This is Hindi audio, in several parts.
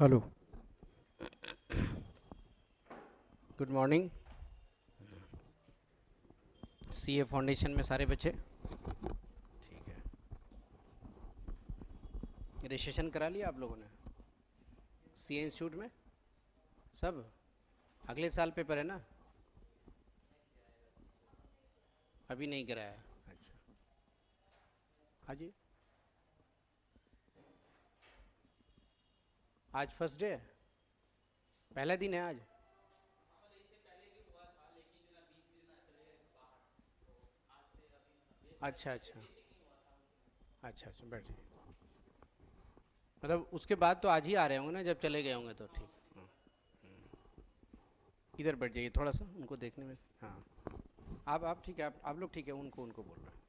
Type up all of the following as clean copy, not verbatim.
Hello, good morning. CA foundation में सारे बच्चे ठीक है। रजिस्ट्रेशन करा लिया आप लोगों ने सीए इंस्टीट्यूट में? सब अगले साल पेपर है ना? अभी नहीं कराया? अच्छा, हाँ जी। आज फर्स्ट डे है, पहला दिन है आज। अच्छा अच्छा अच्छा अच्छा, बैठिए। मतलब उसके बाद तो आज ही आ रहे होंगे ना, जब चले गए होंगे तो ठीक। हाँ, इधर बैठ जाइए थोड़ा सा, उनको देखने में। हाँ, आप ठीक है, आप लोग ठीक है, उनको उनको बोल रहे हैं।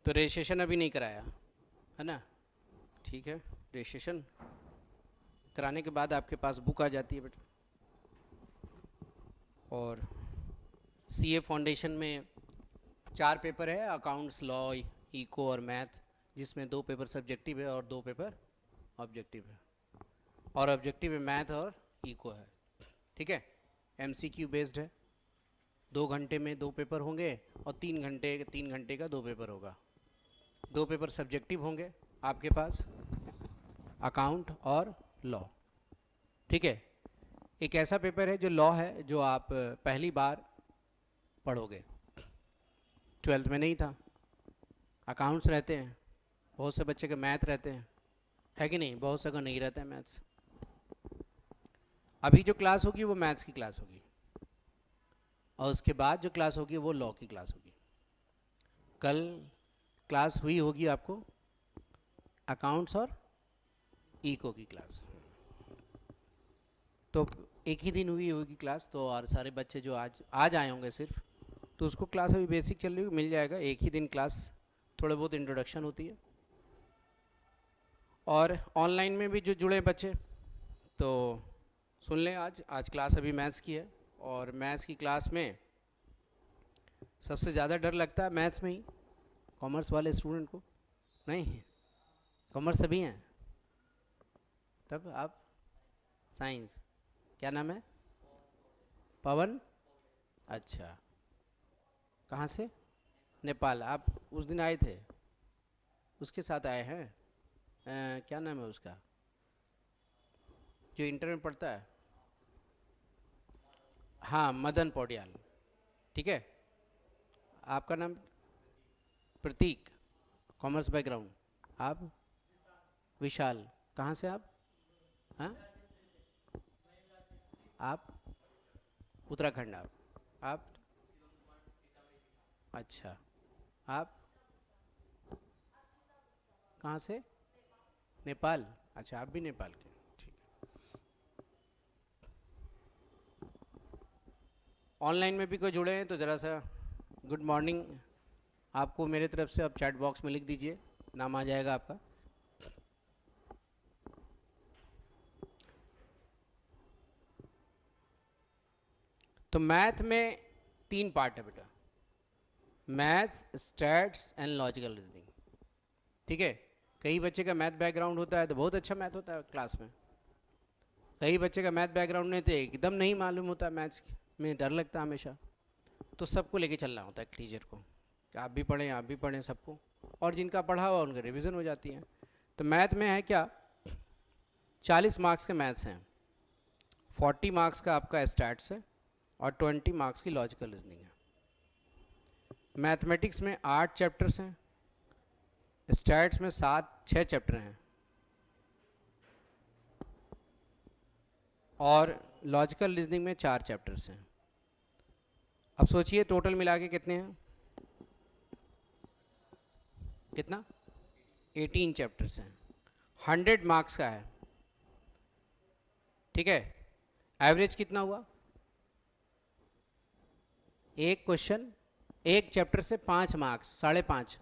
तो रजिस्ट्रेशन अभी नहीं कराया है ना? ठीक है, रजिस्ट्रेशन कराने के बाद आपके पास बुक आ जाती है बेटा। और सीए फाउंडेशन में 4 पेपर है, अकाउंट्स, लॉ, इको और मैथ, जिसमें 2 पेपर सब्जेक्टिव है और 2 पेपर ऑब्जेक्टिव है। और ऑब्जेक्टिव में मैथ और इको है, ठीक है। एमसीक्यू बेस्ड है, 2 घंटे में 2 पेपर होंगे और 3 घंटे का 2 पेपर होगा। 2 पेपर सब्जेक्टिव होंगे आपके पास, अकाउंट और लॉ, ठीक है। एक ऐसा पेपर है जो लॉ है, जो आप पहली बार पढ़ोगे, 12th में नहीं था। अकाउंट्स रहते हैं, बहुत से बच्चे के मैथ रहते हैं, है कि नहीं? बहुत से को नहीं रहता है मैथ्स। अभी जो क्लास होगी वो मैथ्स की क्लास होगी, और उसके बाद जो क्लास होगी वो लॉ की क्लास होगी। कल क्लास हुई होगी आपको अकाउंट्स और इको की क्लास, तो एक ही दिन हुई होगी क्लास। तो और सारे बच्चे जो आज आए होंगे सिर्फ, तो उसको क्लास अभी बेसिक चल रही होगी, मिल जाएगा एक ही दिन क्लास, थोड़े बहुत इंट्रोडक्शन होती है। और ऑनलाइन में भी जो जुड़े बच्चे तो सुन लें, आज क्लास अभी मैथ्स की है, और मैथ्स की क्लास में सबसे ज़्यादा डर लगता है मैथ्स में ही कॉमर्स वाले स्टूडेंट को। नहीं, कॉमर्स सभी हैं, तब आप साइंस, क्या नाम है? पवन। अच्छा, कहाँ से? नेपाल। आप उस दिन आए थे, उसके साथ आए हैं? क्या नाम है उसका जो इंटर में पढ़ता है? हाँ, मदन पौड्याल, ठीक है। आपका नाम? प्रतीक, कॉमर्स बैकग्राउंड। आप? विशाल, कहाँ से आप? हाँ, आप उत्तराखंड। आप अच्छा, आप कहाँ से? नेपाल। अच्छा, आप भी नेपाल के, ठीक है। ऑनलाइन में भी कोई जुड़े हैं तो ज़रा सा गुड मॉर्निंग आपको मेरे तरफ से आप चैट बॉक्स में लिख दीजिए, नाम आ जाएगा आपका। तो मैथ में 3 पार्ट है बेटा, maths, stats and logical reasoning, ठीक है। कई बच्चे का मैथ बैकग्राउंड होता है तो बहुत अच्छा मैथ होता है क्लास में, कई बच्चे का मैथ बैकग्राउंड नहीं तो एकदम नहीं मालूम होता, मैथ्स में डर लगता है हमेशा। तो सबको लेके चलना होता है टीचर को, कि आप भी पढ़ें सबको, और जिनका पढ़ा हुआ उनका रिवीजन हो जाती है। तो मैथ में है क्या, 40 मार्क्स के मैथ्स हैं, 40 मार्क्स का आपका स्टैट्स है, और 20 मार्क्स की लॉजिकल रीजनिंग है। मैथमेटिक्स में 8 चैप्टर्स हैं, स्टैट्स में 6 चैप्टर हैं, और लॉजिकल रीजनिंग में 4 चैप्टर्स हैं। अब सोचिए टोटल मिला के कितने हैं? कितना? 18 चैप्टर्स हैं, 100 मार्क्स का है, ठीक है। एवरेज कितना हुआ? एक क्वेश्चन, एक चैप्टर से 5 मार्क्स, 5.5,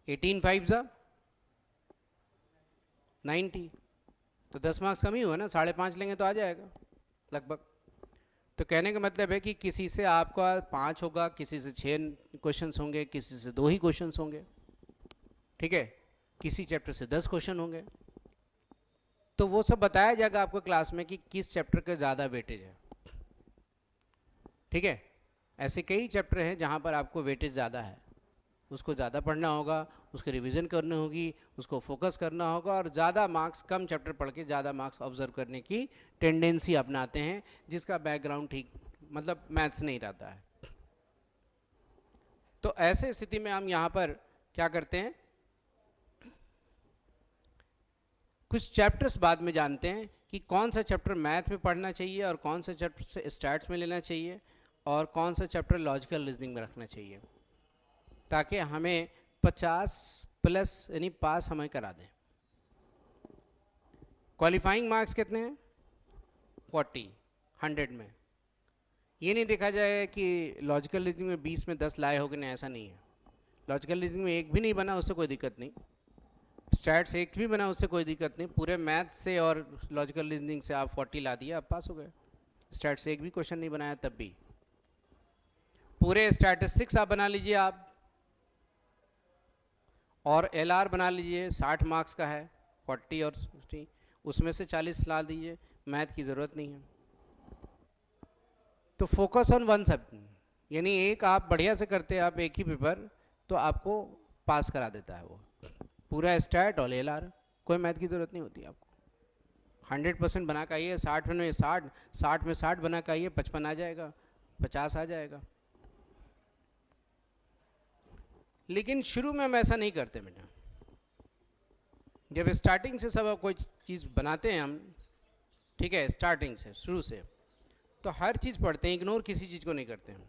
18 5 जा 90, तो 10 मार्क्स कम ही हुआ ना, 5.5 लेंगे तो आ जाएगा लगभग। तो कहने का मतलब है कि किसी से आपका 5 होगा, किसी से 6 क्वेश्चंस होंगे, किसी से 2 ही क्वेश्चंस होंगे, ठीक है, किसी चैप्टर से 10 क्वेश्चन होंगे। तो वो सब बताया जाएगा आपको क्लास में कि किस चैप्टर का ज़्यादा वेटेज है, ठीक है। ऐसे कई चैप्टर हैं जहाँ पर आपको वेटेज ज़्यादा है, उसको ज़्यादा पढ़ना होगा, उसकी रिवीजन करनी होगी, उसको फोकस करना होगा, और ज़्यादा मार्क्स, कम चैप्टर पढ़ के ज़्यादा मार्क्स ऑब्जर्व करने की टेंडेंसी अपनाते हैं, जिसका बैकग्राउंड ठीक मतलब मैथ्स नहीं रहता है। तो ऐसे स्थिति में हम यहाँ पर क्या करते हैं, कुछ चैप्टर्स बाद में जानते हैं कि कौन सा चैप्टर मैथ में पढ़ना चाहिए और कौन सा चैप्टर से स्टैट्स में लेना चाहिए और कौन सा चैप्टर लॉजिकल रीजनिंग में रखना चाहिए, ताकि हमें 50+ यानी पास हमें करा दें। क्वालिफाइंग मार्क्स कितने हैं? 40, 100 में। ये नहीं देखा जाए कि लॉजिकल रीजनिंग में 20 में 10 लाए हो कि नहीं, ऐसा नहीं है। लॉजिकल रीजनिंग में एक भी नहीं बना उससे कोई दिक्कत नहीं, स्टैट्स एक भी बना उससे कोई दिक्कत नहीं, पूरे मैथ से और लॉजिकल रीजनिंग से आप 40 ला दिए, आप पास हो गए। स्टैट्स एक भी क्वेश्चन नहीं बनाया तब भी। पूरे स्टैटिस्टिक्स आप बना लीजिए आप, और LR बना लीजिए, 60 मार्क्स का है, 40 और 60, उसमें से 40 ला दीजिए, मैथ की ज़रूरत नहीं है। तो फोकस ऑन वन सब्जेक्ट, यानी एक आप बढ़िया से करते हैं आप एक ही पेपर, तो आपको पास करा देता है वो, पूरा स्टैट और LR, कोई मैथ की ज़रूरत नहीं होती आपको। 100% बना के आइए, 60 में 60 बना के आइए, 55 आ जाएगा, 50 आ जाएगा। लेकिन शुरू में हम ऐसा नहीं करते बेटा। जब स्टार्टिंग से सब कोई चीज़ बनाते हैं हम, ठीक है, स्टार्टिंग से शुरू से, तो हर चीज़ पढ़ते हैं, इग्नोर किसी चीज़ को नहीं करते हम।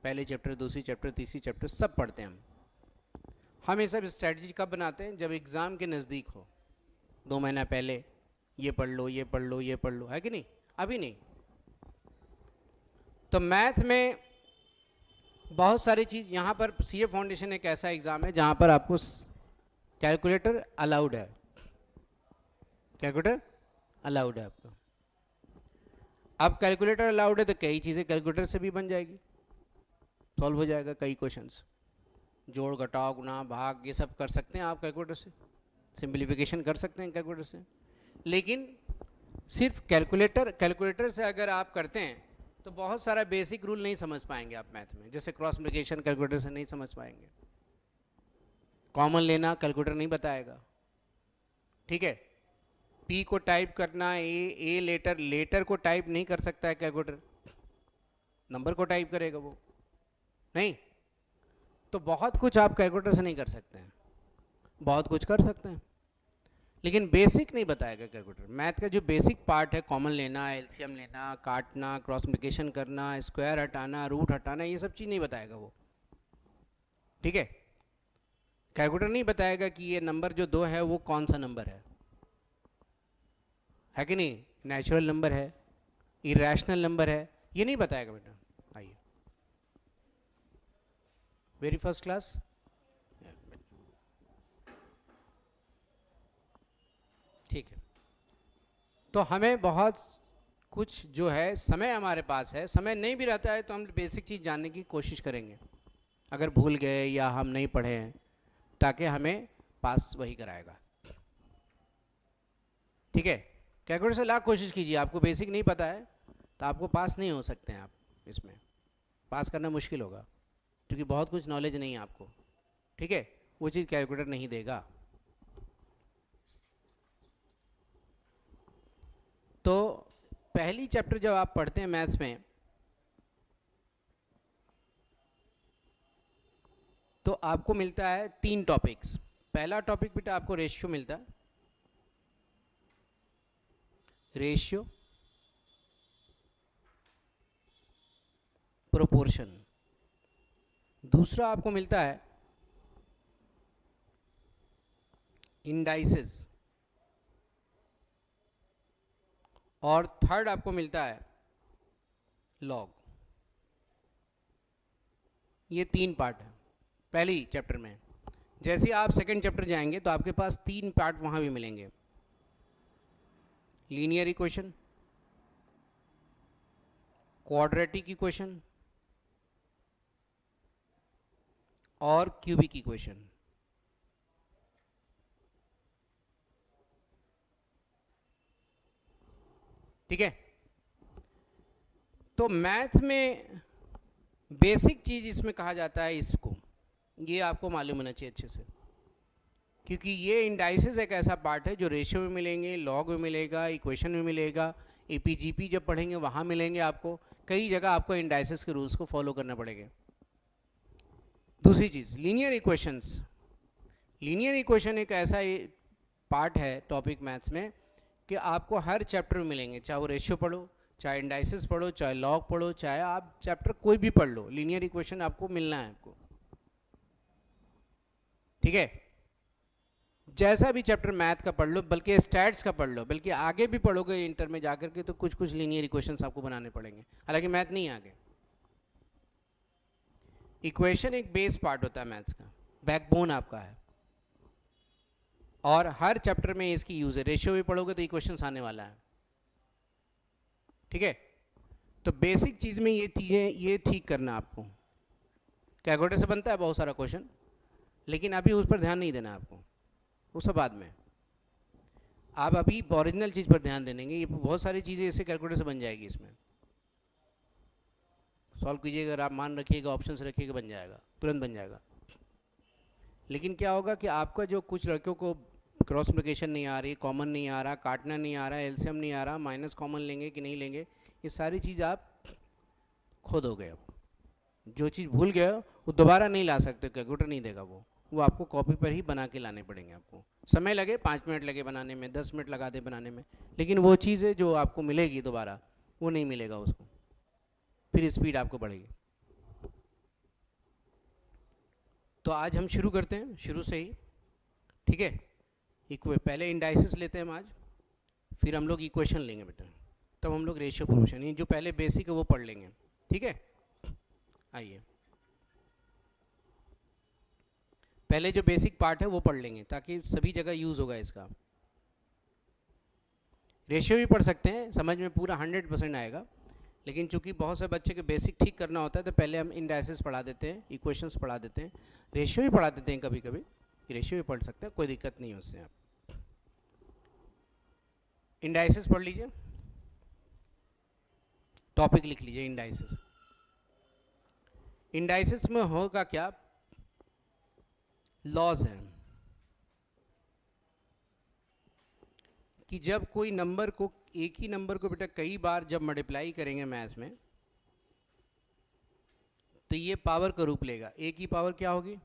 पहले चैप्टर, दूसरी चैप्टर, तीसरी चैप्टर सब पढ़ते हैं हम ये सब स्ट्रैटेजी कब बनाते हैं? जब एग्ज़ाम के नज़दीक हो, 2 महीना पहले, ये पढ़ लो, ये पढ़ लो, ये पढ़ लो, है कि नहीं? अभी नहीं। तो मैथ में बहुत सारी चीज़, यहाँ पर CA फाउंडेशन एक ऐसा एग्ज़ाम है जहाँ पर आपको कैलकुलेटर अलाउड है, कैलकुलेटर अलाउड है आपको। अब कैलकुलेटर अलाउड है तो कई चीज़ें कैलकुलेटर से भी बन जाएगी, सॉल्व हो जाएगा। कई क्वेश्चंस, जोड़, घटाव, गुणा, भाग, ये सब कर सकते हैं आप कैलकुलेटर से, सिंप्लीफिकेशन कर सकते हैं कैलकुलेटर से। लेकिन सिर्फ कैलकुलेटर से अगर आप करते हैं तो बहुत सारा बेसिक रूल नहीं समझ पाएंगे आप मैथ में, जैसे क्रॉस मल्टीप्लिकेशन कैलकुलेटर से नहीं समझ पाएंगे, कॉमन लेना कैलकुलेटर नहीं बताएगा, ठीक है। P को टाइप करना, ए लेटर को टाइप नहीं कर सकता है कैलकुलेटर, नंबर को टाइप करेगा वो, नहीं। तो बहुत कुछ आप कैलकुलेटर से नहीं कर सकते हैं, बहुत कुछ कर सकते हैं लेकिन बेसिक नहीं बताएगा कैलकुलेटर। मैथ का जो बेसिक पार्ट है, कॉमन लेना, LCM लेना, काटना, क्रॉस मल्टीप्लिकेशन करना, स्क्वायर हटाना, रूट हटाना, ये सब चीज़ नहीं बताएगा वो, ठीक है। कैलकुलेटर नहीं बताएगा कि ये नंबर जो 2 है वो कौन सा नंबर है कि नहीं, नेचुरल नंबर है, इरेशनल नंबर है, ये नहीं बताएगा बेटा। आइए, वेरी फर्स्ट क्लास, ठीक है। तो हमें बहुत कुछ जो है, समय हमारे पास है, समय नहीं भी रहता है तो हम बेसिक चीज़ जानने की कोशिश करेंगे, अगर भूल गए या हम नहीं पढ़े हैं, ताकि हमें पास वही कराएगा, ठीक है। कैलकुलेटर से लाख कोशिश कीजिए, आपको बेसिक नहीं पता है तो आपको पास नहीं हो सकते हैं आप, इसमें पास करना मुश्किल होगा, क्योंकि बहुत कुछ नॉलेज नहीं है आपको, ठीक है। वो चीज़ कैलकुलेटर नहीं देगा। तो पहली चैप्टर जब आप पढ़ते हैं मैथ्स में, तो आपको मिलता है 3 टॉपिक्स। पहला टॉपिक बेटा आपको रेशियो मिलता है, रेशियो, प्रोपोर्शन। दूसरा आपको मिलता है इंडाइसेस, और थर्ड आपको मिलता है लॉग। ये 3 पार्ट है पहली चैप्टर में। जैसे आप सेकंड चैप्टर जाएंगे तो आपके पास 3 पार्ट वहाँ भी मिलेंगे, लीनियर इक्वेशन, क्वाड्रेटिक इक्वेशन और क्यूबिक इक्वेशन। ठीक है, तो मैथ में बेसिक चीज इसमें कहा जाता है इसको, ये आपको मालूम होना चाहिए अच्छे से, क्योंकि ये इंडाइसिस एक ऐसा पार्ट है जो रेशियो में मिलेंगे, लॉग में मिलेगा, इक्वेशन में मिलेगा, एपीजीपी जब पढ़ेंगे वहाँ मिलेंगे आपको, कई जगह आपको इंडाइसिस के रूल्स को फॉलो करना पड़ेगा। दूसरी चीज़ लीनियर इक्वेशंस। लीनियर इक्वेशन एक ऐसा पार्ट है टॉपिक मैथ्स में कि आपको हर चैप्टर में मिलेंगे, चाहे वो रेशियो पढ़ो, चाहे इंडाइसिस पढ़ो, चाहे लॉग पढ़ो, चाहे आप चैप्टर कोई भी पढ़ लो, लीनियर इक्वेशन आपको मिलना है आपको। ठीक है, जैसा भी चैप्टर मैथ का पढ़ लो, बल्कि स्टैट्स का पढ़ लो, बल्कि आगे भी पढ़ोगे इंटर में जाकर के तो कुछ कुछ लीनियर इक्वेशंस आपको बनाने पड़ेंगे, हालांकि मैथ नहीं आगे। इक्वेशन एक बेस पार्ट होता है मैथ्स का, बैकबोन आपका है, और हर चैप्टर में इसकी यूज है। रेशियो भी पढ़ोगे तो इक्वेशंस आने वाला है। ठीक है, तो बेसिक चीज में ये चीजें ये ठीक करना आपको। कैलकुलेटर से बनता है बहुत सारा क्वेश्चन, लेकिन अभी उस पर ध्यान नहीं देना आपको, वो सब बाद में। आप अभी ओरिजिनल चीज़ पर ध्यान देंगे, ये बहुत सारी चीज़ें इससे कैलकुलेटर से बन जाएगी, इसमें सॉल्व कीजिएगा, अगर आप मान रखिएगा, ऑप्शंस रखिएगा, बन जाएगा, तुरंत बन जाएगा। लेकिन क्या होगा कि आपका जो कुछ लड़कियों को क्रॉस मल्टीप्लिकेशन नहीं आ रही, कॉमन नहीं आ रहा, काटना नहीं आ रहा, एलसीएम नहीं आ रहा, माइनस कॉमन लेंगे कि नहीं लेंगे, ये सारी चीज़ आप खो दोगे। अब जो चीज़ भूल गए वो दोबारा नहीं ला सकते, कैलकुलेटर नहीं देगा वो आपको कॉपी पर ही बना के लाने पड़ेंगे। आपको समय लगे, 5 मिनट लगे बनाने में, 10 मिनट लगा दे बनाने में, लेकिन वो चीज़ें जो आपको मिलेगी दोबारा वो नहीं मिलेगा उसको, फिर स्पीड आपको बढ़ेगी। तो आज हम शुरू करते हैं शुरू से ही। ठीक है, पहले इंडाइसिस लेते हैं हम आज, फिर हम लोग इक्वेशन लेंगे बेटा, तब हम लोग रेशियो प्रोपोर्शन, ये जो पहले बेसिक है वो पढ़ लेंगे। ठीक है, आइए पहले जो बेसिक पार्ट है वो पढ़ लेंगे ताकि सभी जगह यूज़ होगा इसका। रेशियो भी पढ़ सकते हैं, समझ में पूरा 100% आएगा, लेकिन चूंकि बहुत से बच्चे के बेसिक ठीक करना होता है तो पहले हम इंडाइसिस पढ़ा देते हैं, इक्वेशंस पढ़ा देते हैं, रेशियो भी पढ़ा देते हैं कभी कभी, रेशियो भी पढ़ सकते हैं, कोई दिक्कत नहीं है उससे। आप इंडाइसिस पढ़ लीजिए, टॉपिक लिख लीजिए इंडाइसिस। इंडाइसिस में होगा क्या, लॉज हैं कि जब कोई नंबर को, एक ही नंबर को बेटा कई बार जब मल्टीप्लाई करेंगे मैथ में तो ये पावर का रूप लेगा। ए की पावर क्या होगी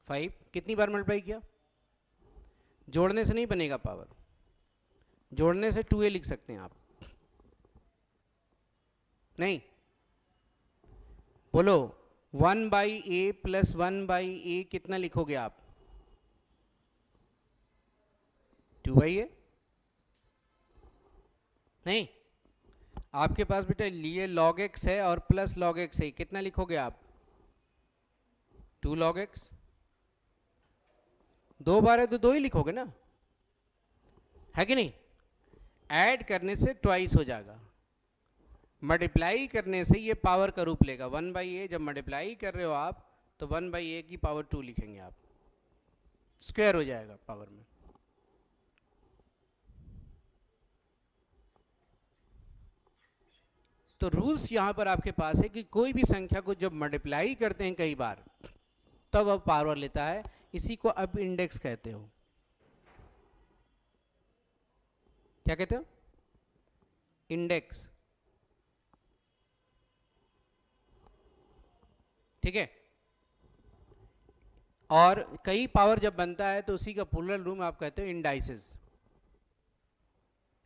5, कितनी बार मल्टीप्लाई किया, जोड़ने से नहीं बनेगा पावर, जोड़ने से 2a लिख सकते हैं आप, नहीं बोलो 1/a प्लस 1/a कितना लिखोगे आप, 2/a। नहीं, आपके पास बेटा ये log x है और प्लस log x है, कितना लिखोगे आप, 2 log x। 2 बार है तो 2 ही लिखोगे ना, है कि नहीं। ऐड करने से ट्वाइस हो जाएगा, मल्टीप्लाई करने से ये पावर का रूप लेगा। 1/a जब मल्टीप्लाई कर रहे हो आप तो 1/a की पावर 2 लिखेंगे आप, स्क्वायर हो जाएगा पावर में। तो रूल्स यहां पर आपके पास है कि कोई भी संख्या को जब मल्टीप्लाई करते हैं कई बार तब वह पावर लेता है, इसी को अब इंडेक्स कहते हो। क्या कहते हो, इंडेक्स। ठीक है, और कई पावर जब बनता है तो उसी का प्लूरल रूप आप कहते हो इंडाइसिस,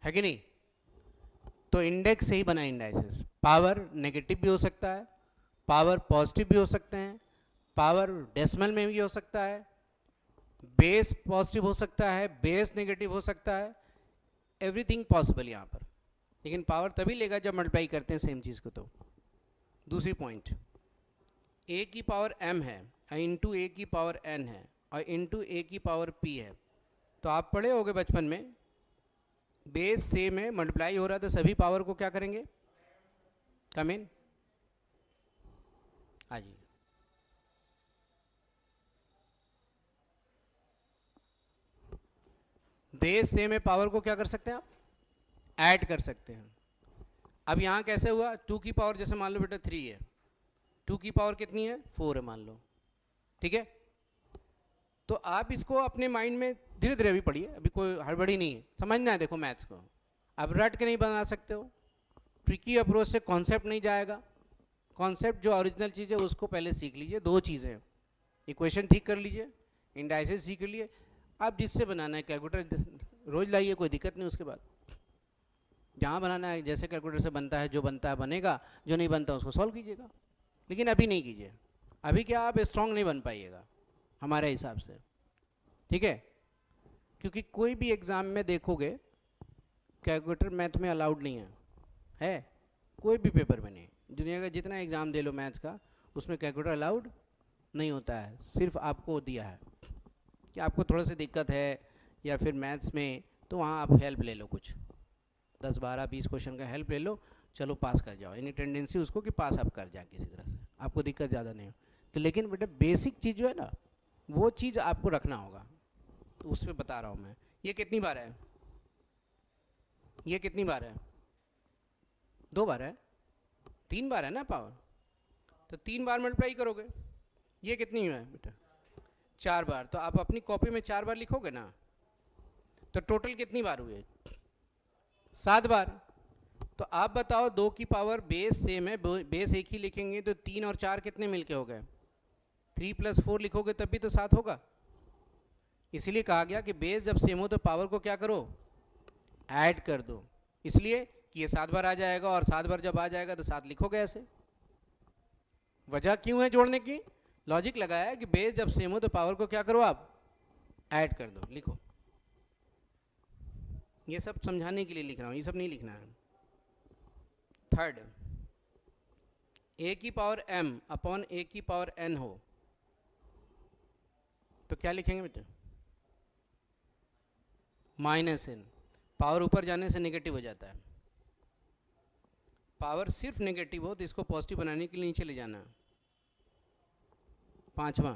है कि नहीं। तो इंडेक्स से ही बना इंडाइसिस। पावर नेगेटिव भी हो सकता है, पावर पॉजिटिव भी हो सकते हैं, पावर डेसिमल में भी हो सकता है, बेस पॉजिटिव हो सकता है, बेस नेगेटिव हो सकता है, एवरीथिंग पॉसिबल यहाँ पर। लेकिन पावर तभी लेगा जब मल्टीप्लाई करते हैं सेम चीज़ को। तो दूसरी पॉइंट, a की पावर m है, इंटू a की पावर n है, और इंटू a की पावर p है। तो आप पढ़े होंगे बचपन में, बेस सेम है, मल्टीप्लाई हो रहा है तो सभी पावर को क्या करेंगे, कम इन, हाँ जी। बेस सेम है, पावर को क्या कर सकते हैं आप, ऐड कर सकते हैं। अब यहाँ कैसे हुआ, 2 की पावर जैसे मान लो बेटा 3 है, 2 की पावर कितनी है, 4 है मान लो, ठीक है। तो आप इसको अपने माइंड में धीरे धीरे अभी पढ़िए, अभी कोई हड़बड़ी नहीं है, समझना है। देखो मैथ्स को अब रट के नहीं बना सकते हो, ट्रिकी अप्रोच से कॉन्सेप्ट नहीं जाएगा। कॉन्सेप्ट जो ओरिजिनल चीज़ है उसको पहले सीख लीजिए। 2 चीज़ें, इक्वेशन ठीक कर लीजिए, इंडाइसेस सीख लिए। आप जिससे बनाना है कैलकुलेटर रोज लाइए, कोई दिक्कत नहीं। उसके बाद जहाँ बनाना है जैसे कैलकुलेटर से बनता है, जो बनता है बनेगा, जो नहीं बनता उसको सॉल्व कीजिएगा। लेकिन अभी नहीं कीजिए, अभी क्या आप स्ट्रांग नहीं बन पाइएगा हमारे हिसाब से, ठीक है। क्योंकि कोई भी एग्ज़ाम में देखोगे कैलकुलेटर मैथ में अलाउड नहीं है कोई भी पेपर में नहीं। दुनिया का जितना एग्ज़ाम दे लो मैथ्स का, उसमें कैलकुलेटर अलाउड नहीं होता है। सिर्फ आपको दिया है कि आपको थोड़ा सा दिक्कत है या फिर मैथ्स में, तो वहाँ आप हेल्प ले लो, कुछ 10 12 20 क्वेश्चन का हेल्प ले लो, चलो पास कर जाओ। यानी टेंडेंसी उसको कि पास आप कर जाए किसी तरह से, आपको दिक्कत ज़्यादा नहीं हो। तो लेकिन बेटा बेसिक चीज़ जो है ना, वो चीज़ आपको रखना होगा। तो उस पर बता रहा हूँ मैं। ये कितनी बार है, ये कितनी बार है, 2 बार है, 3 बार है ना पावर, तो 3 बार मल्टीप्लाई करोगे। ये कितनी है बेटा, 4 बार। तो आप अपनी कॉपी में 4 बार लिखोगे ना, तो टोटल कितनी बार हुए, 7 बार। तो आप बताओ 2 की पावर बेस सेम है, बेस एक ही लिखेंगे तो 3 और 4 कितने मिलके हो गए, 3 + 4 लिखोगे तब भी तो 7 होगा। इसलिए कहा गया कि बेस जब सेम हो तो पावर को क्या करो, ऐड कर दो। इसलिए कि ये 7 बार आ जाएगा, और 7 बार जब आ जाएगा तो 7 लिखोगे ऐसे। वजह क्यों है जोड़ने की, लॉजिक लगाया है कि बेस जब सेम हो तो पावर को क्या करो, आप ऐड कर दो, लिखो। ये सब समझाने के लिए लिख रहा हूँ, ये सब नहीं लिखना है। थर्ड, a की पावर m अपॉन a की पावर n हो तो क्या लिखेंगे बेटा, -n। पावर ऊपर जाने से नेगेटिव हो जाता है। पावर सिर्फ नेगेटिव हो तो इसको पॉजिटिव बनाने के लिए नीचे ले जाना। 5वां,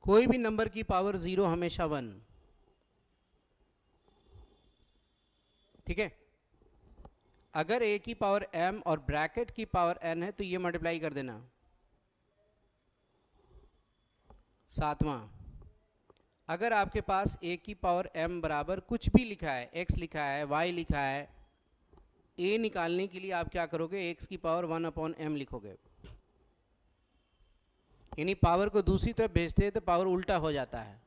कोई भी नंबर की पावर 0 हमेशा 1, ठीक है। अगर a की पावर m और ब्रैकेट की पावर n है तो ये मल्टीप्लाई कर देना। 7वां, अगर आपके पास a की पावर m बराबर कुछ भी लिखा है, x लिखा है, y लिखा है, a निकालने के लिए आप क्या करोगे, x की पावर 1/m लिखोगे। यानी पावर को दूसरी तरफ भेजते हैं तो पावर उल्टा हो जाता है।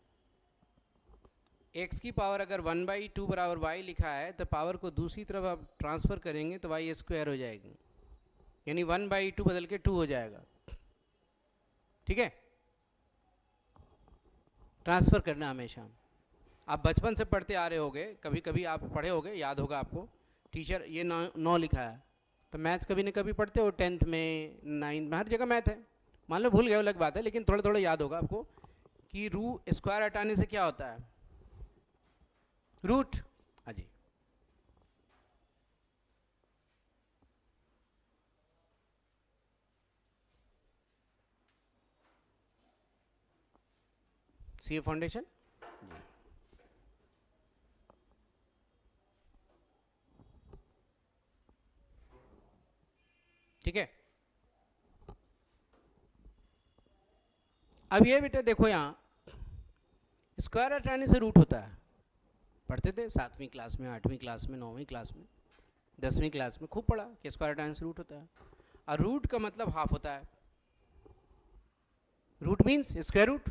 x की पावर अगर 1/2 बराबर y लिखा है तो पावर को दूसरी तरफ आप ट्रांसफ़र करेंगे तो y² हो जाएगी, यानी 1/2 बदल के 2 हो जाएगा, ठीक है। ट्रांसफ़र करना हमेशा। आप बचपन से पढ़ते आ रहे होगे, कभी कभी आप पढ़े होगे, याद होगा आपको, टीचर ये 9 लिखा है, तो मैथ्स कभी न कभी पढ़ते हो, 10th में, 9th में, हर जगह मैथ है। मान लो भूल गए अलग बात है, लेकिन थोड़ा थोड़ा याद होगा आपको कि स्क्वायर हटाने से क्या होता है, रूट। हाँ जी, सीए फाउंडेशन, ठीक है। अब ये बेटा देखो, यहाँ स्क्वायर हटाने से रूट होता है, पढ़ते थे 7वीं क्लास में, 8वीं क्लास में, 9वीं क्लास में, 10वीं क्लास में खूब पढ़ा कि स्क्वायर हटाने से रूट होता है। और रूट का मतलब हाफ होता है, रूट मीन्स स्क्वायर रूट,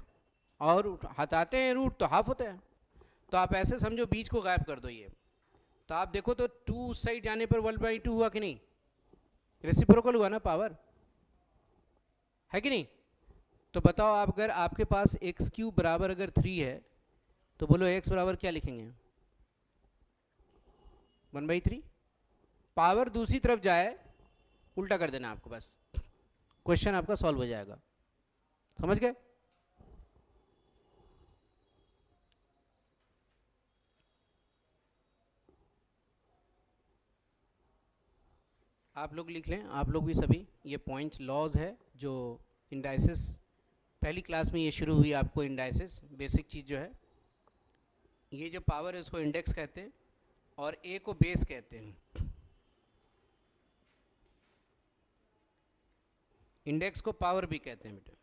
और हटाते हैं रूट तो हाफ होता है। तो आप ऐसे समझो बीच को गायब कर दो ये, तो आप देखो तो 2 उस साइड जाने पर 1/2 हुआ कि नहीं, रेसिप्रोकल हुआ ना, पावर है कि नहीं। तो बताओ आप, अगर आपके पास x³ बराबर अगर 3 है तो बोलो x बराबर क्या लिखेंगे, 1/3। पावर दूसरी तरफ जाए उल्टा कर देना आपको, बस क्वेश्चन आपका सॉल्व हो जाएगा, समझ गए। आप लोग लिख लें, आप लोग भी सभी, ये पॉइंट लॉज है जो इंडाइसिस, पहली क्लास में ये शुरू हुई आपको इंडाइसिस, बेसिक चीज़ जो है। ये जो पावर है उसको इंडेक्स कहते हैं और ए को बेस कहते हैं। इंडेक्स को पावर भी कहते हैं बेटा,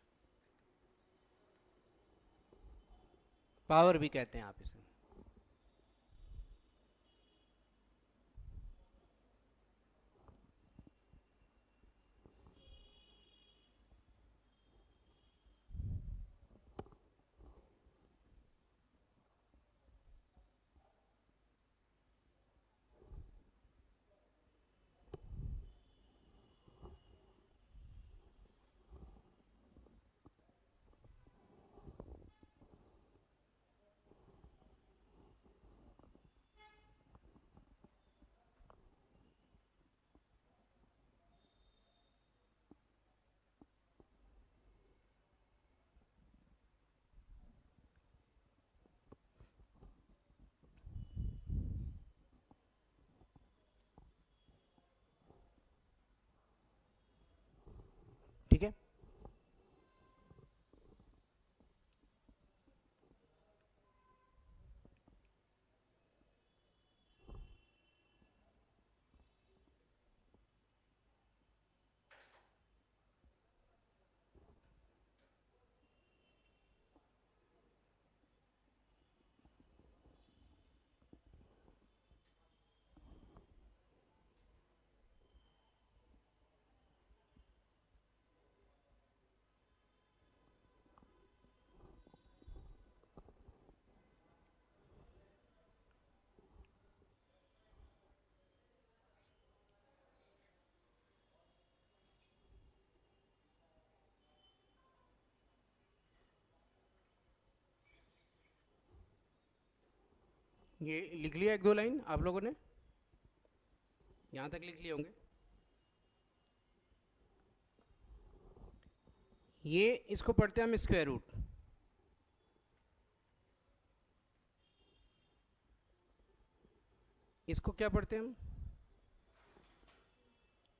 पावर भी कहते हैं आप इसे। ठीक है, ये लिख लिया एक दो लाइन आप लोगों ने, यहाँ तक लिख लिए होंगे। ये इसको पढ़ते हैं हम स्क्वायर रूट, इसको क्या पढ़ते हैं हम,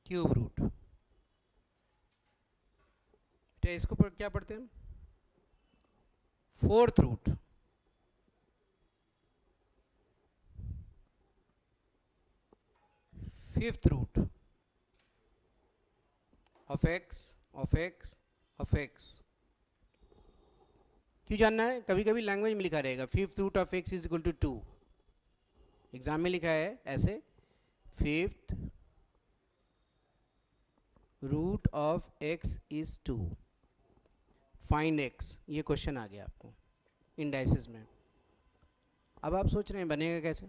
क्यूब रूट। तो इसको क्या पढ़ते हैं हम, fourth root. Fifth root of x of x of x. क्यों जानना है, कभी कभी लैंग्वेज में लिखा रहेगा fifth root of x is equal to 2, exam में लिखा है ऐसे, fifth root of x is 2, find x. ये क्वेश्चन आ गया आपको इंडाइसिस में। अब आप सोच रहे हैं बनेगा कैसे,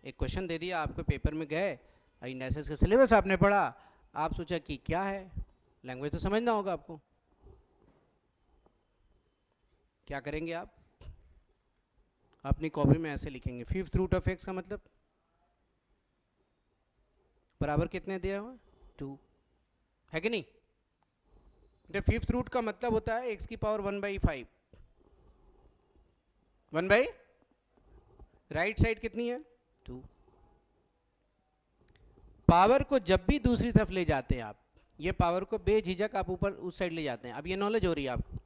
एक क्वेश्चन दे दिया आपको, पेपर में गए, इंडाइसिस का सिलेबस आपने पढ़ा, आप सोचा कि क्या है, लैंग्वेज तो समझना होगा आपको। क्या करेंगे आप, अपनी कॉपी में ऐसे लिखेंगे, फिफ्थ रूट ऑफ एक्स का मतलब बराबर कितने दिया हुआ, 2 है कि नहीं। फिफ्थ रूट का मतलब होता है एक्स की पावर 1/5, 1 राइट साइड कितनी है 2। पावर को जब भी दूसरी तरफ ले जाते हैं आप, ये पावर को बेझिझक आप ऊपर उस साइड ले जाते हैं। अब ये नॉलेज हो रही है आपको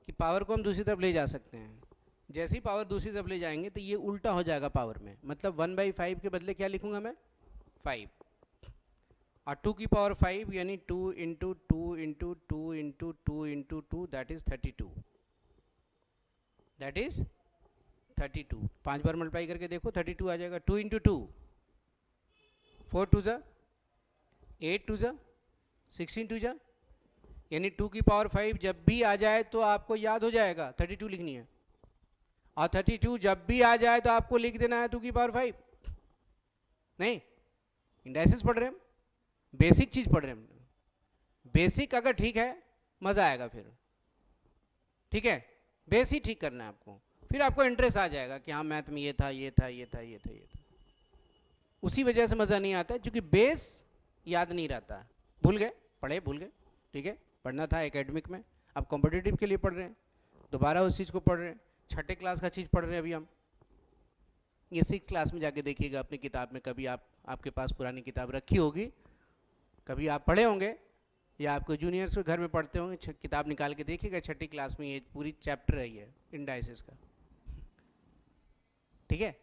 कि पावर को हम दूसरी तरफ ले जा सकते हैं। जैसे ही पावर दूसरी तरफ ले जाएंगे तो ये उल्टा हो जाएगा पावर में, मतलब 1/5 के बदले क्या लिखूंगा मैं, 5, और 2 की पावर 5 यानी 2 into 2 into 2 into 2 into 2, that is 32, that is 32। 5 bar multiply करके देखो 32 आ जाएगा। 2 इंटू 2 4 2 जा 8 2 जा 16 2 जा, यानी 2 की पावर 5 जब भी आ जाए तो आपको याद हो जाएगा 32 लिखनी है, और 32 जब भी आ जाए तो आपको लिख देना है 2 की पावर 5। नहीं, इंडाइसिस पढ़ रहे हैं, बेसिक चीज पढ़ रहे हैं। बेसिक अगर ठीक है मजा आएगा फिर, ठीक है, बेसिक ठीक करना है आपको, फिर आपको इंटरेस्ट आ जाएगा कि हाँ मैथ में ये था ये था ये था ये था ये था। उसी वजह से मज़ा नहीं आता क्योंकि बेस याद नहीं रहता, भूल गए, पढ़े भूल गए, ठीक है, पढ़ना था एकेडमिक में, अब कॉम्पिटिटिव के लिए पढ़ रहे हैं, दोबारा उस चीज़ को पढ़ रहे हैं, छठे क्लास का चीज़ पढ़ रहे हैं अभी हम। ये 6 क्लास में जाके देखिएगा अपनी किताब में, कभी आपके पास पुरानी किताब रखी होगी, कभी आप पढ़े होंगे या आपको जूनियर्स के घर में पढ़ते होंगे, किताब निकाल के देखिएगा, 6ठी क्लास में ये पूरी चैप्टर है ये इंडाइसिस का, ठीक है।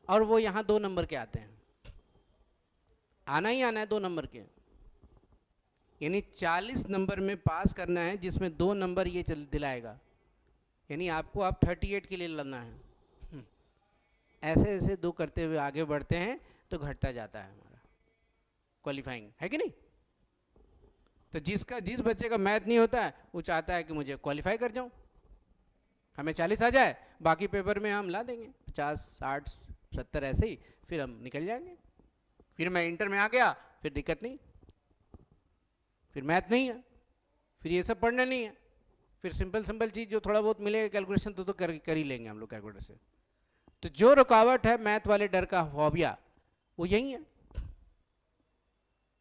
और वो यहाँ 2 नंबर के आते हैं, आना ही आना है 2 नंबर के, यानी 40 नंबर में पास करना है, जिसमें 2 नंबर ये दिलाएगा, यानी आपको अब 38 के लिए लड़ना है। ऐसे ऐसे 2 करते हुए आगे बढ़ते हैं तो घटता जाता है हमारा क्वालिफाइंग, है कि नहीं। तो जिस बच्चे का मैथ नहीं होता है वो चाहता है कि मुझे क्वालिफाई कर जाऊं, हमें 40 आ जाए, बाकी पेपर में हम ला देंगे 50, 60, 70 ऐसे ही, फिर हम निकल जाएंगे। फिर मैं इंटर में आ गया, फिर दिक्कत नहीं, फिर मैथ नहीं है, फिर ये सब पढ़ना नहीं है, फिर सिंपल चीज़ जो थोड़ा बहुत मिलेगा कैलकुलेशन तो कर ही लेंगे हम लोग कैलकुलेटर से। तो जो रुकावट है मैथ वाले डर का फोबिया, वो यही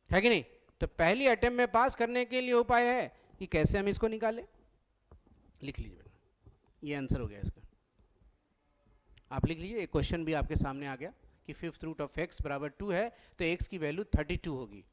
है कि नहीं। तो पहली अटेम्प्ट में पास करने के लिए उपाय है कि कैसे हम इसको निकालें। लिख लीजिए बेटा, ये आंसर हो गया इसका, आप लिख लीजिए। एक क्वेश्चन भी आपके सामने आ गया कि 5th रूट ऑफ x बराबर 2 है, तो x की वैल्यू 32 होगी।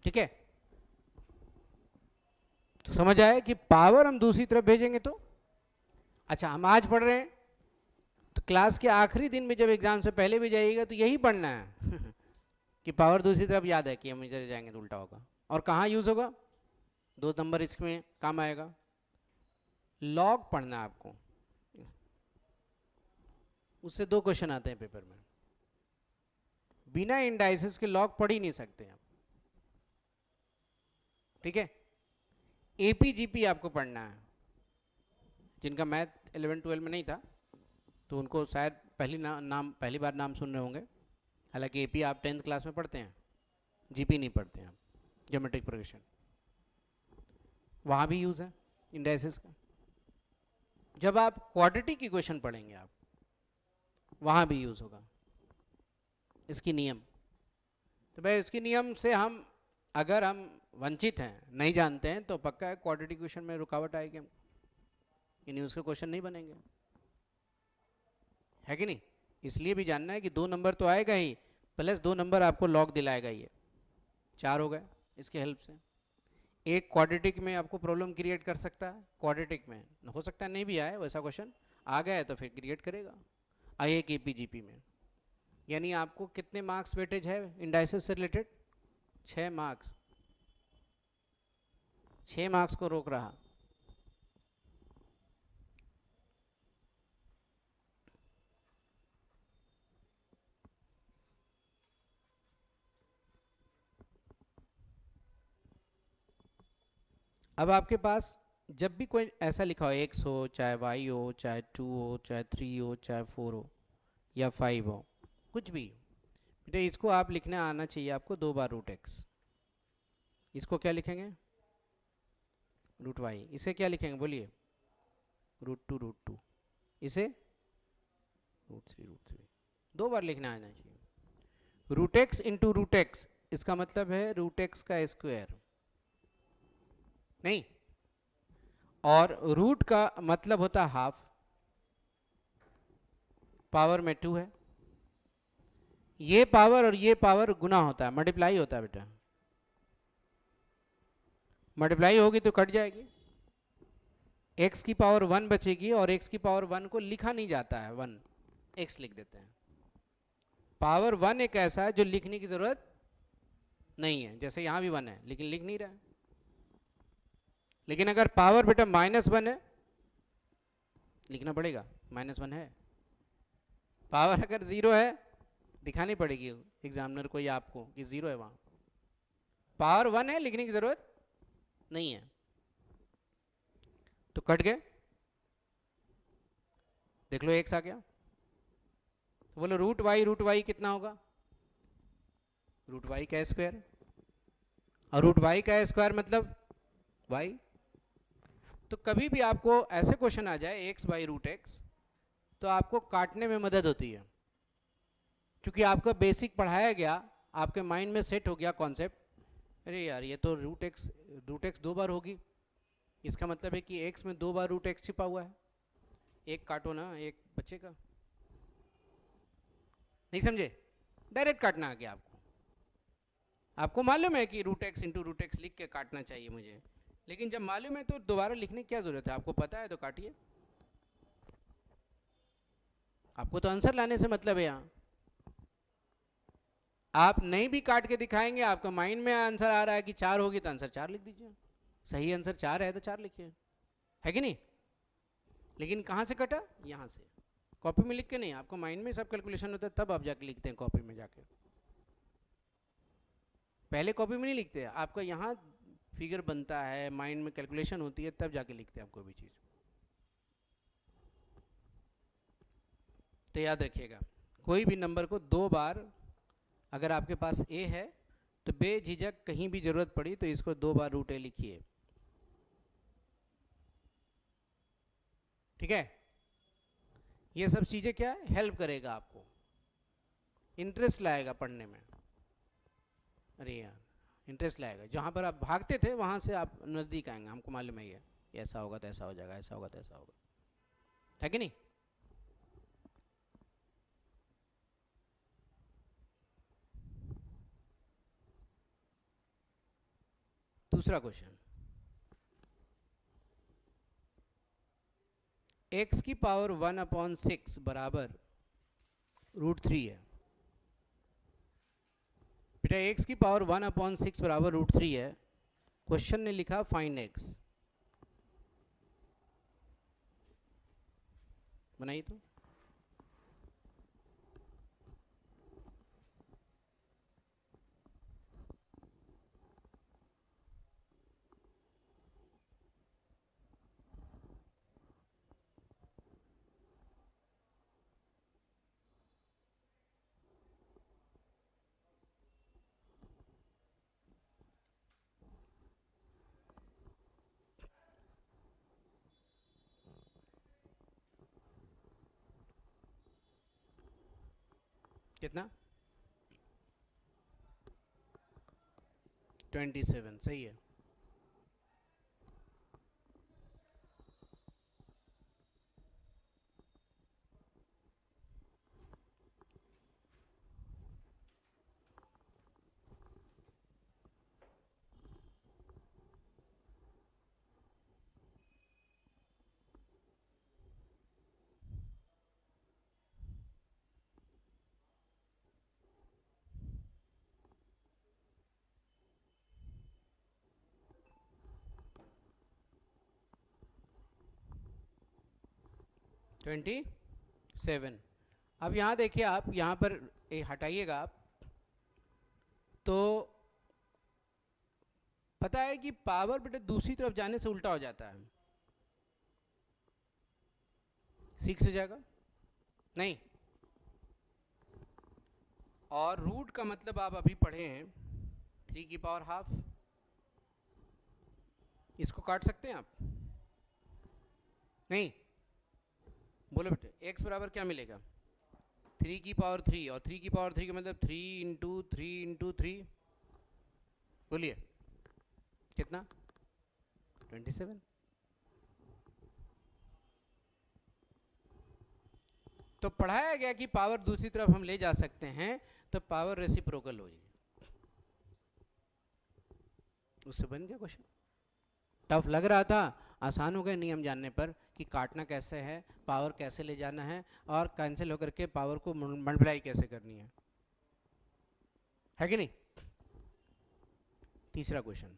ठीक है, तो समझ आया कि पावर हम दूसरी तरफ भेजेंगे तो। अच्छा, हम आज पढ़ रहे हैं तो क्लास के आखिरी दिन में जब एग्जाम से पहले भी जाइएगा तो यही पढ़ना है कि पावर दूसरी तरफ याद है कि हम इधर जाएंगे तो उल्टा होगा। और कहाँ यूज होगा, 2 नंबर इसमें काम आएगा। लॉग पढ़ना है आपको, उससे 2 क्वेश्चन आते हैं पेपर में, बिना इंडाइसिस के लॉग पढ़ ही नहीं सकते आप, ठीक है। एपीजीपी आपको पढ़ना है, जिनका मैथ 11-12 में नहीं था तो उनको शायद पहली बार नाम सुन रहे होंगे। हालांकि एपी आप 10th क्लास में पढ़ते हैं, जीपी नहीं पढ़ते हैं आप, ज्योमेट्रिक प्रोग्रेशन, वहाँ भी यूज़ है इंडाइसिस का। जब आप क्वाड्रेटिक इक्वेशन पढ़ेंगे आप, वहाँ भी यूज़ होगा इसकी नियम। तो भाई इसकी नियम से हम अगर हम वंचित हैं, नहीं जानते हैं, तो पक्का है क्वाड्रेटिक इक्वेशन में रुकावट आएगी, हम यानी उसके क्वेश्चन नहीं बनेंगे, है कि नहीं। इसलिए भी जानना है कि 2 नंबर तो आएगा ही, प्लस 2 नंबर आपको लॉग दिलाएगा, ये 4 हो गए इसके हेल्प से। एक क्वाड्रेटिक में आपको प्रॉब्लम क्रिएट कर सकता है, क्वाड्रेटिक में हो सकता है नहीं भी आए वैसा क्वेश्चन, आ गया है तो फिर क्रिएट करेगा। आई एक एपीजीपी में, यानी आपको कितने मार्क्स वेटेज है इंडाइसिस से रिलेटेड, 6 मार्क्स, 6 मार्क्स को रोक रहा। अब आपके पास जब भी कोई ऐसा लिखा हो, x हो, चाहे y हो, चाहे 2 हो, चाहे 3 हो, चाहे 4 हो या 5 हो, कुछ भी बेटा, इसको आप लिखने आना चाहिए आपको 2 बार रूट x। इसको क्या लिखेंगे, रूट y। इसे क्या लिखेंगे बोलिए, रूट टू। इसे रूट थ्री। 2 बार लिखना आना चाहिए। Root x into root x, इसका मतलब है रूट x का स्क्वायर, नहीं, और रूट का मतलब होता है हाफ, पावर में 2 है, ये पावर और ये पावर गुना होता है, मल्टीप्लाई होता है बेटा, मल्टीप्लाई होगी तो कट जाएगी, x की पावर 1 बचेगी, और x की पावर 1 को लिखा नहीं जाता है, 1 x लिख देते हैं। पावर 1 एक ऐसा है जो लिखने की जरूरत नहीं है, जैसे यहां भी 1 है लेकिन लिख नहीं रहा है, लेकिन अगर पावर बेटा -1 है, लिखना पड़ेगा -1 है। पावर अगर 0 है, दिखानी पड़ेगी एग्जामिनर को या आपको कि 0 है। वहां पावर 1 है, लिखने की जरूरत नहीं है। तो कट गए, देख लो एक्स आ गया। तो बोलो रूट वाई कितना होगा? रूट वाई का स्क्वायर, और रूट वाई का स्क्वायर मतलब वाई। तो कभी भी आपको ऐसे क्वेश्चन आ जाए एक्स बाई रूट एक्स, तो आपको काटने में मदद होती है, क्योंकि आपका बेसिक पढ़ाया गया, आपके माइंड में सेट हो गया कॉन्सेप्ट, अरे यार ये तो रूट एक्स 2 बार होगी, इसका मतलब है कि एक्स में 2 बार रूट एक्स छिपा हुआ है, एक काटो ना, एक बचेगा। नहीं समझे? डायरेक्ट काटना आ गया आपको। आपको मालूम है कि root x into root x लिख के काटना चाहिए मुझे, लेकिन जब मालूम है तो दोबारा लिखने की क्या जरूरत है? आपको पता है तो काटिए, आपको तो आंसर लाने से मतलब है। यहाँ आप नहीं भी काट के दिखाएंगे, आपका माइंड में आंसर आ रहा है कि 4 होगी, तो आंसर 4 लिख दीजिए। सही आंसर 4 है तो 4 लिखिए, है कि नहीं? लेकिन कहाँ से कटा? यहाँ से। कॉपी में लिख के नहीं, आपको माइंड में सब कैलकुलेशन होता है, तब आप जाके लिखते हैं कॉपी में जाके। पहले कॉपी में नहीं लिखते, आपका यहाँ फिगर बनता है, माइंड में कैलकुलेशन होती है, तब जाके लिखते हैं आप कोई भी चीज़। तो याद रखिएगा, कोई भी नंबर को 2 बार, अगर आपके पास ए है तो बेझिझक कहीं भी जरूरत पड़ी तो इसको 2 बार रूट ए लिखिए, ठीक है? ये सब चीज़ें क्या है, हेल्प करेगा आपको, इंटरेस्ट लाएगा पढ़ने में। अरे यार इंटरेस्ट लाएगा, जहाँ पर आप भागते थे वहाँ से आप नज़दीक आएंगे, हमको मालूम है ये ऐसा होगा तो ऐसा हो जाएगा, ऐसा होगा तो ऐसा होगा, है कि नहीं? दूसरा क्वेश्चन, x की पावर 1/6 बराबर √3 है। बेटा x की पावर 1/6 बराबर √3 है, क्वेश्चन ने लिखा फाइंड x, बनाइए तो। कितना? 27, सही है। ट्वेंटी 7। अब यहाँ देखिए, आप यहाँ पर हटाइएगा आप, तो पता है कि पावर बेटा दूसरी तरफ जाने से उल्टा हो जाता है, 6 से जाएगा नहीं, और रूट का मतलब आप अभी पढ़े हैं 3 की पावर हाफ, इसको काट सकते हैं आप? नहीं, बोलो बेटे x बराबर क्या मिलेगा? 3 की पावर 3, और 3 की पावर 3 का मतलब 3 इंटू 3 इंटू 3, बोलिए कितना? 27। तो पढ़ाया गया कि पावर दूसरी तरफ हम ले जा सकते हैं, तो पावर रेसिप्रोकल हो जाएगी, उससे बन गया क्वेश्चन। टफ लग रहा था, आसान हो गए नियम जानने पर कि काटना कैसे है, पावर कैसे ले जाना है, और कैंसिल होकर के पावर को मल्टीप्लाई कैसे करनी है कि नहीं? तीसरा क्वेश्चन,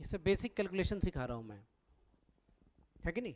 सब बेसिक कैलकुलेशन सिखा रहा हूँ मैं, है कि नहीं?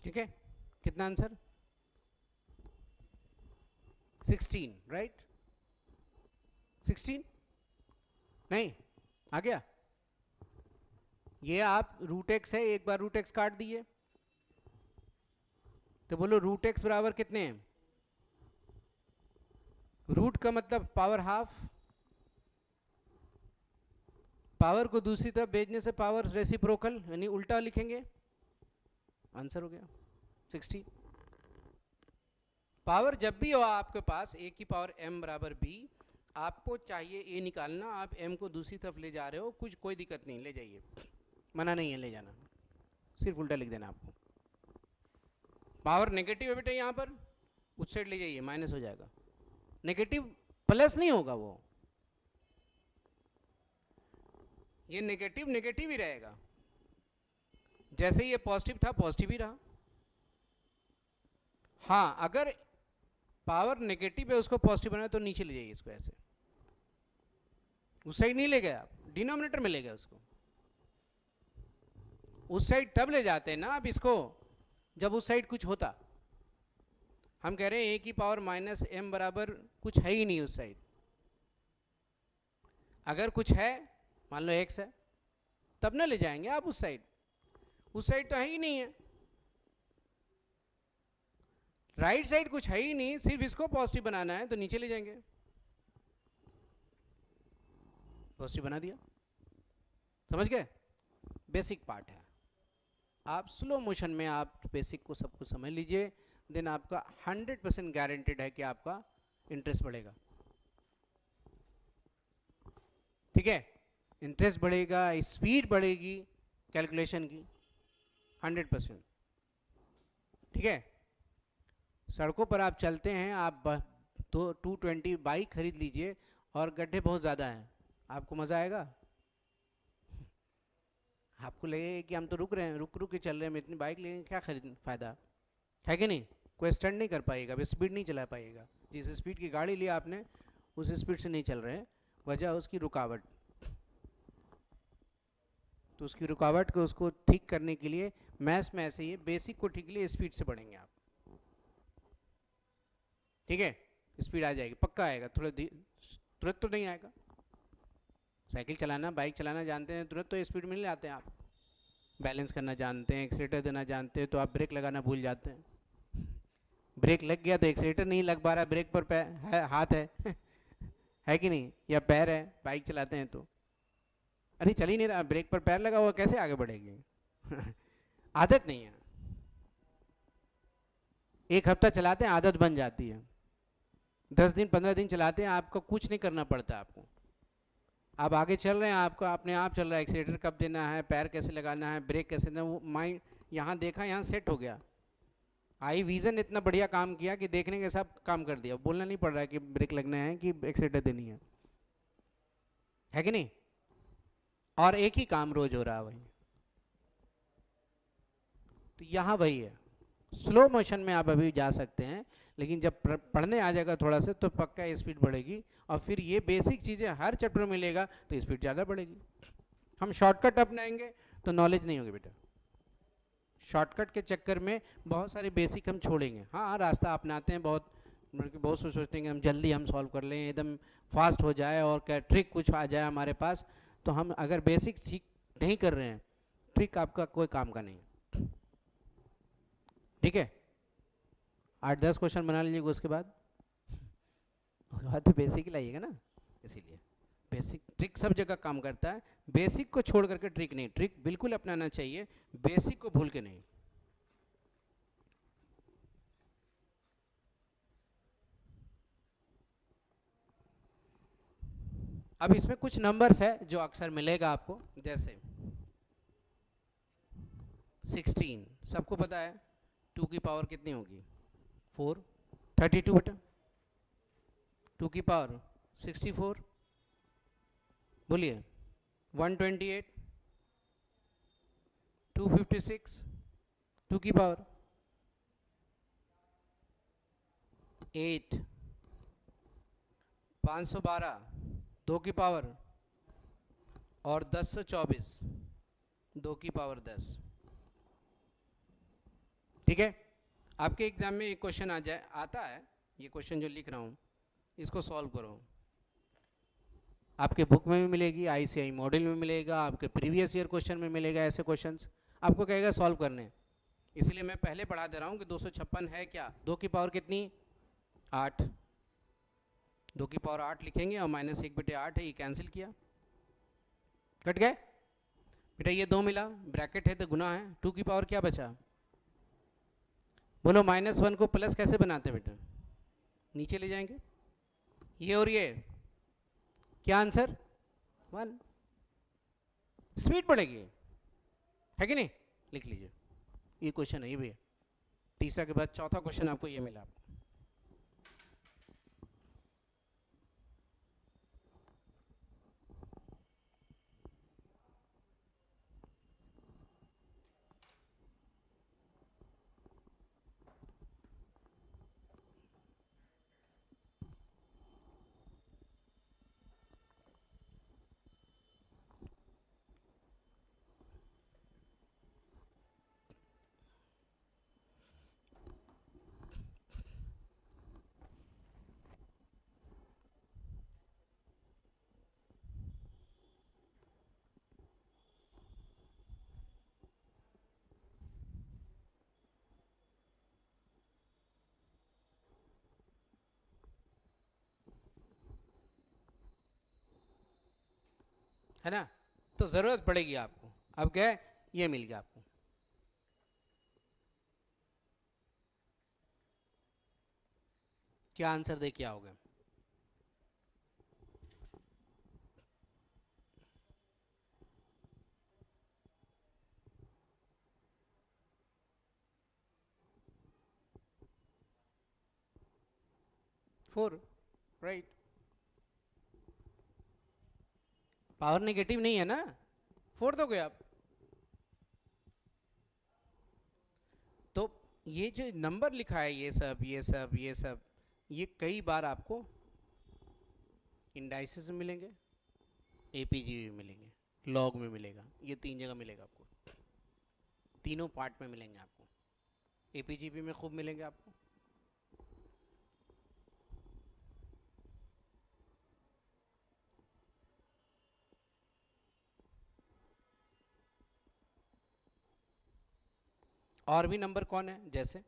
ठीक है, कितना आंसर? 16, राइट? 16 नहीं आ गया? ये आप रूट एक्स है, एक बार रूट एक्स काट दिए तो बोलो रूट एक्स बराबर कितने हैं? रूट का मतलब पावर हाफ, पावर को दूसरी तरफ भेजने से पावर रेसिप्रोकल यानी उल्टा लिखेंगे, आंसर हो गया 60। पावर जब भी हो आपके पास ए की पावर m बराबर b, आपको चाहिए ए निकालना, आप m को दूसरी तरफ ले जा रहे हो, कुछ कोई दिक्कत नहीं, ले जाइए, मना नहीं है ले जाना, सिर्फ उल्टा लिख देना आपको। पावर नेगेटिव है बेटा यहाँ पर, उस साइड ले जाइए, माइनस हो जाएगा, नेगेटिव प्लस नहीं होगा वो, ये नेगेटिव नेगेटिव ही रहेगा, जैसे ये पॉजिटिव था पॉजिटिव ही रहा। हाँ अगर पावर नेगेटिव है उसको पॉजिटिव बनाए तो नीचे ले जाइए इसको, ऐसे उस साइड नहीं ले गए आप, डिनोमिनेटर में ले गए उसको, उस साइड तब ले जाते हैं ना आप इसको जब उस साइड कुछ होता। हम कह रहे हैं ए की पावर माइनस m बराबर कुछ है ही नहीं उस साइड, अगर कुछ है मान लो x है तब ना ले जाएंगे आप उस साइड, उस साइड तो है ही नहीं है, राइट साइड कुछ है ही नहीं, सिर्फ इसको पॉजिटिव बनाना है तो नीचे ले जाएंगे, पॉजिटिव बना दिया, समझ गए? बेसिक पार्ट है, आप स्लो मोशन में आप बेसिक को सब कुछ समझ लीजिए, देन आपका 100% गारंटेड है कि आपका इंटरेस्ट बढ़ेगा। ठीक है, इंटरेस्ट बढ़ेगा, स्पीड बढ़ेगी कैलकुलेशन की 100%। ठीक है, सड़कों पर आप चलते हैं, आप तो 220 बाइक खरीद लीजिए और गड्ढे बहुत ज़्यादा हैं, आपको मज़ा आएगा? आपको लगेगा कि हम तो रुक रहे हैं, रुक रुक के चल रहे हैं, हम इतनी बाइक लेंगे क्या खरीद फ़ायदा है कि नहीं? कोई स्टंट नहीं कर पाएगा, बस स्पीड नहीं चला पाएगा, जिस स्पीड की गाड़ी ली आपने उस स्पीड से नहीं चल रहे हैं, वजह उसकी रुकावट, तो उसकी रुकावट को उसको ठीक करने के लिए मैथ्स में ऐसे ही है, बेसिक को ठीक के लिए स्पीड से पढ़ेंगे आप। ठीक है, स्पीड आ जाएगी, पक्का आएगा, थोड़ा तुरंत तो नहीं आएगा, साइकिल चलाना बाइक चलाना जानते हैं तुरंत तो स्पीड में नहीं लाते हैं आप, बैलेंस करना जानते हैं, एक्सीलेटर देना जानते हैं तो आप ब्रेक लगाना भूल जाते हैं, ब्रेक लग गया तो एक्सीलेटर नहीं लग पा रहा, ब्रेक पर है, हाथ है कि नहीं, या पैर है, बाइक चलाते हैं तो अरे चल ही नहीं रहा, ब्रेक पर पैर लगा हुआ कैसे आगे बढ़ेगी आदत नहीं है, एक हफ्ता चलाते हैं आदत बन जाती है, 10 दिन 15 दिन चलाते हैं आपको कुछ नहीं करना पड़ता, आपको आप आगे चल रहे हैं, आपका अपने आप चल रहा है, एक्सीलेटर कब देना है, पैर कैसे लगाना है, ब्रेक कैसे देना, वो माइंड यहाँ देखा यहाँ सेट हो गया, आई विजन इतना बढ़िया काम किया कि देखने के सब काम कर दिया, बोलना नहीं पड़ रहा है कि ब्रेक लगना है कि एक्सीलेटर देनी है कि नहीं? और एक ही काम रोज हो रहा है वही, तो यहाँ वही है, स्लो मोशन में आप अभी जा सकते हैं, लेकिन जब पढ़ने आ जाएगा थोड़ा सा तो पक्का स्पीड बढ़ेगी, और फिर ये बेसिक चीज़ें हर चैप्टर में मिलेगा तो स्पीड ज़्यादा बढ़ेगी। हम शॉर्टकट अपनाएंगे तो नॉलेज नहीं होगी बेटा, शॉर्टकट के चक्कर में बहुत सारे बेसिक हम छोड़ेंगे। हाँ रास्ता अपनाते हैं, बहुत सोचते हैं कि हम जल्दी हम सॉल्व कर लें, एकदम फास्ट हो जाए और क्या ट्रिक कुछ आ जाए हमारे पास, तो हम अगर बेसिक सीख नहीं कर रहे हैं, ट्रिक आपका कोई काम का नहीं। ठीक है, 8-10 क्वेश्चन बना लीजिएगा, उसके बाद तो बेसिक ही लाइएगा ना, इसीलिए बेसिक ट्रिक सब जगह काम करता है, बेसिक को छोड़ करके ट्रिक नहीं, ट्रिक बिल्कुल अपनाना चाहिए, बेसिक को भूल के नहीं। अब इसमें कुछ नंबर्स है जो अक्सर मिलेगा आपको, जैसे 16, सबको पता है 2 की पावर कितनी होगी 4, 32 बेटा, 2 की पावर 64, बोलिए 128, 256, 2 की पावर 8, 512, 2 की पावर, और 1024, 2 की पावर 10। ठीक है, आपके एग्जाम में एक क्वेश्चन आता है, ये क्वेश्चन जो लिख रहा हूँ इसको सॉल्व करो। आपके बुक में भी मिलेगी, आईसीआई मॉडल में मिलेगा, आपके प्रीवियस ईयर क्वेश्चन में मिलेगा, ऐसे क्वेश्चंस आपको कहेगा सॉल्व करने। इसलिए मैं पहले पढ़ा दे रहा हूँ कि 256 है क्या, 2 की पावर कितनी 8, 2 की पावर 8 लिखेंगे और -1/8 है, ये कैंसिल किया, कट गए बेटा, ये 2 मिला, ब्रैकेट है तो गुना है, 2 की पावर क्या बचा, बोलो -1 को प्लस कैसे बनाते बेटा, नीचे ले जाएंगे, ये और ये क्या आंसर 1, स्पीड पड़ेगी, है कि नहीं, लिख लीजिए, ये क्वेश्चन है, ये भी है। तीसरा के बाद चौथा क्वेश्चन आपको ये मिला, आपको है ना, तो ज़रूरत पड़ेगी आपको। अब क्या है, ये मिल गया आपको, क्या आंसर दे क्या होगा, फोर, राइट, पावर नेगेटिव नहीं है ना, 4 तो गया आप। तो ये जो नंबर लिखा है, ये सब ये सब ये सब, ये कई बार आपको इंडाइसिस में मिलेंगे, एपीजी में मिलेंगे, लॉग में मिलेगा, ये 3 जगह मिलेगा आपको, तीनों पार्ट में मिलेंगे आपको, एपीजीपी में खूब मिलेंगे आपको। और भी नंबर कौन है, जैसे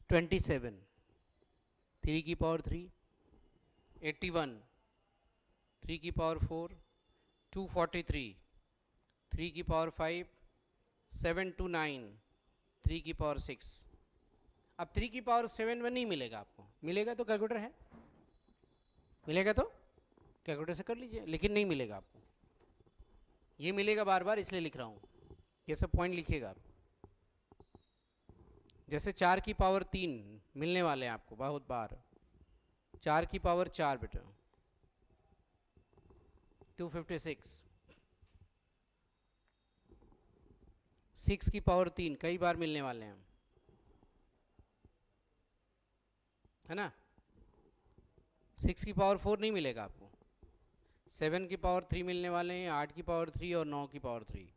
27, 3 की पावर 3, 81, 3 की पावर 4, 243, 3 की पावर 5, 729, 3 की पावर 6। अब 3 की पावर 7 में नहीं मिलेगा आपको, मिलेगा तो कैलकुलेटर है, मिलेगा तो कैलकुलेटर से कर लीजिए, लेकिन नहीं मिलेगा आपको, ये मिलेगा बार बार, इसलिए लिख रहा हूँ, ये सब पॉइंट लिखिएगा आप। जैसे 4 की पावर 3 मिलने वाले हैं आपको बहुत बार, 4 की पावर 4 बेटा 256, 6 की पावर 3 कई बार मिलने वाले हैं, है ना, 6 की पावर 4 नहीं मिलेगा आपको, 7 की पावर 3 मिलने वाले हैं, 8 की पावर 3 और 9 की पावर 3।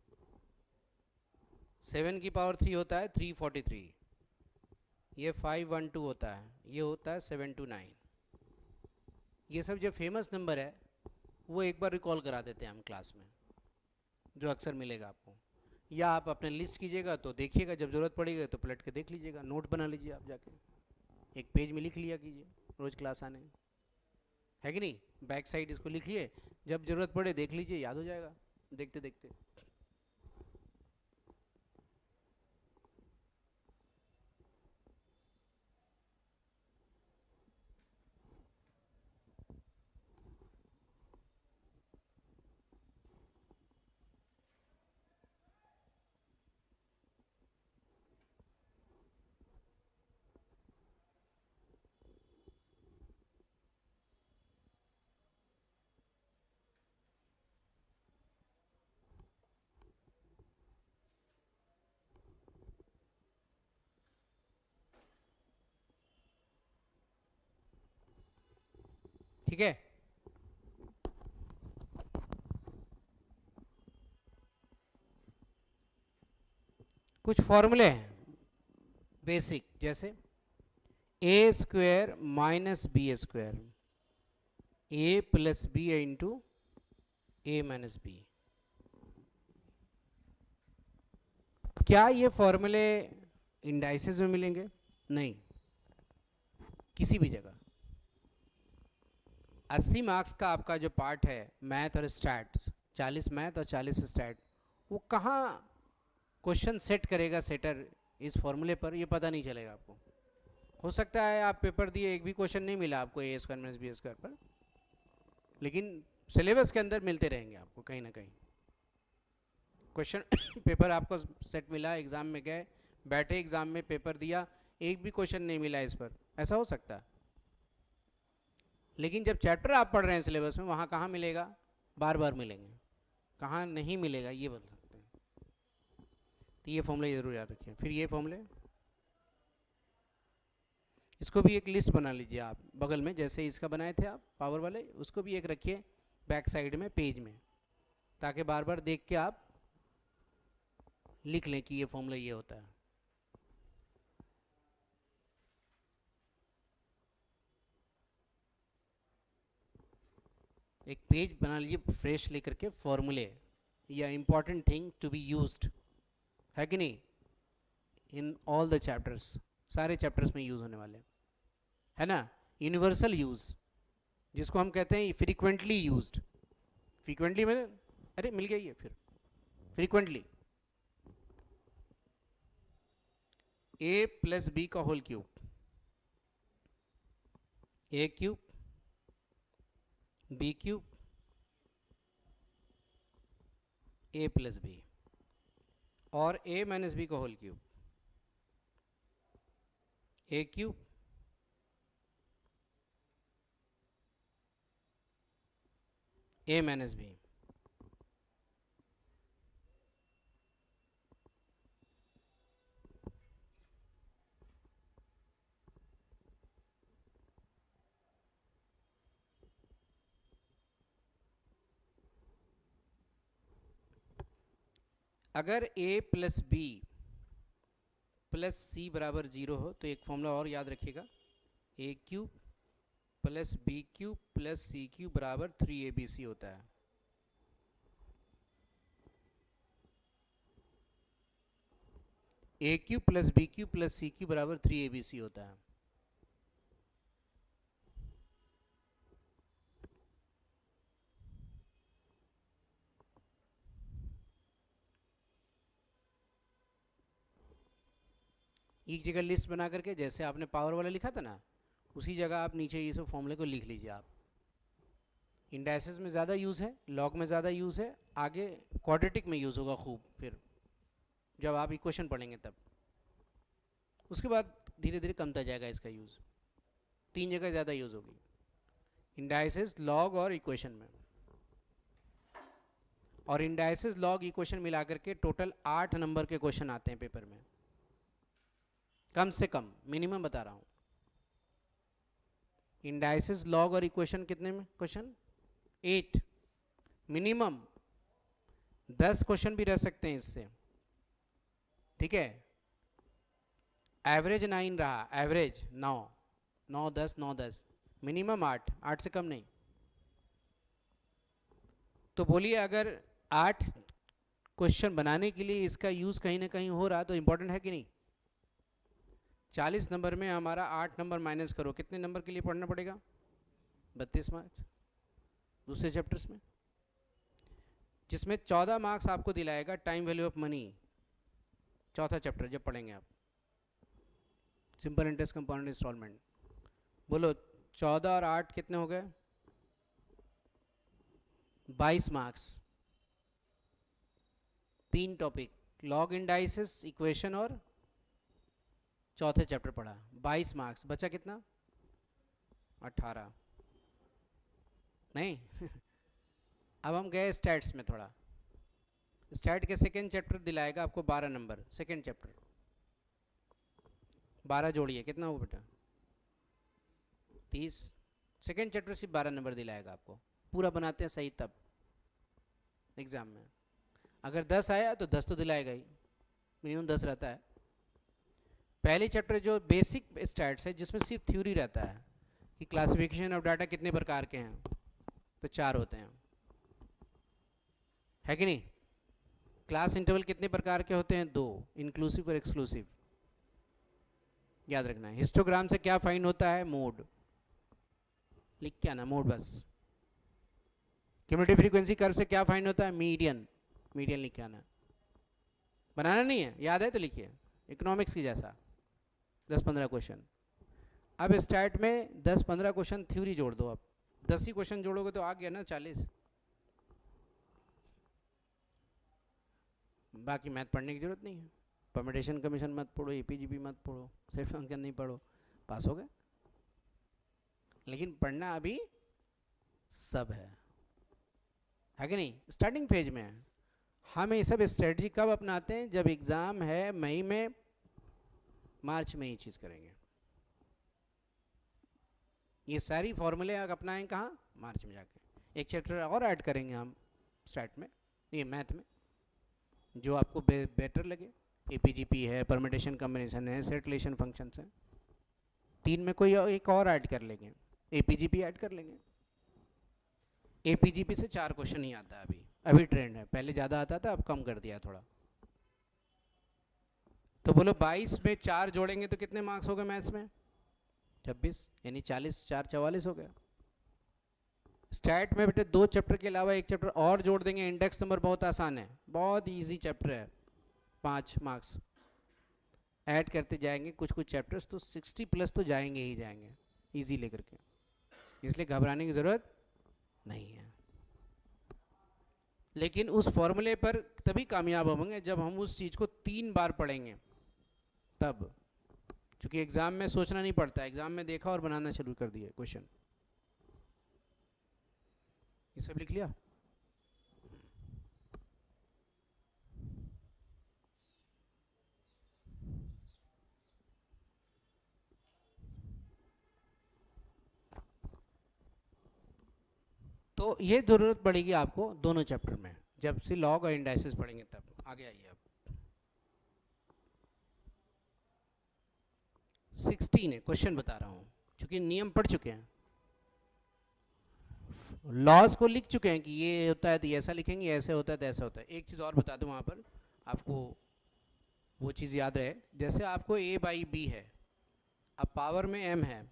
7 की पावर 3 होता है 343, ये 512 होता है, ये होता है 729। ये सब जो फेमस नंबर है वो एक बार रिकॉल करा देते हैं हम क्लास में, जो अक्सर मिलेगा आपको, या आप अपने लिस्ट कीजिएगा तो देखिएगा, जब ज़रूरत पड़ेगी तो पलट के देख लीजिएगा, नोट बना लीजिए आप जाके, एक पेज में लिख लिया कीजिए रोज़ क्लास आने, है कि नहीं, बैक साइड इसको लिखिए, जब ज़रूरत पड़े देख लीजिए, याद हो जाएगा देखते देखते। ठीक है। कुछ फॉर्मूले हैं बेसिक, जैसे ए स्क्वायर माइनस बी स्क्वायर, ए प्लस बी इंटू ए माइनस बी। क्या ये फॉर्मूले इंडाइसेस में मिलेंगे? नहीं, किसी भी जगह। 80 मार्क्स का आपका जो पार्ट है मैथ और स्टैट, 40 मैथ और 40 स्टैट, वो कहाँ क्वेश्चन सेट करेगा सेटर इस फॉर्मूले पर, ये पता नहीं चलेगा आपको। हो सकता है आप पेपर दिए, एक भी क्वेश्चन नहीं मिला आपको ए स्क्वायर माइनस बी स्क्वायर पर, लेकिन सिलेबस के अंदर मिलते रहेंगे आपको कहीं ना कहीं क्वेश्चन। पेपर आपको सेट मिला, एग्ज़ाम में गए, बैठे एग्ज़ाम में पेपर दिया, एक भी क्वेश्चन नहीं मिला इस पर, ऐसा हो सकता है। लेकिन जब चैप्टर आप पढ़ रहे हैं सिलेबस में, वहाँ कहाँ मिलेगा? बार बार मिलेंगे। कहाँ नहीं मिलेगा ये बता सकते हैं। तो ये फॉर्मूले ज़रूर याद रखिए। फिर ये फॉर्मूले, इसको भी एक लिस्ट बना लीजिए आप बगल में, जैसे इसका बनाए थे आप पावर वाले, उसको भी एक रखिए बैक साइड में पेज में, ताकि बार बार देख के आप लिख लें कि ये फॉर्मूला ये होता है। एक पेज बना लीजिए फ्रेश लेकर के, फॉर्मूले या important thing to be used, है कि नहीं, इन ऑल द चैप्टर्स, सारे चैप्टर्स में यूज़ होने वाले, है ना। यूनिवर्सल यूज़, जिसको हम कहते हैं फ्रीक्वेंटली यूज्ड। फ्रीक्वेंटली मैंने, अरे मिल गई है फिर, फ्रीक्वेंटली ए प्लस बी का whole cube, A cube B cube A plus B, और ए माइनस बी का whole cube, A cube A minus B. अगर a plus B plus C बराबर 0 हो तो एक फॉर्मूला और याद रखिएगा, A cube plus B cube plus C cube बराबर 3abc होता है। A cube plus B cube plus C cube बराबर 3abc होता है। एक जगह लिस्ट बना करके, जैसे आपने पावर वाला लिखा था ना, उसी जगह आप नीचे ये सब फॉर्मूले को लिख लीजिए आप। इंडाइसिस में ज़्यादा यूज़ है, लॉग में ज़्यादा यूज़ है, आगे क्वाड्रेटिक में यूज़ होगा खूब, फिर जब आप इक्वेशन पढ़ेंगे तब। उसके बाद धीरे धीरे कमता जाएगा इसका यूज़। 3 जगह ज़्यादा यूज़ होगी, इंडाइसिस, लॉग और इक्वेशन में। और इंडाइसिस, लॉग, इक्वेशन मिला करके टोटल 8 नंबर के क्वेश्चन आते हैं पेपर में, कम से कम, मिनिमम बता रहा हूँ। इंडाइसिस, लॉग और इक्वेशन कितने में क्वेश्चन? 8 मिनिमम। 10 क्वेश्चन भी रह सकते हैं इससे, ठीक है। एवरेज 9 रहा, एवरेज 9, 9 10 9 10, मिनिमम 8, 8 से कम नहीं। तो बोलिए अगर 8 क्वेश्चन बनाने के लिए इसका यूज़ कहीं ना कहीं हो रहा तो इम्पोर्टेंट है कि नहीं? 40 नंबर में हमारा 8 नंबर माइनस करो, कितने नंबर के लिए पढ़ना पड़ेगा? 32 मार्क्स दूसरे चैप्टर्स में, जिसमें 14 मार्क्स आपको दिलाएगा टाइम वैल्यू ऑफ मनी, चौथा चैप्टर जब पढ़ेंगे आप, सिंपल इंटरेस्ट कंपाउंड इंस्टॉलमेंट। बोलो 14 और 8 कितने हो गए? 22 marks. 3 topic, log, indices, equation और चौथे चैप्टर पढ़ा, 22 मार्क्स। बचा कितना? 18 नहीं। अब हम गए स्टैट्स में थोड़ा। स्टैट के सेकेंड चैप्टर दिलाएगा आपको 12 नंबर, सेकेंड चैप्टर। 12 जोड़िए, कितना हो बेटा? 30, सेकेंड चैप्टर सिर्फ 12 नंबर दिलाएगा आपको, पूरा बनाते हैं सही तब एग्जाम में। अगर 10 आया तो 10 तो दिलाएगा ही, मिनिमम 10 रहता है। पहले चैप्टर जो बेसिक स्टैट्स है जिसमें सिर्फ थ्योरी रहता है कि क्लासिफिकेशन ऑफ डाटा कितने प्रकार के हैं, तो 4 होते हैं, है कि नहीं। क्लास इंटरवल कितने प्रकार के होते हैं, 2, इंक्लूसिव और एक्सक्लूसिव, याद रखना है। हिस्टोग्राम से क्या फाइंड होता है, मोड, लिख के आना मोड बस। क्यूमुलेटिव फ्रीक्वेंसी कर्व से क्या फाइंड होता है, मीडियन, मीडियन लिख के आना, बनाना नहीं है, याद है तो लिखिए, इकोनॉमिक्स की जैसा 10-15 क्वेश्चन। अब स्टार्ट में 10-15 क्वेश्चन थ्योरी जोड़ दो, अब 10 ही क्वेश्चन जोड़ोगे तो आ गया ना 40। बाकी मैथ पढ़ने की जरूरत नहीं है, परम्यूटेशन कमीशन मत पढ़ो, एपीजीपी मत पढ़ो, सिर्फ फंक्शन नहीं पढ़ो, पास हो गए। लेकिन पढ़ना अभी सब है कि नहीं, स्टार्टिंग फेज में है। हम ये सब स्ट्रेटजी कब अपनाते हैं, जब एग्जाम है मई में, मार्च में ये चीज़ करेंगे। ये सारी फॉर्मूले अपनाएं कहाँ, मार्च में जाके। एक चैप्टर और ऐड करेंगे हम स्टार्ट में, ये मैथ में, जो आपको बेटर लगे। एपीजीपी है, परम्यूटेशन कॉम्बिनेशन है, सेट रिलेशन फंक्शंस हैं, 3 में कोई एक और ऐड कर लेंगे, एपीजीपी ऐड कर लेंगे। एपीजीपी से 4 क्वेश्चन ही आता है अभी ट्रेंड है, पहले ज़्यादा आता था, अब कम कर दिया थोड़ा। तो बोलो 22 में 4 जोड़ेंगे तो कितने मार्क्स हो गए मैथ्स में, 26, यानी 40, 4 44 हो गया। स्टैट में बेटे 2 चैप्टर के अलावा एक चैप्टर और जोड़ देंगे, इंडेक्स नंबर बहुत आसान है, बहुत इजी चैप्टर है, 5 मार्क्स ऐड करते जाएंगे कुछ कुछ चैप्टर्स, तो 60+ तो जाएंगे ही जाएंगे इजी लेकर के, इसलिए घबराने की ज़रूरत नहीं है। लेकिन उस फॉर्मूले पर तभी कामयाब होंगे जब हम उस चीज़ को 3 बार पढ़ेंगे, तब। क्योंकि एग्ज़ाम में सोचना नहीं पड़ता, एग्ज़ाम में देखा और बनाना शुरू कर दिया क्वेश्चन। ये सब लिख लिया, तो ये ज़रूरत पड़ेगी आपको दोनों चैप्टर में, जब से लॉग और इंडाइसिस पढ़ेंगे तब। आगे आइए अब 16 है, क्वेश्चन बता रहा हूँ, क्योंकि नियम पढ़ चुके हैं, लॉज को लिख चुके हैं कि ये होता है तो ऐसा लिखेंगे, ऐसे होता है तो ऐसा होता है। एक चीज़ और बता दूँ वहाँ पर आपको, वो चीज़ याद रहे, जैसे आपको A/B है, अब पावर में M है,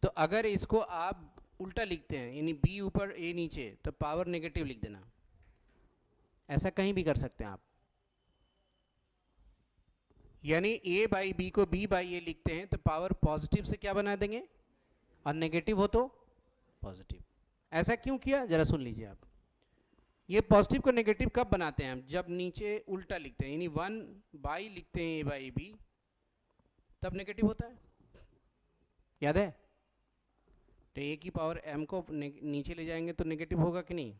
तो अगर इसको आप उल्टा लिखते हैं, यानी B ऊपर A नीचे, तो पावर नेगेटिव लिख देना, ऐसा कहीं भी कर सकते हैं आप। यानी A/B को B/A लिखते हैं तो पावर पॉजिटिव से क्या बना देंगे, और नेगेटिव हो तो पॉजिटिव। ऐसा क्यों किया, जरा सुन लीजिए आप। ये पॉजिटिव को नेगेटिव कब बनाते हैं हम, जब नीचे उल्टा लिखते हैं, यानी 1/, लिखते हैं A/B, तब नेगेटिव होता है, याद है। तो A की पावर M को नीचे ले जाएंगे तो नेगेटिव होगा कि नहीं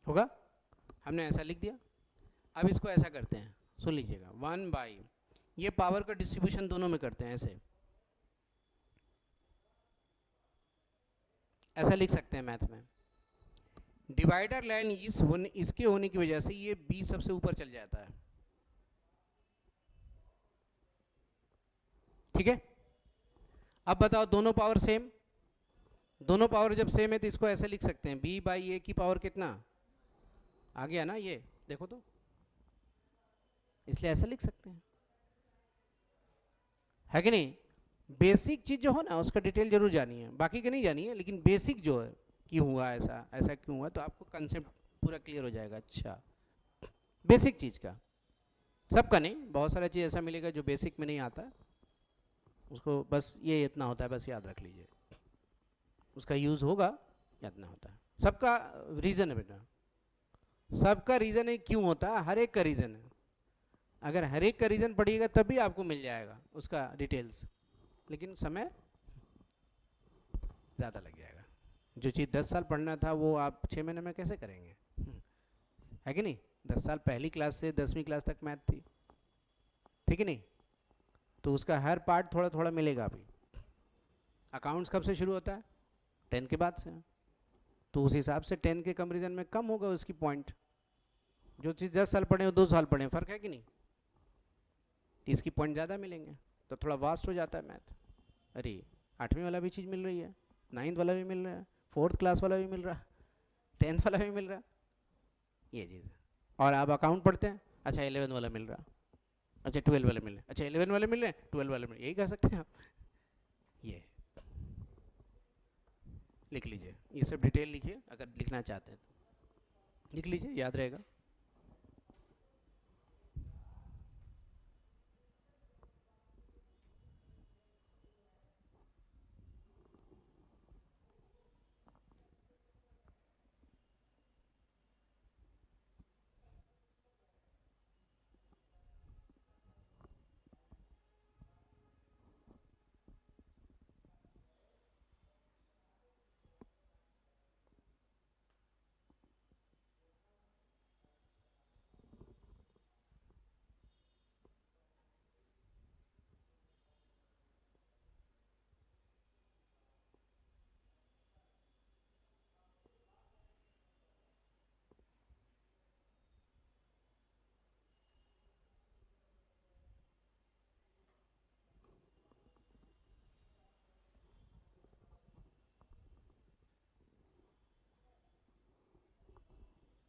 होगा, हमने ऐसा लिख दिया। अब इसको ऐसा करते हैं, सुन लीजिएगा, 1/, ये पावर का डिस्ट्रीब्यूशन दोनों में करते हैं, ऐसा लिख सकते हैं मैथ में। डिवाइडर लाइन इसके होने की वजह से ये B सबसे ऊपर चल जाता है, ठीक है। अब बताओ, दोनों पावर सेम, दोनों पावर जब सेम है तो इसको ऐसे लिख सकते हैं, B/A की पावर कितना आ गया ना, ये देखो तो, इसलिए ऐसा लिख सकते हैं, है कि नहीं। बेसिक चीज़ जो हो ना उसका डिटेल जरूर जानी है, बाकी का नहीं जानी है, लेकिन बेसिक जो है क्यों हुआ ऐसा, ऐसा क्यों हुआ, तो आपको कंसेप्ट पूरा क्लियर हो जाएगा। अच्छा, बेसिक चीज़ का, सबका नहीं, बहुत सारा चीज़ ऐसा मिलेगा जो बेसिक में नहीं आता, उसको बस ये इतना होता है, बस याद रख लीजिए, उसका यूज़ होगा, इतना होता है। सबका रीज़न है बेटा, सबका रीज़न है, क्यों होता है, हर एक का रीज़न है। अगर हर एक का रीज़न पढ़िएगा तभी आपको मिल जाएगा उसका डिटेल्स, लेकिन समय ज़्यादा लग जाएगा। जो चीज़ 10 साल पढ़ना था वो आप 6 महीने में कैसे करेंगे, है कि नहीं। 10 साल पहली क्लास से 10वीं क्लास तक मैथ थी, ठीक है नहीं, तो उसका हर पार्ट थोड़ा थोड़ा मिलेगा अभी, अकाउंट्स कब से शुरू होता है? 10 के बाद से। तो उस हिसाब से 10 के कंपेरिजन में कम होगा उसकी पॉइंट। जो चीज़ 10 साल पढ़े हो 2 साल पढ़े, फ़र्क है कि नहीं? इसकी पॉइंट ज़्यादा मिलेंगे, तो थोड़ा वास्ट हो जाता है मैथ। अरे 8वीं वाला भी चीज़ मिल रही है, 9th वाला भी मिल रहा है, 4th क्लास वाला भी मिल रहा है, 10th वाला भी मिल रहा है, ये चीज़ है। और आप अकाउंट पढ़ते हैं, अच्छा 11th वाला मिल रहा, अच्छा 12 वाले मिल रहे, अच्छा 11 वाले मिल रहे हैं, 12 वाले मिल रहे, यही कर सकते हैं आप। ये लिख लीजिए, ये सब डिटेल लिखिए अगर लिखना चाहते हैं, लिख लीजिए, याद रहेगा।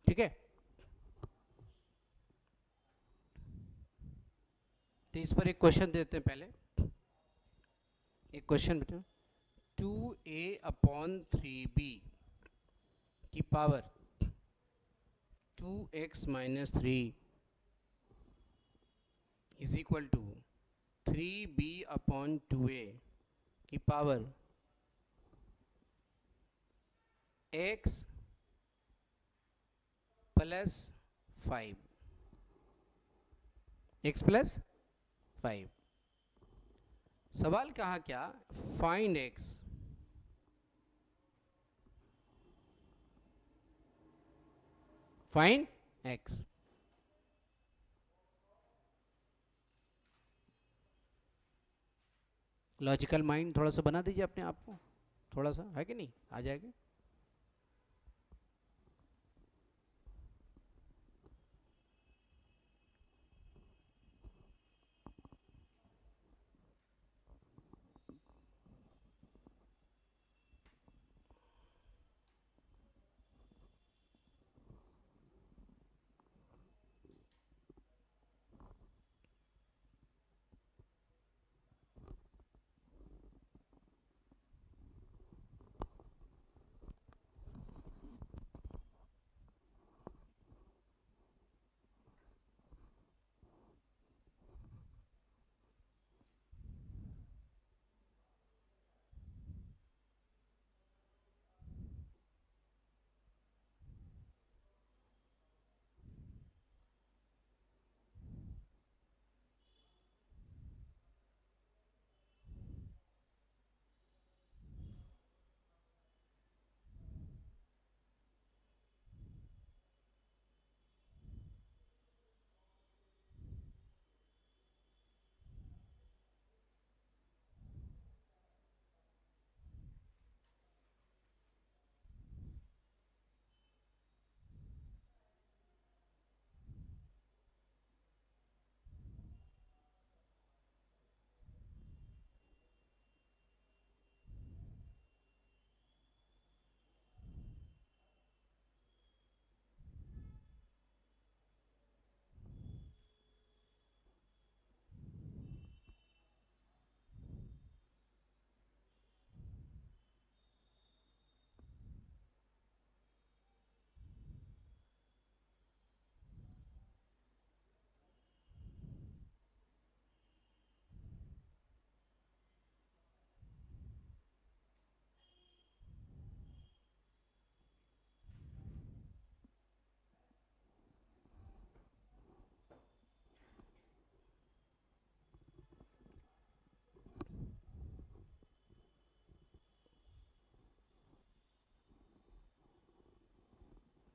ठीक है, तो इस पर एक क्वेश्चन देते हैं पहले। एक क्वेश्चन बेटा, 2a/3b की power 2x-3 is equal to 3b/2a की power x plus 5, x plus 5। सवाल कहा क्या? Find x। Find x। Logical mind थोड़ा सा बना दीजिए अपने आप को, थोड़ा सा है कि नहीं, आ जाएगा।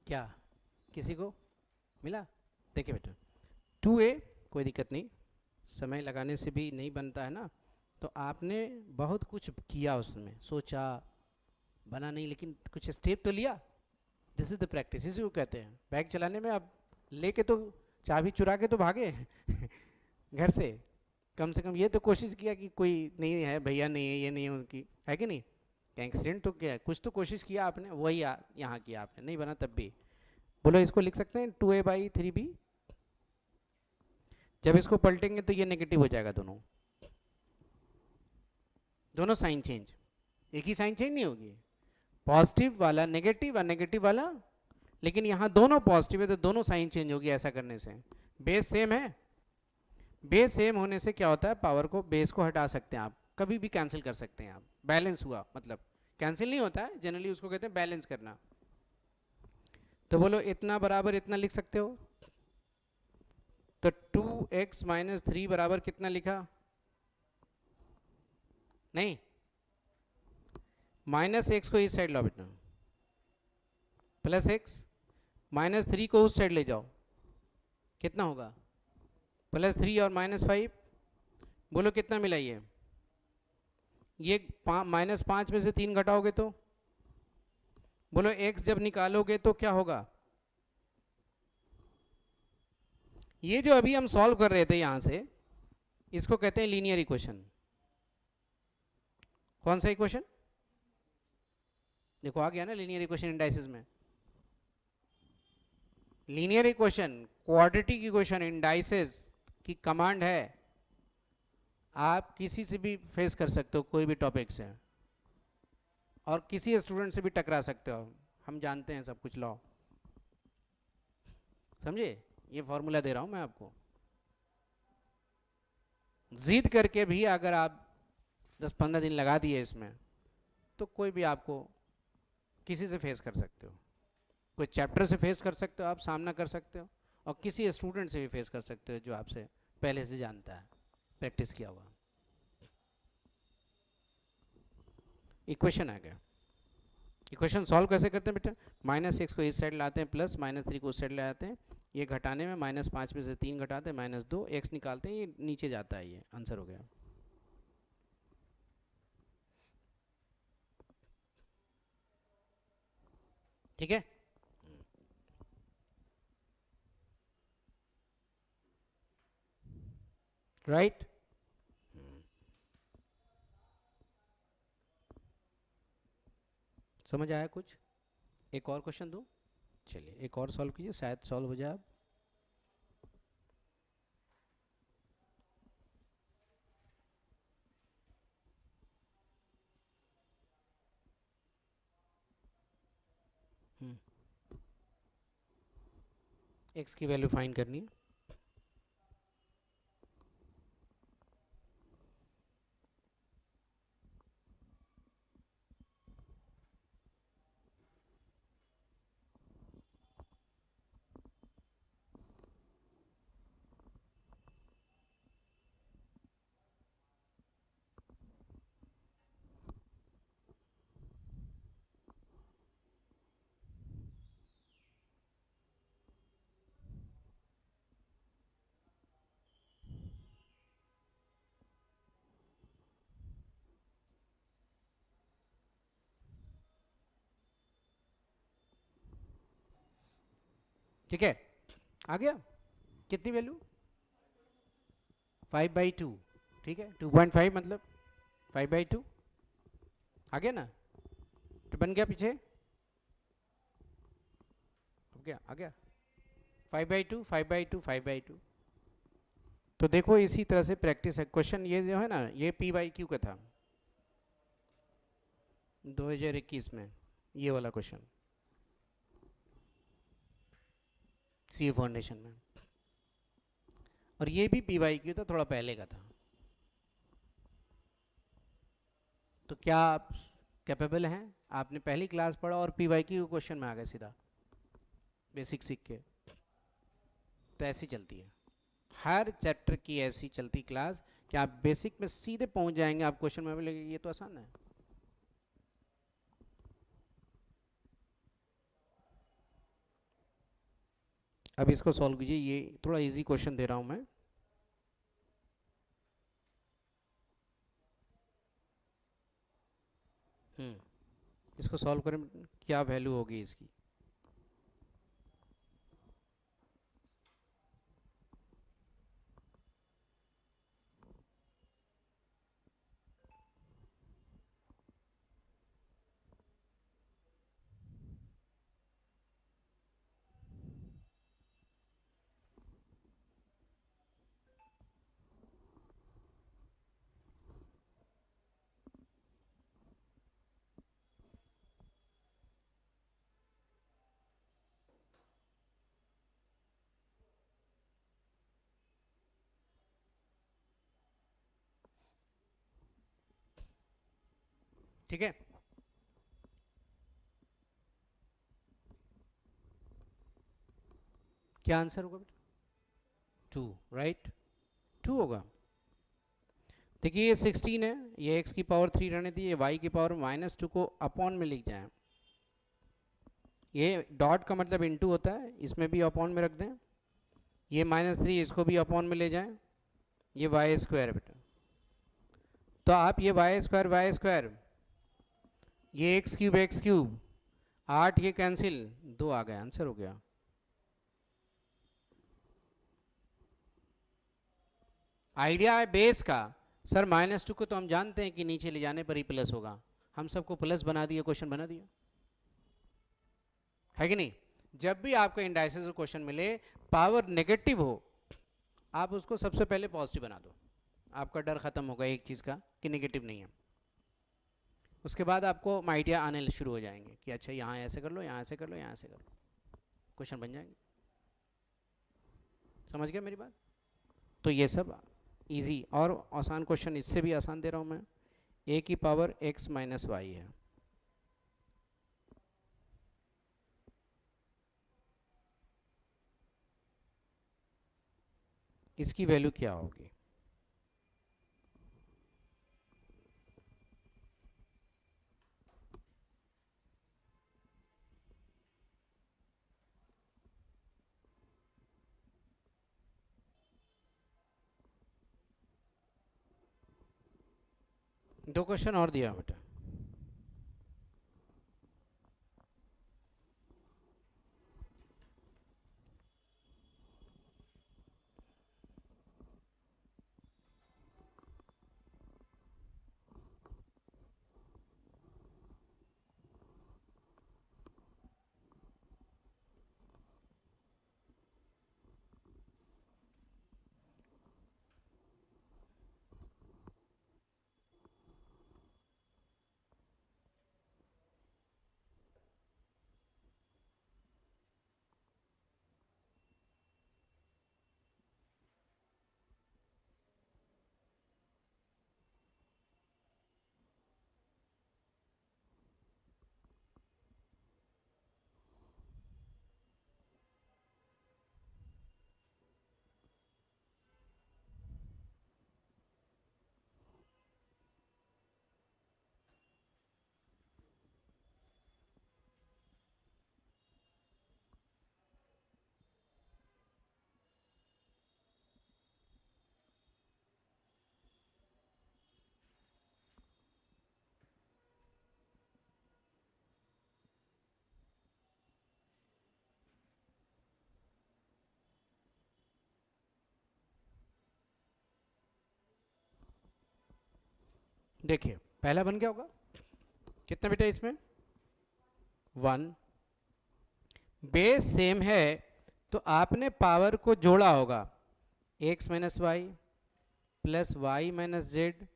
क्या किसी को मिला? देखिए बेटा, 2a कोई दिक्कत नहीं, समय लगाने से भी नहीं बनता है ना, तो आपने बहुत कुछ किया उसमें, सोचा, बना नहीं, लेकिन कुछ स्टेप तो लिया। दिस इज़ द प्रैक्टिस, इसी को कहते हैं। बाइक चलाने में आप लेके तो चाबी चुरा के तो भागे घर से, कम से कम ये तो कोशिश किया कि कोई नहीं है, भैया नहीं है, ये नहीं है उनकी, है कि नहीं। एक्सीडेंट तो क्या है, कुछ तो कोशिश किया आपने, वही यहाँ किया आपने, नहीं बना तब भी। बोलो इसको लिख सकते हैं 2a/3b। जब इसको पलटेंगे तो ये नेगेटिव हो जाएगा, दोनों दोनों साइन चेंज, एक ही साइन चेंज नहीं होगी, पॉजिटिव वाला नेगेटिव और नेगेटिव वाला, लेकिन यहाँ दोनों पॉजिटिव है तो दोनों साइन चेंज होगी ऐसा करने से। बेस सेम है, बेस सेम होने से क्या होता है, पावर को, बेस को हटा सकते हैं आप, कभी भी कैंसिल कर सकते हैं आप। बैलेंस हुआ मतलब, कैंसिल नहीं होता है जनरली, उसको कहते हैं बैलेंस करना। तो बोलो इतना बराबर इतना लिख सकते हो, तो 2x - 3 बराबर कितना लिखा, नहीं, -x को इस साइड लाओ बेटा, +x, -3 को उस साइड ले जाओ, कितना होगा, +3 और -5, बोलो कितना मिला ये -5 में से 3 घटाओगे तो, बोलो x जब निकालोगे तो क्या होगा। ये जो अभी हम सॉल्व कर रहे थे यहां से, इसको कहते हैं लीनियर इक्वेशन। कौन सा इक्वेशन, देखो आ गया ना लीनियर इक्वेशन इंडाइसिस में। Linear equation, quadratic equation, indices की कमांड है, आप किसी से भी फेस कर सकते हो, कोई भी टॉपिक से, और किसी स्टूडेंट से भी टकरा सकते हो, हम जानते हैं सब कुछ लॉ, समझे। ये फॉर्मूला दे रहा हूं मैं आपको, जिद करके भी अगर आप 10-15 दिन लगा दिए इसमें, तो कोई भी आपको किसी से फेस कर सकते हो, कोई चैप्टर से फेस कर सकते हो, आप सामना कर सकते हो, और किसी स्टूडेंट से भी फेस कर सकते हो जो आपसे पहले से जानता है, प्रैक्टिस किया हुआ। इक्वेशन आ गया। इक्वेशन सॉल्व कैसे करते हैं बेटा, -x को इस साइड लाते हैं, प्लस -3 को उस साइड ले आते हैं, ये घटाने में -5 में से 3 घटाते हैं, -2, x निकालते हैं, ये नीचे जाता है, ये आंसर हो गया। ठीक है, राइट। समझ आया कुछ, एक और क्वेश्चन दूं, चलिए एक और सॉल्व कीजिए, शायद सॉल्व हो जाए। x की वैल्यू फाइंड करनी है। ठीक है, आ गया, कितनी वैल्यू, 5/2, ठीक है, 2.5 मतलब 5/2, आ गया ना, तो बन गया पीछे, हो गया, आ गया 5/2, 5/2, 5/2। तो देखो इसी तरह से प्रैक्टिस है। क्वेश्चन ये जो है ना, ये PYQ का था 2021 में, ये वाला क्वेश्चन CA फाउंडेशन में, और ये भी PYQ था, थोड़ा पहले का था। तो क्या आप कैपेबल हैं, आपने पहली क्लास पढ़ा और PYQ क्वेश्चन में आ गए सीधा, बेसिक सीख के। तो ऐसी चलती है हर चैप्टर की, ऐसी चलती क्लास कि आप बेसिक में सीधे पहुंच जाएंगे, आप क्वेश्चन में बोलेंगे ये तो आसान है। अब इसको सॉल्व कीजिए, ये थोड़ा इजी क्वेश्चन दे रहा हूं मैं। इसको सॉल्व करें, क्या वैल्यू होगी इसकी? ठीक है, क्या आंसर होगा बेटा? 2, राइट? 2 होगा। देखिए ये 16 है, ये x की पावर 3 रहने दी, ये y की पावर -2 को अपॉन में लिख जाए। ये डॉट का मतलब इनटू होता है, इसमें भी अपॉन में रख दें। ये -3 इसको भी अपॉन में ले जाएं। ये वाई स्क्वायर है बेटा, तो आप ये वाई स्क्वायर, ये एक्स क्यूब 8, ये कैंसिल, 2 आ गया, आंसर हो गया। आइडिया है बेस का। सर -2 को तो हम जानते हैं कि नीचे ले जाने पर ही प्लस होगा, हम सबको प्लस बना दिया, क्वेश्चन बना दिया, है कि नहीं? जब भी आपको इंडाइसिस का क्वेश्चन मिले, पावर नेगेटिव हो, आप उसको सबसे पहले पॉजिटिव बना दो, आपका डर खत्म होगा एक चीज़ का कि नेगेटिव नहीं है। उसके बाद आपको आइडिया आने शुरू हो जाएंगे कि अच्छा यहाँ ऐसे कर लो, यहाँ ऐसे कर लो, यहाँ ऐसे कर लो, क्वेश्चन बन जाएंगे। समझ गया मेरी बात? तो ये सब इजी और आसान क्वेश्चन, इससे भी आसान दे रहा हूँ मैं। a की पावर x माइनस वाई है, इसकी वैल्यू क्या होगी? दो क्वेश्चन और दिया बेटा। देखिए पहला बन गया होगा, कितना बेटा इसमें? 1। बेस सेम है तो आपने पावर को जोड़ा होगा, x minus y plus y minus z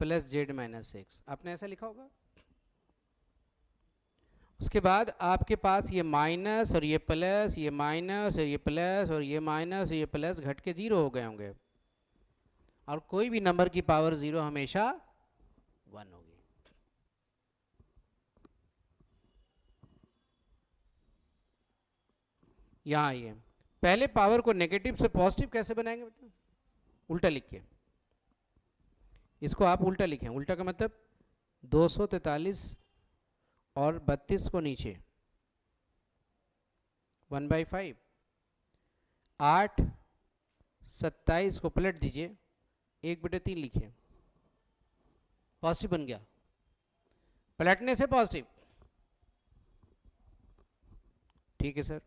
plus z minus x, आपने ऐसा लिखा होगा। उसके बाद आपके पास ये माइनस और ये प्लस, ये माइनस और ये प्लस और ये माइनस और ये प्लस घट के 0 हो गए होंगे, और कोई भी नंबर की पावर 0 हमेशा 1 होगी। यहाँ आइए, पहले पावर को नेगेटिव से पॉजिटिव कैसे बनाएंगे बेटा? उल्टा लिखिए, इसको आप उल्टा लिखें। उल्टा का मतलब 243 और 32 को नीचे 1/5, 8 27 को पलट दीजिए, 1/3 लिखिए, पॉजिटिव बन गया। पलटने से पॉजिटिव, ठीक है सर।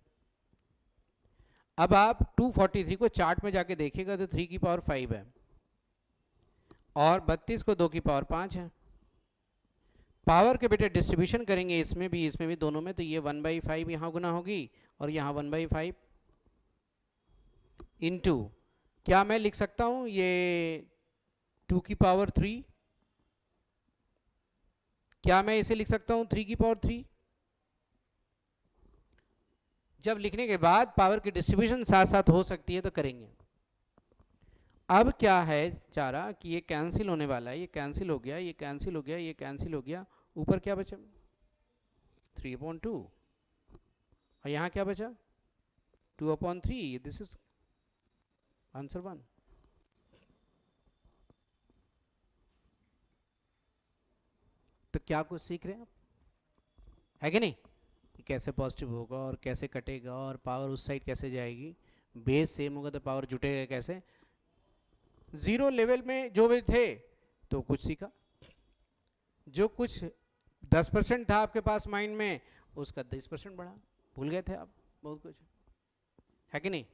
अब आप 243 को चार्ट में जाके देखिएगा तो 3 की पावर 5 है और 32 को 2 की पावर 5 है। पावर के बेटे डिस्ट्रीब्यूशन करेंगे इसमें भी दोनों में, तो ये 1/5 यहाँ गुना होगी और यहाँ 1/5 इंटू, क्या मैं लिख सकता हूँ ये 2 की पावर 3, क्या मैं इसे लिख सकता हूँ 3 की पावर 3? जब लिखने के बाद पावर की डिस्ट्रीब्यूशन साथ साथ हो सकती है तो करेंगे। अब क्या है चारा कि ये कैंसिल होने वाला है, ये कैंसिल हो गया, ये कैंसिल हो गया, ये कैंसिल हो गया, ऊपर क्या बचा 3/2 और यहाँ क्या बचा 2/3। This is answer 1। तो क्या कुछ सीख रहे हैं आप, है कि नहीं, कि कैसे पॉजिटिव होगा और कैसे कटेगा और पावर उस साइड कैसे जाएगी। बेस सेम होगा तो पावर जुटेगा कैसे। जीरो लेवल में जो भी थे तो कुछ सीखा, जो कुछ 10% था आपके पास माइंड में उसका 10% बढ़ा, भूल गए थे आप बहुत कुछ, है कि नहीं।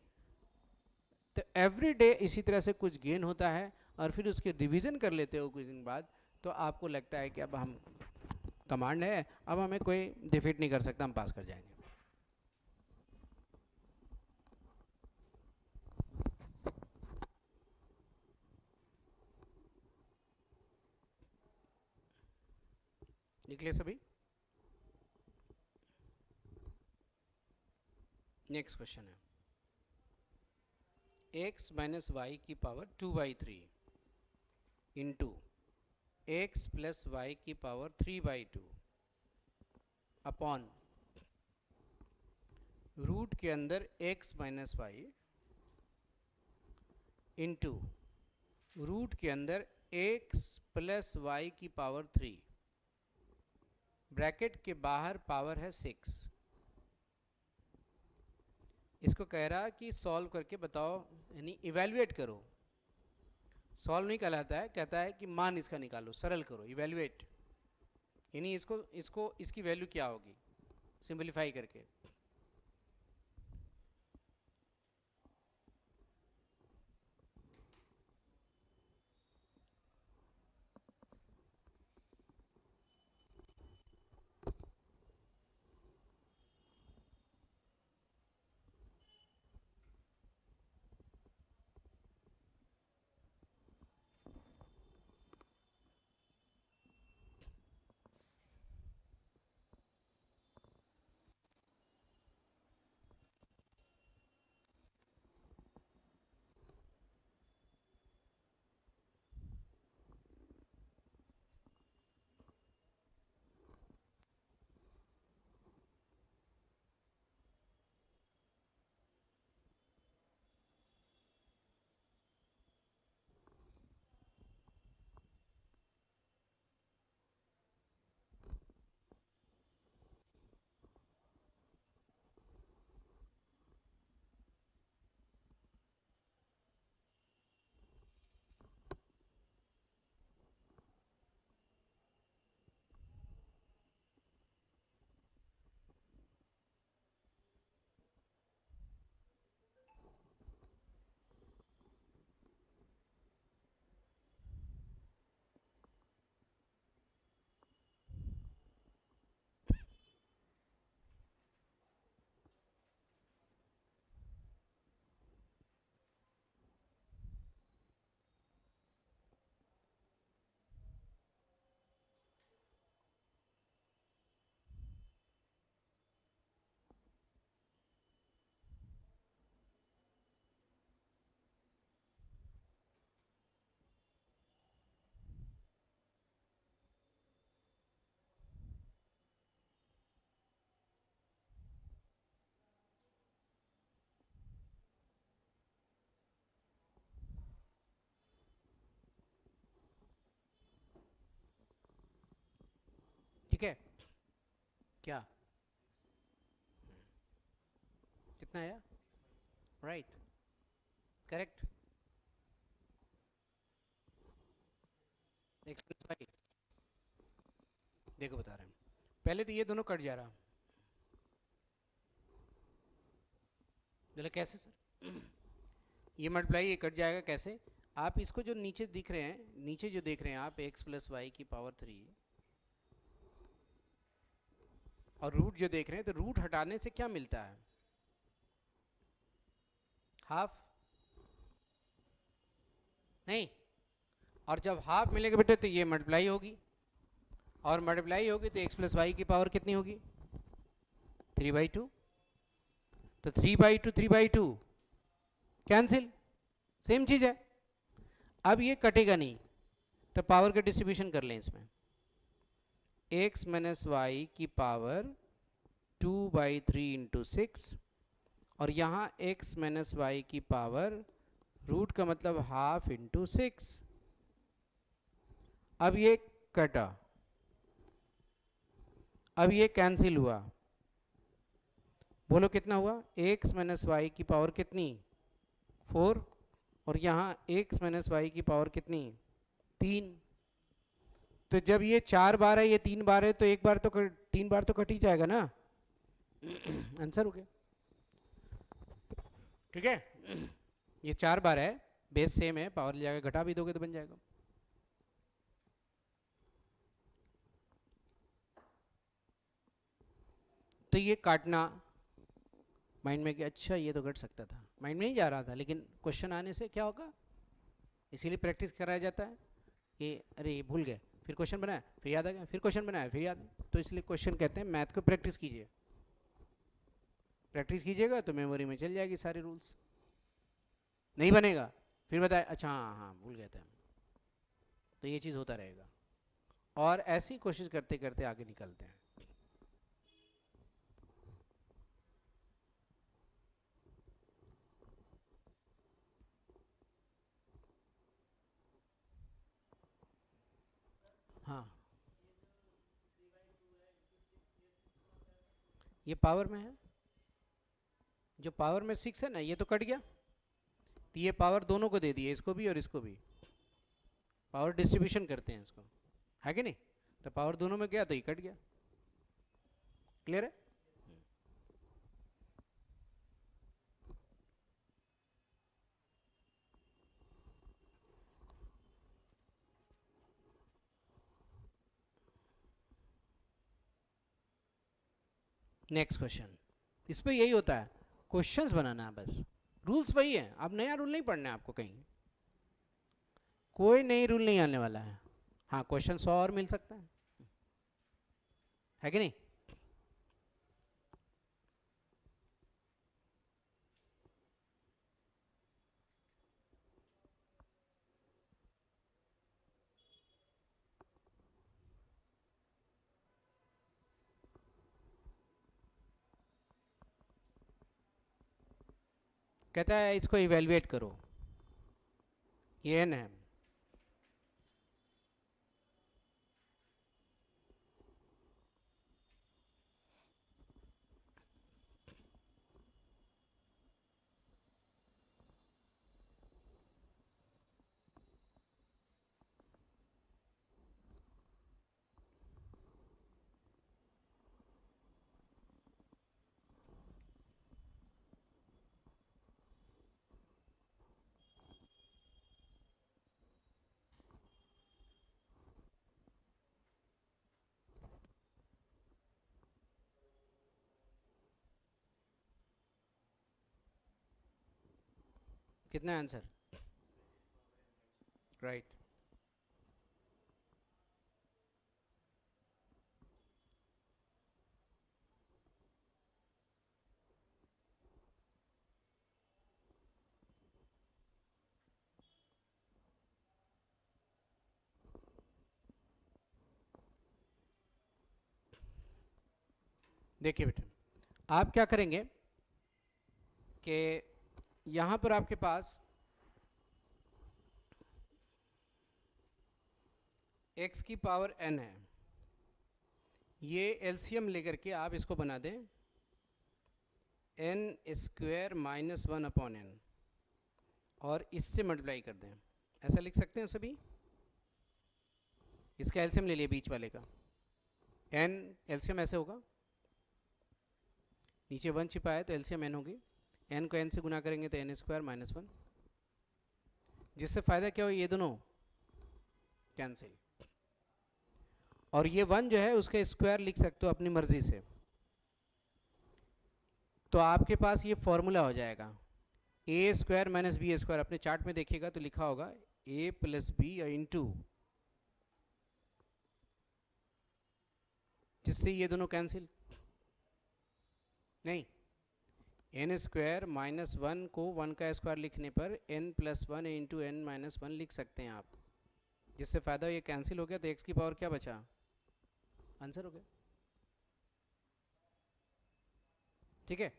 तो एवरी डे इसी तरह से कुछ गेन होता है और फिर उसके रिवीजन कर लेते हो कुछ दिन बाद, तो आपको लगता है कि अब हम कमांड है, अब हमें कोई डिफीट नहीं कर सकता, हम पास कर जाएंगे। निकले सभी। नेक्स्ट क्वेश्चन है x माइनस वाई की power 2/3 into x plus y की पावर 3/2 अपॉन रूट के अंदर x minus y into root के अंदर x प्लस वाई की पावर 3, ब्रैकेट के बाहर पावर है 6। इसको कह रहा कि सॉल्व करके बताओ, यानी इवेल्युएट करो। सॉल्व नहीं कहलाता है, कहता है कि मान इसका निकालो, सरल करो, इवेल्युएट, यानी इसको इसकी वैल्यू क्या होगी सिंपलीफाई करके। ठीक है, क्या कितना आया, right, correct, x plus y, देखो बता रहे हैं, पहले तो ये दोनों कट जा रहा, बोले कैसे सर? ये मल्टीप्लाई ये कट जाएगा कैसे? आप इसको जो नीचे दिख रहे हैं, नीचे जो देख रहे हैं आप x प्लस वाई की पावर 3 और रूट जो देख रहे हैं, तो रूट हटाने से क्या मिलता है? हाफ नहीं, और जब हाफ मिलेगा बेटे तो ये मल्टीप्लाई होगी, और मल्टीप्लाई होगी तो x प्लस वाई की पावर कितनी होगी? 3/2। तो 3/2 3/2 कैंसिल, सेम चीज है। अब ये कटेगा नहीं, तो पावर का डिस्ट्रीब्यूशन कर लें इसमें, x माइनस वाई की पावर 2/3 इंटू 6, और यहाँ x माइनस वाई की पावर रूट का मतलब हाफ इंटू 6। अब ये कटा, अब ये कैंसिल हुआ, बोलो कितना हुआ? x माइनस वाई की पावर कितनी? 4, और यहाँ x माइनस वाई की पावर कितनी? 3। तो जब ये 4 बार है, ये 3 बार है, तो एक बार तो 3 बार तो कट ही जाएगा ना। आंसर हो गया, ठीक है। ये 4 बार है, बेस सेम है, पावर ले जाएगा, घटा भी दोगे तो बन जाएगा। तो ये काटना माइंड में कि अच्छा ये तो घट सकता था, माइंड में नहीं जा रहा था, लेकिन क्वेश्चन आने से क्या होगा, इसीलिए प्रैक्टिस कराया जाता है कि अरे ये भूल गए, फिर क्वेश्चन बनाया, फिर याद आ गया, फिर क्वेश्चन बनाया, फिर याद। तो इसलिए क्वेश्चन कहते हैं मैथ को प्रैक्टिस कीजिए, प्रैक्टिस कीजिएगा तो मेमोरी में चल जाएगी सारे रूल्स। नहीं बनेगा फिर बताए अच्छा हाँ हाँ भूल गए थे हम। तो ये चीज़ होता रहेगा, और ऐसी कोशिश करते करते आगे निकलते हैं। हाँ, ये पावर में है, जो पावर में 6 है ना, ये तो कट गया, तो ये पावर दोनों को दे दिए, इसको भी और इसको भी, पावर डिस्ट्रीब्यूशन करते हैं इसको, है कि नहीं? तो पावर दोनों में गया तो ये कट गया। क्लियर है? नेक्स्ट क्वेश्चन, इस पर यही होता है, क्वेश्चंस बनाना है बस, रूल्स वही है, अब नया रूल नहीं पढ़ना है आपको कहीं, कोई नई रूल नहीं आने वाला है। हाँ क्वेश्चन 100 और मिल सकता है कि नहीं? कहता है इसको इवेल्युएट करो, ये एन है, कितना आंसर? राइट। देखिए बेटे, आप क्या करेंगे कि यहाँ पर आपके पास x की पावर n है, ये एलसीएम लेकर के आप इसको बना दें n² -1/n, और इससे मल्टीप्लाई कर दें, ऐसा लिख सकते हैं सभी, इसका एलसीएम ले लिया बीच वाले का, एन एलसीएम ऐसे होगा, नीचे 1 छिपा है तो एलसीएम एन होगी, एन को एन से गुना करेंगे तो एन स्क्वायर माइनस 1, जिससे फ़ायदा क्या हो, ये दोनों कैंसिल, और ये 1 जो है उसका स्क्वायर लिख सकते हो अपनी मर्जी से, तो आपके पास ये फॉर्मूला हो जाएगा ए स्क्वायर माइनस बी स्क्वायर। अपने चार्ट में देखिएगा तो लिखा होगा ए प्लस बी इंटू, जिससे ये दोनों कैंसिल, नहीं, एन स्क्वायर माइनस 1 को 1 का स्क्वायर लिखने पर n plus 1 into N minus 1 लिख सकते हैं आप, जिससे फ़ायदा ये कैंसिल हो गया, तो एक्स की पावर क्या बचा, आंसर हो गया। ठीक है,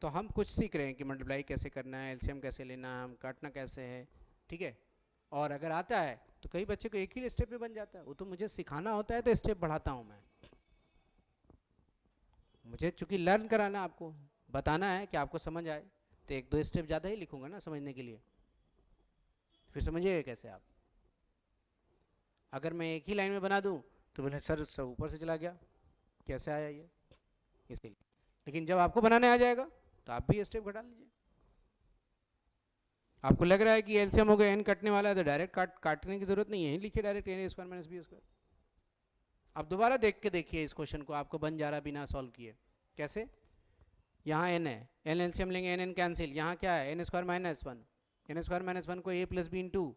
तो हम कुछ सीख रहे हैं कि मल्टीप्लाई कैसे करना है, एलसीएम कैसे लेना है, हम काटना कैसे है। ठीक है, और अगर आता है तो कई बच्चे को एक ही स्टेप में बन जाता है, वो तो मुझे सिखाना होता है तो स्टेप बढ़ाता हूँ मैं, मुझे चूँकि लर्न कराना, आपको बताना है कि आपको समझ आए, तो 1-2 स्टेप ज़्यादा ही लिखूँगा ना समझने के लिए, फिर समझिएगा कैसे आप। अगर मैं एक ही लाइन में बना दूँ तो बोले सर सब ऊपर से चला गया, कैसे आया ये, इसीलिए। लेकिन जब आपको बनाने आ जाएगा तो आप भी स्टेप घटा लीजिए। आपको लग रहा है कि एलसीएम हो गया, एन कटने वाला है, तो डायरेक्ट काटने की जरूरत नहीं है, यही लिखिए direct n square minus b square. अब दोबारा देख के देखिए इस क्वेश्चन को, आपको बन जा रहा बिना सॉल्व किए। कैसे, यहाँ एन है, एन एलसीएम लेंगे, एन एन कैंसिल, यहाँ क्या है N square minus 1, N square minus 1 को A plus B into,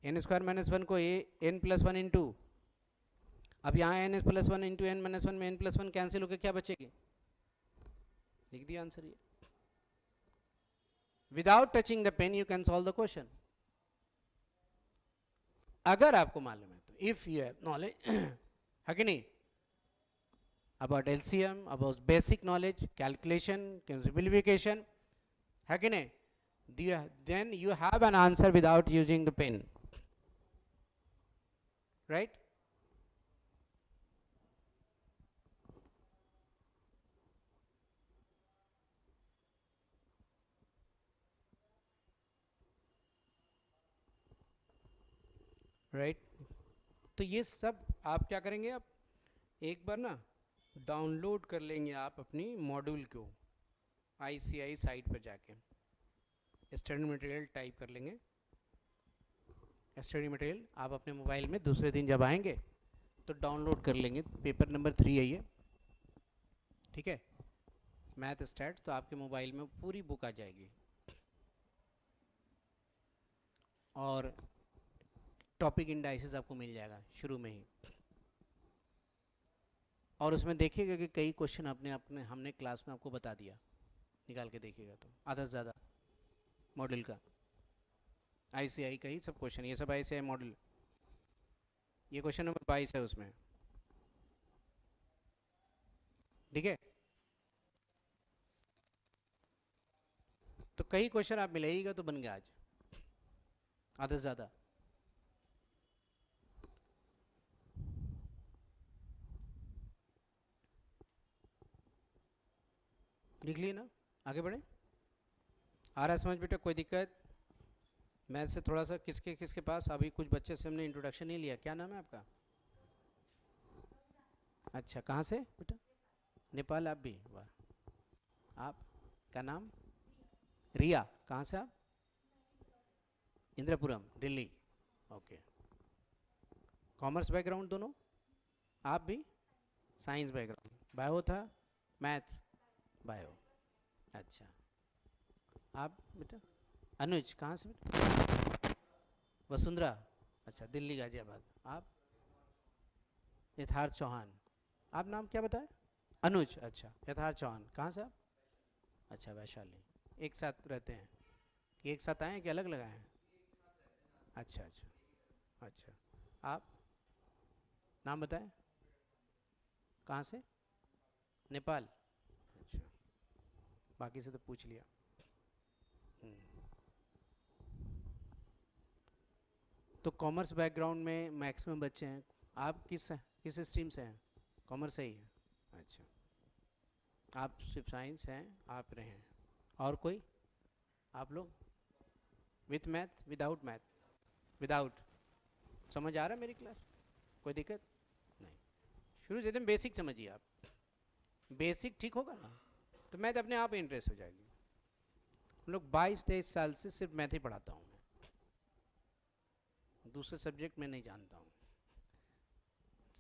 N square minus 1 को ए एन प्लस 1 इंटू, अब यहाँ N plus 1 into N minus 1 में एन प्लस 1 कैंसिल होकर क्या बचेगी, लिख दिया आंसर ये। Without touching the pen you can solve the question, अगर आपको मालूम है तो, इफ यू हैव नॉलेज है कि नहीं, about LCM, about basic knowledge, calculation, simplification, है कि नहीं, then you have an answer without using the pen, right? Right? तो ये सब आप क्या करेंगे, आप एक बार ना डाउनलोड कर लेंगे आप अपनी मॉड्यूल को, ICI साइट पर जाके स्टडी मटेरियल टाइप कर लेंगे, स्टडी मटेरियल आप अपने मोबाइल में दूसरे दिन जब आएंगे तो डाउनलोड कर लेंगे, पेपर नंबर 3 है ये, ठीक है, मैथ स्टैट, तो आपके मोबाइल में पूरी बुक आ जाएगी, और टॉपिक इंडाइसिस आपको मिल जाएगा शुरू में ही, और उसमें देखिएगा कि कई क्वेश्चन अपने हमने क्लास में आपको बता दिया, निकाल के देखिएगा तो आधा से ज़्यादा मॉडल का, ICI का ही सब क्वेश्चन, ये सब ICI मॉडल, ये क्वेश्चन नंबर 22 है उसमें, ठीक है। तो कई क्वेश्चन आप मिलेगा तो बन गया आज, आधा से ज़्यादा। लिख लिए ना, आगे बढ़े, आ रहा है समझ बेटा, कोई दिक्कत? मैथ से थोड़ा सा किसके किसके पास, अभी कुछ बच्चे से हमने इंट्रोडक्शन नहीं लिया, क्या नाम है आपका? अच्छा, कहाँ से बेटा? नेपाल, आप भी, वाह। आप क्या नाम? रिया, कहाँ से आप? Indrapuram, Delhi, okay. Commerce background दोनों, आप भी? साइंस बैकग्राउंड, बायो था, मैथ, बायो, अच्छा। आप बेटा? अनुज, कहाँ से बेटा? वसुंधरा, अच्छा, दिल्ली गाजियाबाद। आप? यथार्थ चौहान, आप नाम क्या बताए? अनुज, अच्छा, यथार्थ चौहान, कहाँ से आप? अच्छा, वैशाली, एक साथ रहते हैं कि एक साथ आए हैं कि अलग लगाए हैं? अच्छा अच्छा अच्छा। आप नाम बताएं, कहाँ से? नेपाल, अच्छा, बाकी से तो पूछ लिया। तो कॉमर्स बैकग्राउंड में मैक्सिमम बच्चे हैं, आप किस स्ट्रीम से हैं? कॉमर्स से ही है, अच्छा, आप सिर्फ साइंस हैं, आप रहे हैं, और कोई? आप लोग with math, without math? Without, समझ आ रहा है मेरी क्लास, कोई दिक्कत नहीं? शुरू से एकदम बेसिक समझिए आप, बेसिक ठीक होगा ना तो मैथ अपने आप इंटरेस्ट हो जाएगी। हम लोग 22-23 साल से सिर्फ मैथ ही पढ़ाता हूँ मैं, दूसरे सब्जेक्ट में नहीं जानता हूँ,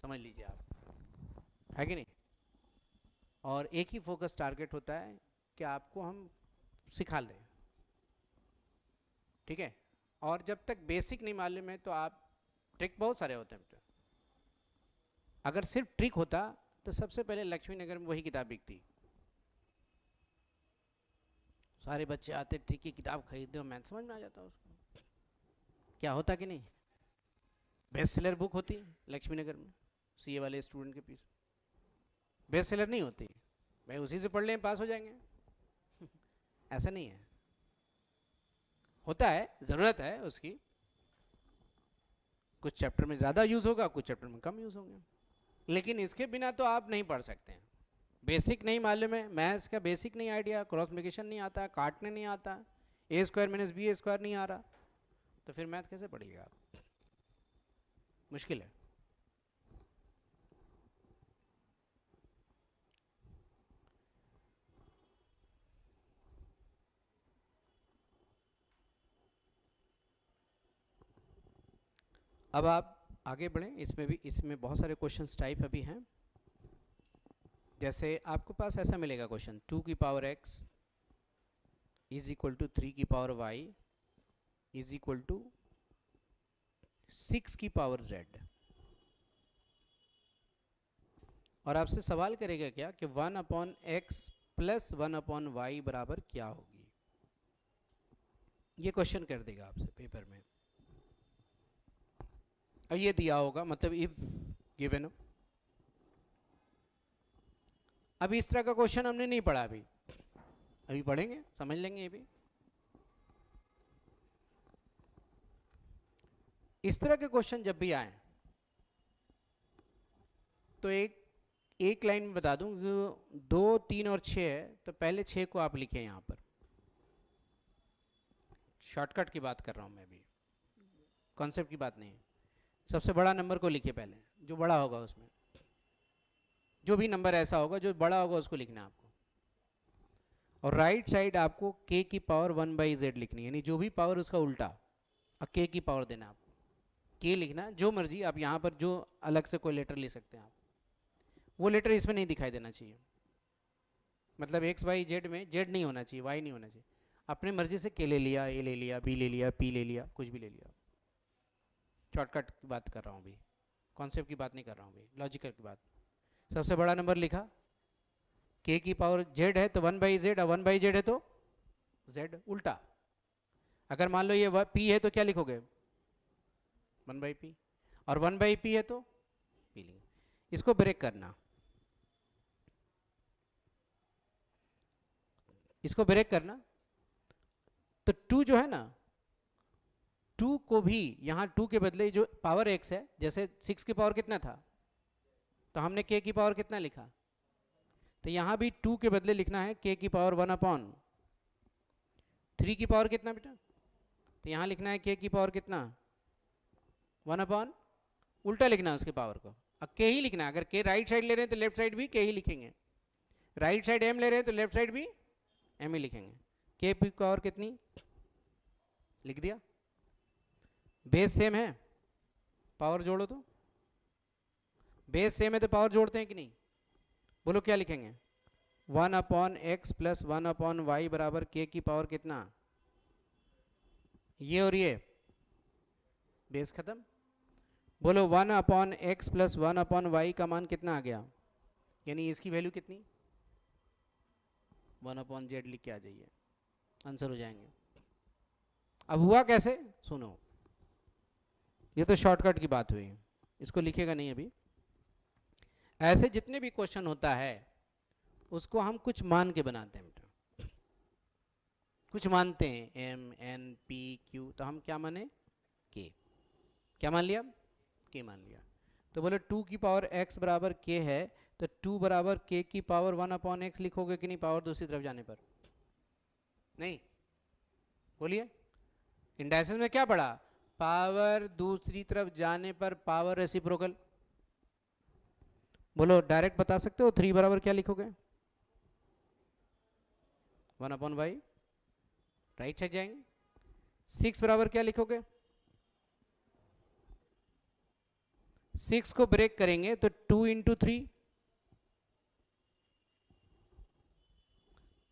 समझ लीजिए आप, है कि नहीं। और एक ही फोकस टारगेट होता है कि आपको हम सिखा लें, ठीक है। और जब तक बेसिक नहीं मालूम है तो आप, ट्रिक बहुत सारे होते हैं, अगर सिर्फ ट्रिक होता तो सबसे पहले लक्ष्मी नगर में वही किताब बिकती, सारे बच्चे आते ट्रिक की किताब खरीदते और मैथ समझ में आ जाता उसको, क्या होता कि नहीं। बेस्ट सेलर बुक होती लक्ष्मी नगर में सीए वाले स्टूडेंट के पीछे, बेस्ट सेलर नहीं होती, भाई उसी से पढ़ लें पास हो जाएंगे ऐसा नहीं है, होता है, ज़रूरत है उसकी, कुछ चैप्टर में ज़्यादा यूज़ होगा, कुछ चैप्टर में कम यूज़ होंगे, लेकिन इसके बिना तो आप नहीं पढ़ सकते हैं। बेसिक नहीं मालूम है, मैथ्स का बेसिक नहीं आइडिया, क्रॉस मल्टीप्लिकेशन नहीं आता, काटने नहीं आता, ए स्क्वायर माइनस बी स्क्वायर नहीं आ रहा, तो फिर मैथ कैसे पढ़िएगा आप, मुश्किल है। अब आप आगे बढ़ें, इसमें बहुत सारे क्वेश्चंस टाइप अभी हैं। जैसे आपके पास ऐसा मिलेगा क्वेश्चन, 2 की power x is equal to 3 की power y is equal to 6 की पावर z, और आपसे सवाल करेगा क्या कि 1/x प्लस 1/y बराबर क्या होगी, ये क्वेश्चन कर देगा आपसे पेपर में, और ये दिया होगा, मतलब इफ गिवन। अभी इस तरह का क्वेश्चन हमने नहीं पढ़ा, अभी पढ़ेंगे, समझ लेंगे ये भी। इस तरह के क्वेश्चन जब भी आए तो एक लाइन में बता दूं कि 2, 3 और 6 है, तो पहले 6 को आप लिखें, यहां पर शॉर्टकट की बात कर रहा हूं मैं भी, कॉन्सेप्ट की बात नहीं है। सबसे बड़ा नंबर को लिखिए पहले, जो बड़ा होगा उसमें, जो भी नंबर ऐसा होगा जो बड़ा होगा उसको लिखना है आपको, और राइट साइड आपको k की पावर 1/z लिखनी है, यानी जो भी पावर उसका उल्टा, और k की पावर देना आपको, k लिखना, जो मर्जी आप यहाँ पर जो अलग से कोई लेटर ले सकते हैं आप, वो लेटर इसमें नहीं दिखाई देना चाहिए, मतलब x y z में z नहीं होना चाहिए, y नहीं होना चाहिए, अपने मर्जी से k ले लिया, a ले लिया, b ले लिया, p ले लिया, कुछ भी ले लिया। शॉर्टकट की बात कर रहा हूँ अभी, कॉन्सेप्ट की बात नहीं कर रहा हूँ अभी, लॉजिकल की बात। सबसे बड़ा नंबर लिखा, k की पावर z है तो 1/z, और 1/z है तो z उल्टा, अगर मान लो ये p है तो क्या लिखोगे 1/p, और 1/p है तो p लिखोगे। इसको ब्रेक करना, इसको ब्रेक करना, तो 2 जो है ना, 2 को भी यहाँ 2 के बदले जो पावर x है, जैसे 6 की पावर कितना था, तो हमने k की पावर कितना लिखा, तो यहाँ भी 2 के बदले लिखना है k की पावर 1/3 की पावर कितना बेटा, तो यहाँ लिखना है k की पावर कितना 1/, उल्टा लिखना है उसके पावर को, अब k ही लिखना है, अगर k राइट साइड ले रहे हैं तो लेफ्ट साइड भी k ही लिखेंगे, राइट साइड m ले रहे हैं तो लेफ्ट साइड भी m ही लिखेंगे। k की पावर कितनी लिख दिया, बेस सेम है, पावर जोड़ो, तो बेस सेम है तो पावर जोड़ते हैं कि नहीं, बोलो क्या लिखेंगे, 1/x प्लस 1/y बराबर k की पावर कितना, ये और ये, बेस खत्म, बोलो 1/x प्लस 1/y का मान कितना आ गया, यानी इसकी वैल्यू कितनी 1/z लिख के आ जाइए, आंसर हो जाएंगे। अब हुआ कैसे सुनो, ये तो शॉर्टकट की बात हुई, इसको लिखेगा नहीं अभी। ऐसे जितने भी क्वेश्चन होता है उसको हम कुछ मान के बनाते हैं बेटा, कुछ मानते हैं, m n p q, तो हम क्या माने k, क्या मान लिया k मान लिया, तो बोले 2 की पावर x बराबर k है, तो 2 बराबर k की पावर 1/x लिखोगे कि नहीं, पावर दूसरी तरफ जाने पर, नहीं, बोलिए, इंडाइसिस में क्या पढ़ा, पावर दूसरी तरफ जाने पर पावर रेसिप्रोकल, बोलो, डायरेक्ट बता सकते हो 3 बराबर क्या लिखोगे? 1/y, राइट साइड जाएंगे। 6 बराबर क्या लिखोगे? 6 को ब्रेक करेंगे तो 2 × 3।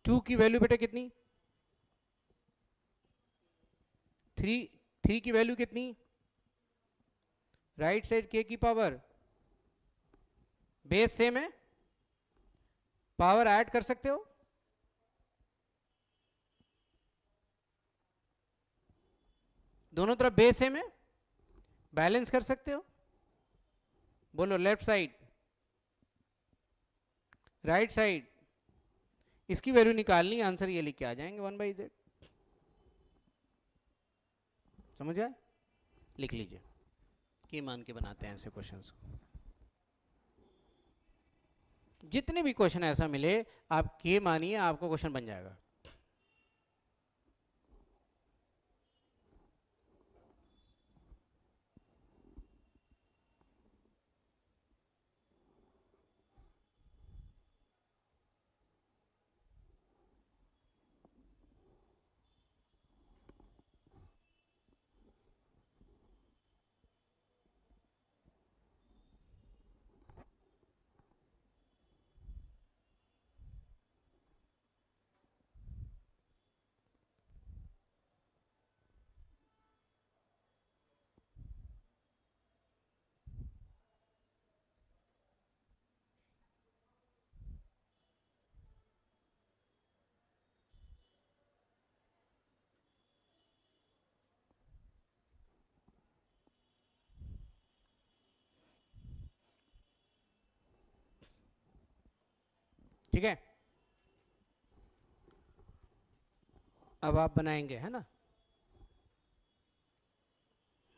2 की वैल्यू बेटा कितनी? 3। 3 की वैल्यू कितनी? राइट साइड k की पावर, बेस सेम है, पावर ऐड कर सकते हो। दोनों तरफ बेस सेम है, बैलेंस कर सकते हो। बोलो, लेफ्ट साइड, राइट साइड, इसकी वैल्यू निकालनी, आंसर ये लिख के आ जाएंगे 1/z। समझ आए? लिख लीजिए, ये मान के बनाते हैं ऐसे क्वेश्चंस को। जितने भी क्वेश्चन ऐसा मिले आप के मानिए, आपको क्वेश्चन बन जाएगा। ठीक है, अब आप बनाएंगे, है ना,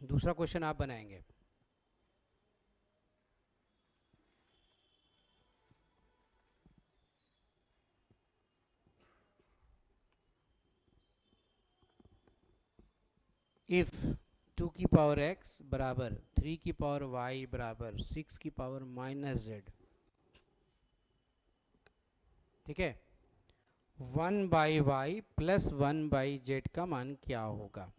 दूसरा क्वेश्चन आप बनाएंगे। इफ 2 की पावर x बराबर 3 की पावर y बराबर 6 की पावर -z, ठीक है, 1/y प्लस 1/z का मान क्या होगा?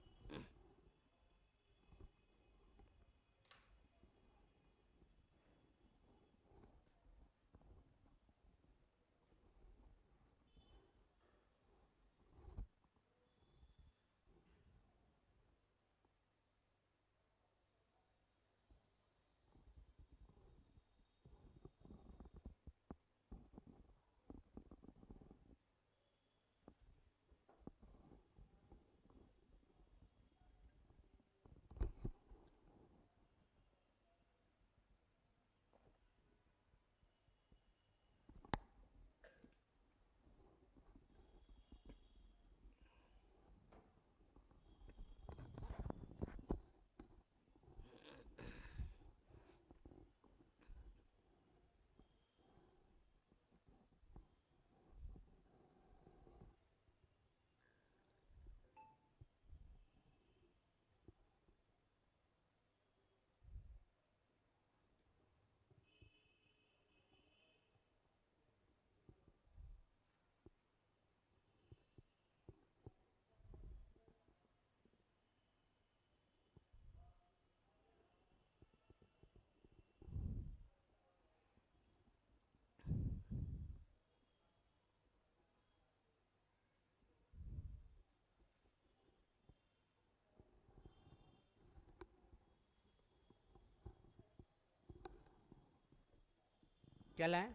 क्या लाए?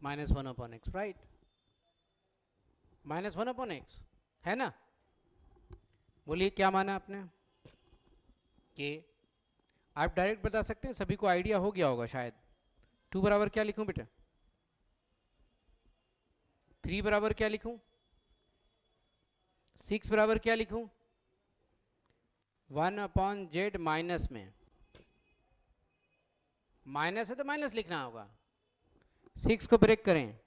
-1/x, राइट, -1/x है ना। बोलिए क्या माना आपने? के। आप डायरेक्ट बता सकते हैं, सभी को आइडिया हो गया होगा शायद। 2 बराबर क्या लिखूं बेटा? 3 बराबर क्या लिखूं? 6 बराबर क्या लिखूं? 1/z माइनस में, माइनस है तो माइनस लिखना होगा। 6 को ब्रेक करें,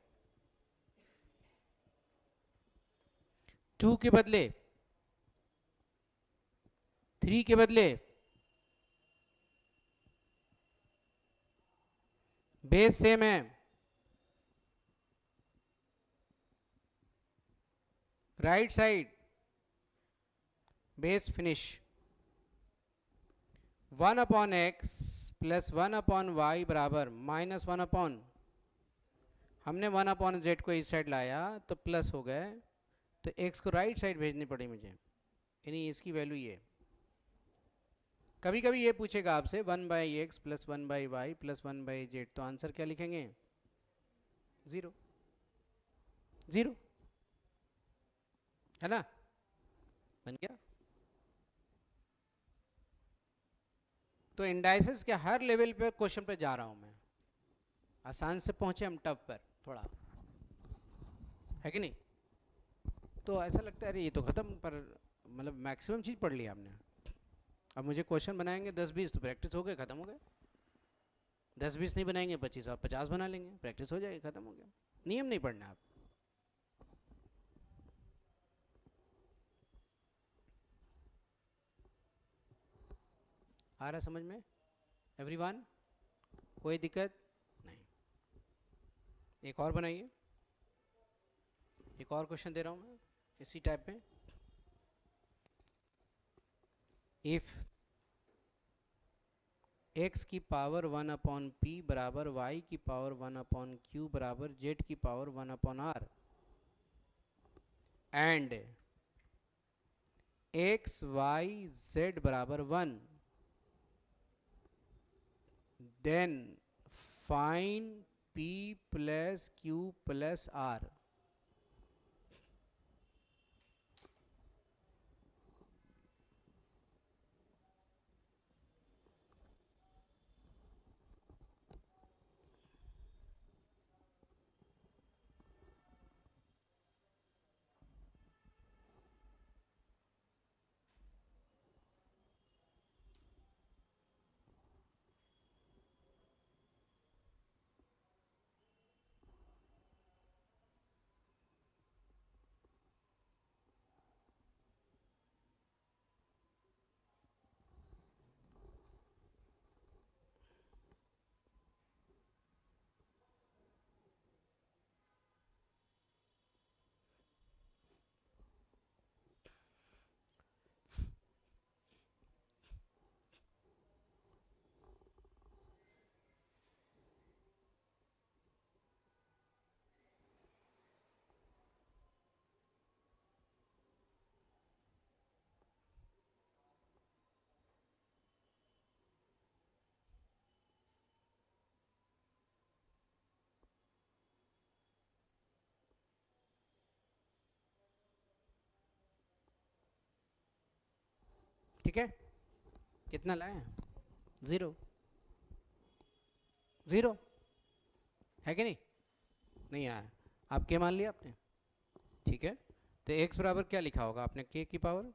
2 के बदले 3 के बदले बेस सेम है, right side base finish 1/x plus 1/y बराबर -1/, हमने 1/z को इस साइड लाया तो प्लस हो गए, तो x को राइट साइड भेजनी पड़ी मुझे, यानी इसकी वैल्यू ये। कभी कभी ये पूछेगा आपसे 1/x plus 1/y plus 1/z, तो आंसर क्या लिखेंगे? 0 0, है ना, बन गया। तो इंडाइसेस के हर लेवल पे क्वेश्चन पे जा रहा हूं मैं, आसान से पहुंचे हम टफ पर थोड़ा, है कि नहीं? तो ऐसा लगता है अरे ये तो खत्म, पर मतलब मैक्सिमम चीज़ पढ़ लिया आपने। अब मुझे क्वेश्चन बनाएंगे 10-20 तो प्रैक्टिस हो गए, खत्म हो गए। 10-20 नहीं बनाएंगे 25 आप 50 बना लेंगे, प्रैक्टिस हो जाएगी, खत्म हो गया। नियम नहीं पढ़ना आप। आ रहा समझ में एवरीवन? कोई दिक्कत नहीं? एक और बनाइए, एक और क्वेश्चन दे रहा हूं मैं इसी टाइप में। इफ x की पावर 1/p बराबर y की पावर 1/q बराबर z की power 1/r and x y z बराबर 1, then find p plus q plus r। ठीक है, कितना लाए? 0 0, है कि नहीं? नहीं आया, आप क्या मान लिया आपने? ठीक है, तो x बराबर क्या लिखा होगा आपने? k की पावर,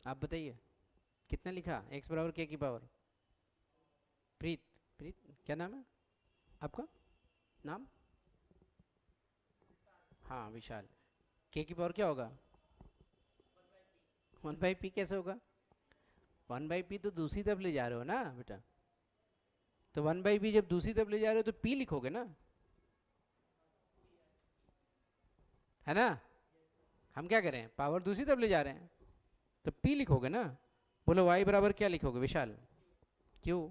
आप बताइए कितना लिखा x बराबर k की पावर? प्रीत, प्रीत क्या नाम है आपका? नाम? हाँ विशाल। k की पावर क्या होगा? 1/p कैसे होगा? 1/p तो दूसरी तरफ ले जा रहे हो ना बेटा, तो 1/p जब दूसरी तरफ ले जा रहे हो तो p लिखोगे ना, है ना? हम क्या करें, पावर दूसरी तरफ ले जा रहे हैं तो p लिखोगे ना। बोलो y बराबर क्या लिखोगे विशाल? q।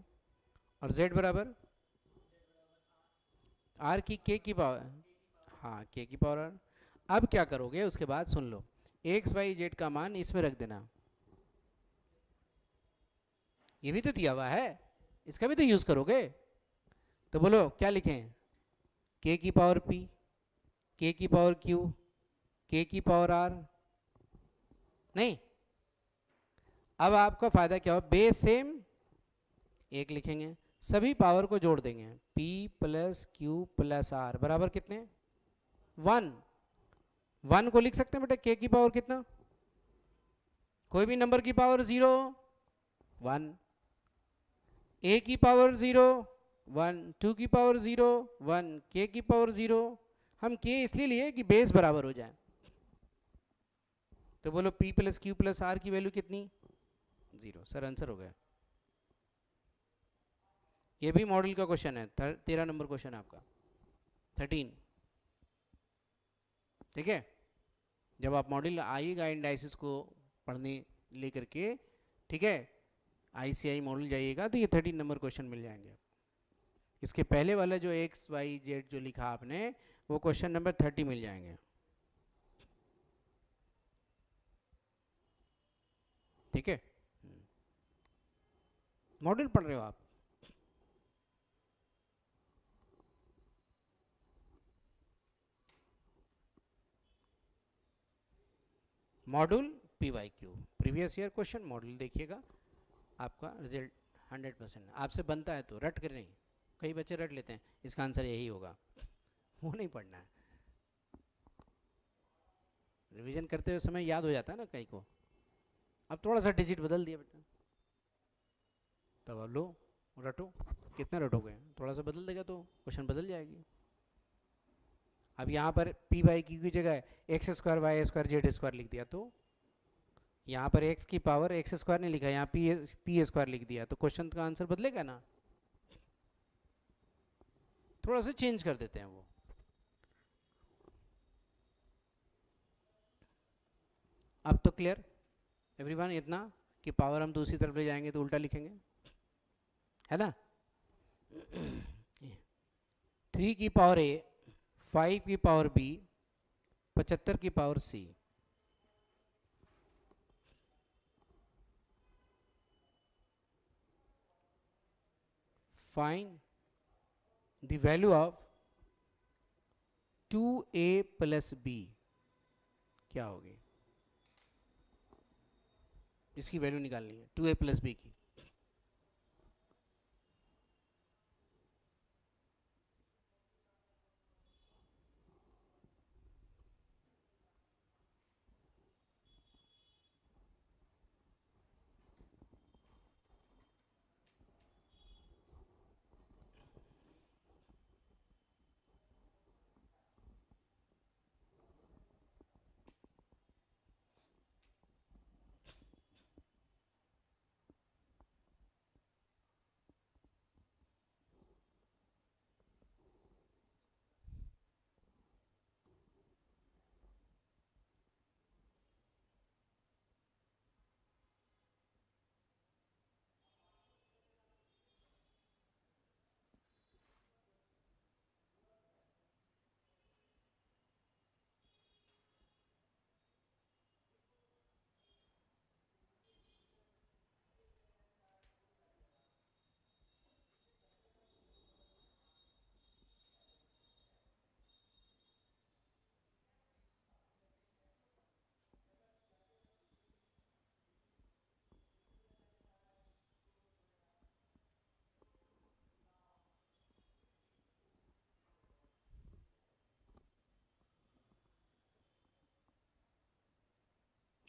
और z बराबर r की k की पावर, हाँ k की पावर r। अब क्या करोगे उसके बाद सुन लो, x y z का मान इसमें रख देना, ये भी तो दिया हुआ है, इसका भी तो यूज करोगे। तो बोलो क्या लिखें? k की पावर p, k की पावर q, k की पावर r। नहीं, अब आपका फायदा क्या हो, बेस सेम एक लिखेंगे, सभी पावर को जोड़ देंगे, p plus q plus r बराबर कितने? 1। 1 को लिख सकते हैं बेटा k की पावर कितना? कोई भी नंबर की पावर 0 1, a की पावर 0 1, 2 की पावर 0 1, k की पावर 0। हम k इसलिए लिए कि बेस बराबर हो जाए। तो बोलो p plus q plus r की वैल्यू कितनी? 0। सर आंसर हो गया। ये भी मॉडल का क्वेश्चन है, 13 नंबर क्वेश्चन है आपका, 13। ठीक है, जब आप मॉडल आइएगा इंडाइसिस को पढ़ने लेकर के, ठीक है, आईसीआई मॉडल जाइएगा तो ये 13 नंबर क्वेश्चन मिल जाएंगे। इसके पहले वाला जो एक्स वाई जेड जो लिखा आपने, वो क्वेश्चन नंबर 30 मिल जाएंगे। ठीक है, मॉडल पढ़ रहे हो आप? Module PYQ previous year question model देखिएगा, आपका रिजल्ट 100% आपसे बनता है तो रट कर नहीं। कई बच्चे रट लेते हैं इसका आंसर यही होगा, वो नहीं पढ़ना है। रिवीजन करते हुए समय याद हो जाता है ना कई को। अब थोड़ा सा डिजिट बदल दिया बेटा, तब अब लो रटो, कितना रटोगे, थोड़ा सा बदल देगा तो क्वेश्चन बदल जाएगी। अब यहाँ पर PYQ की जगह x² y² z² लिख दिया, तो यहाँ पर x की पावर x² नहीं लिखा, यहाँ p² लिख दिया, तो क्वेश्चन का आंसर बदलेगा ना। थोड़ा सा चेंज कर देते हैं वो। अब तो क्लियर एवरीवन इतना कि पावर हम दूसरी तरफ ले जाएंगे तो उल्टा लिखेंगे, है ना। 3 की पावर a, 5 की पावर b, 75 की power c। Find the value of 2a plus b, क्या होगी? इसकी वैल्यू निकालनी है 2a प्लस b की।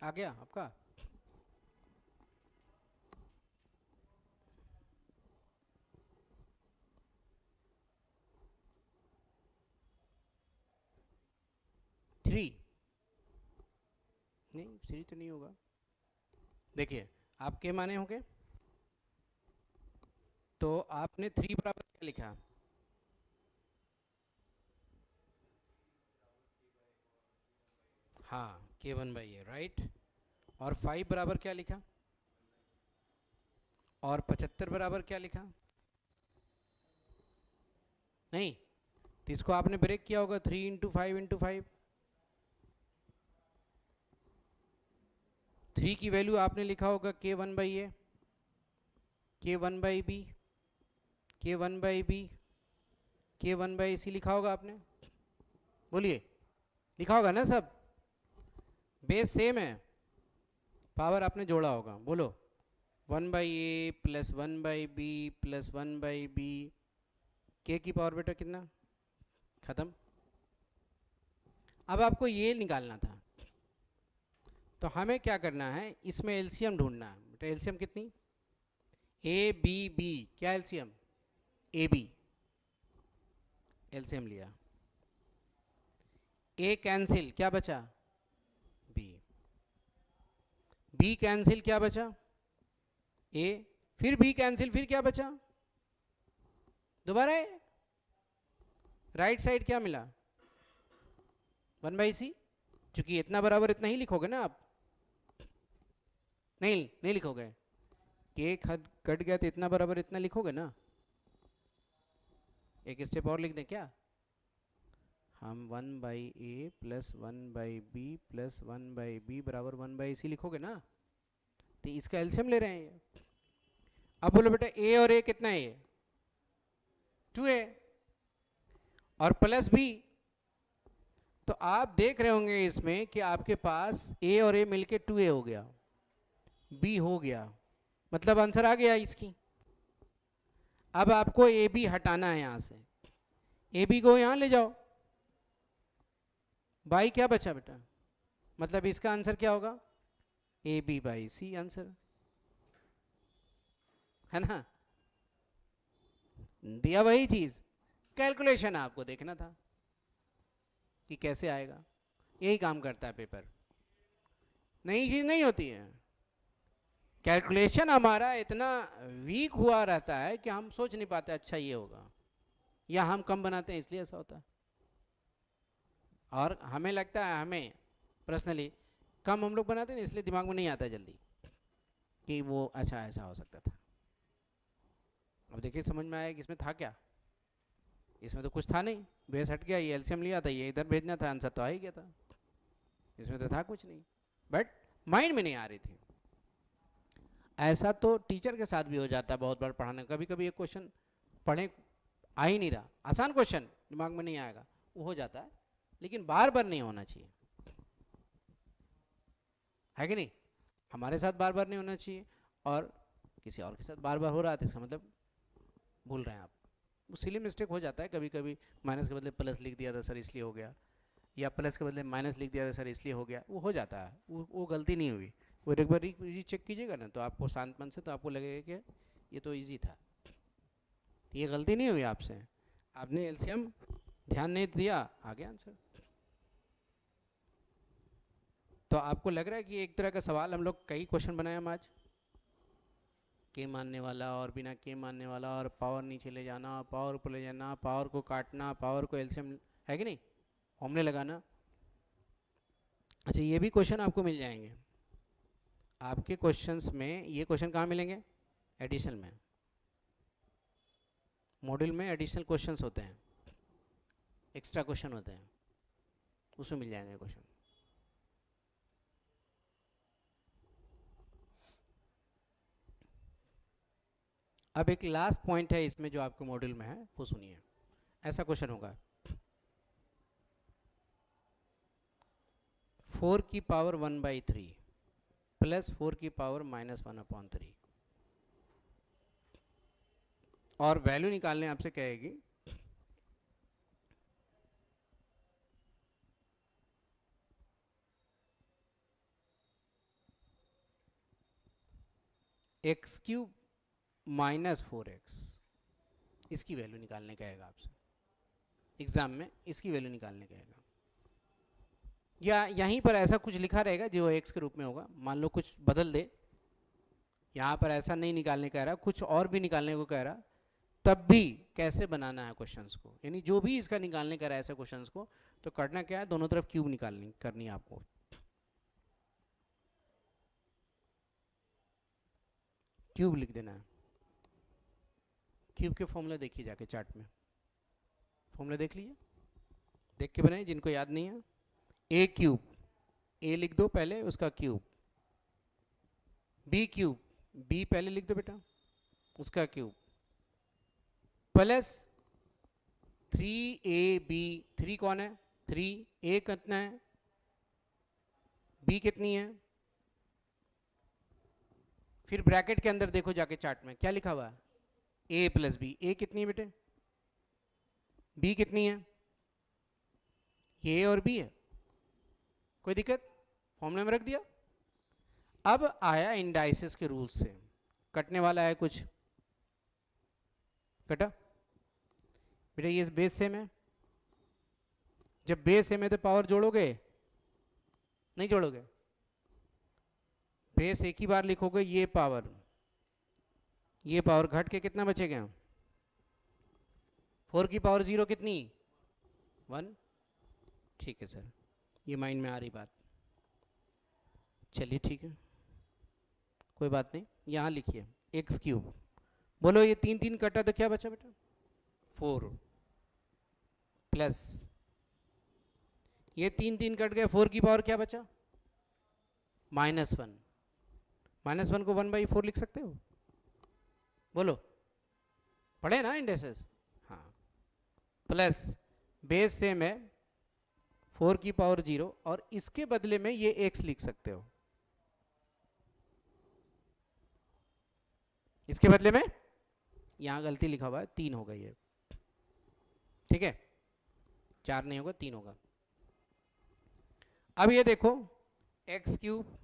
आ गया आपका? थ्री नहीं, 3 तो नहीं होगा। देखिए आप के माने होंगे, तो आपने 3 बराबर क्या लिखा? हाँ, k1/a, राइट। और 5 बराबर क्या लिखा? और 75 बराबर क्या लिखा? नहीं, तो इसको आपने ब्रेक किया होगा 3 इंटू 5 इंटू 5। 3 की वैल्यू आपने लिखा होगा k1/a, k1/b, k1/b, k1/c लिखा होगा आपने, बोलिए लिखा होगा ना सब। बेस सेम है, पावर आपने जोड़ा होगा, बोलो 1/a plus 1/b plus 1/b, के की पावर बेटा कितना, खत्म। अब आपको ये निकालना था, तो हमें क्या करना है, इसमें एलसीएम ढूंढना है बेटा। एलसीएम कितनी? ए बी बी, क्या एलसीएम? ए बी, एलसीएम लिया, ए कैंसिल, क्या बचा? बी, बी कैंसिल, क्या बचा? ए, फिर बी कैंसिल, फिर क्या बचा? दोबारा राइट साइड क्या मिला 1/c, क्योंकि इतना बराबर इतना ही लिखोगे ना आप, नहीं लिखोगे, के कट गया तो इतना बराबर इतना लिखोगे ना। एक स्टेप और लिख दें क्या, हम 1/a plus 1/b plus 1/b बराबर 1/c लिखोगे ना, तो इसका एलसीएम ले रहे हैं ये। अब बोलो बेटा a और a कितना है, ये 2a और प्लस b, तो आप देख रहे होंगे इसमें कि आपके पास a और a मिलके 2a हो गया, b हो गया, मतलब आंसर आ गया इसकी। अब आपको ए बी हटाना है यहां से, ए बी को यहां ले जाओ, बाई क्या बचा बेटा, मतलब इसका आंसर क्या होगा a b by c answer है ना। दिया वही चीज, कैलकुलेशन आपको देखना था कि कैसे आएगा, यही काम करता है पेपर, नई चीज नहीं होती है। कैलकुलेशन हमारा इतना वीक हुआ रहता है कि हम सोच नहीं पाते अच्छा ये होगा, या हम कम बनाते हैं इसलिए ऐसा होता है। और हमें लगता है, हमें पर्सनली कम हम लोग बनाते हैं इसलिए दिमाग में नहीं आता जल्दी कि वो अच्छा ऐसा हो सकता था। अब देखिए समझ में आया कि इसमें था क्या, इसमें तो कुछ था नहीं, बेस हट गया, ये एलसीएम लिया था, ये इधर भेजना था, आंसर तो आ ही गया था, इसमें तो था कुछ नहीं, बट माइंड में नहीं आ रही थी। ऐसा तो टीचर के साथ भी हो जाता है बहुत बार पढ़ाने, कभी कभी एक क्वेश्चन पढ़े आ ही नहीं रहा, आसान क्वेश्चन दिमाग में नहीं आएगा, वो हो जाता है, लेकिन बार बार नहीं होना चाहिए, है कि नहीं। हमारे साथ बार बार नहीं होना चाहिए, और किसी और के साथ बार बार हो रहा है तो इसका मतलब भूल रहे हैं आप, वो सिली मिस्टेक हो जाता है कभी कभी, माइनस के बदले प्लस लिख दिया था सर इसलिए हो गया, या प्लस के बदले माइनस लिख दिया था सर इसलिए हो गया, वो हो जाता है, वो गलती नहीं हुई, वो एक बार इजी चेक कीजिएगा ना तो आपको शांत मन से, तो आपको लगेगा कि ये तो इजी था, ये गलती नहीं हुई आपसे, आपने एलसीएम ध्यान नहीं दिया, आ गया आंसर। तो आपको लग रहा है कि एक तरह का सवाल हम लोग कई क्वेश्चन बनाए हम आज, के मानने वाला और बिना के मानने वाला, और पावर नीचे ले जाना, पावर ऊपर ले जाना, पावर को काटना, पावर को एलसीएम, है कि नहीं, फॉर्मूले लगाना। अच्छा ये भी क्वेश्चन आपको मिल जाएंगे आपके क्वेश्चंस में, ये क्वेश्चन कहाँ मिलेंगे, एडिशन में, मॉड्यूल में एडिशनल क्वेश्चंस होते हैं, एक्स्ट्रा क्वेश्चन होते हैं, उसमें मिल जाएंगे क्वेश्चन। अब एक लास्ट पॉइंट है इसमें जो आपके मॉड्यूल में है, वो सुनिए। ऐसा क्वेश्चन होगा 4 की पावर 1/3 प्लस 4 की पावर -1/3, और वैल्यू निकालने आपसे कहेगी x³ -4x, इसकी वैल्यू निकालने कहेगा आपसे एग्जाम में, इसकी वैल्यू निकालने कहेगा, या यहीं पर ऐसा कुछ लिखा रहेगा जो x के रूप में होगा, मान लो कुछ बदल दे, यहाँ पर ऐसा नहीं निकालने कह रहा, कुछ और भी निकालने को कह रहा, तब भी कैसे बनाना है क्वेश्चंस को, यानी जो भी इसका निकालने का रहा है ऐसे क्वेश्चंस को, तो करना क्या है, दोनों तरफ क्यूब निकालनी करनी है आपको, क्यूब लिख देना है। क्यूब के फॉर्मूला देखिए जाके चार्ट में, फॉर्मूला देख लीजिए, देख के बनाए जिनको याद नहीं है, a³ a लिख दो पहले उसका क्यूब, b³ b पहले लिख दो बेटा उसका क्यूब, प्लस 3ab, 3 कौन है 3, a कितना है, b कितनी है, फिर ब्रैकेट के अंदर देखो जाके चार्ट में क्या लिखा हुआ है, a प्लस बी, a कितनी है बेटे, b कितनी है, ये a और b है, कोई दिक्कत, फॉर्मूले में रख दिया। अब आया इंडाइसिस के रूल से, कटने वाला है कुछ, कटा बेटा, ये बेस सेम है, जब बेस सेम है तो पावर जोड़ोगे, नहीं जोड़ोगे, बेस एक ही बार लिखोगे, ये पावर घट के कितना बचेगा, 4 की पावर 0 कितनी? 1। ठीक है सर, ये माइंड में आ रही बात। चलिए ठीक है, कोई बात नहीं। यहाँ लिखिए एक्स क्यूब, बोलो ये 3 3 कटा तो क्या बचा बेटा? 4 प्लस ये 3 3 कट गए, 4 की पावर क्या बचा? -1। -1 को 1/4 लिख सकते हो? बोलो, पढ़े ना इंडेसेस? हाँ, प्लस बेस सेम है 4 की पावर 0, और इसके बदले में ये x लिख सकते हो। इसके बदले में यहां गलती लिखा हुआ है, 3 होगा ये, ठीक है? 4 नहीं होगा, 3 होगा। अब ये देखो एक्स क्यूब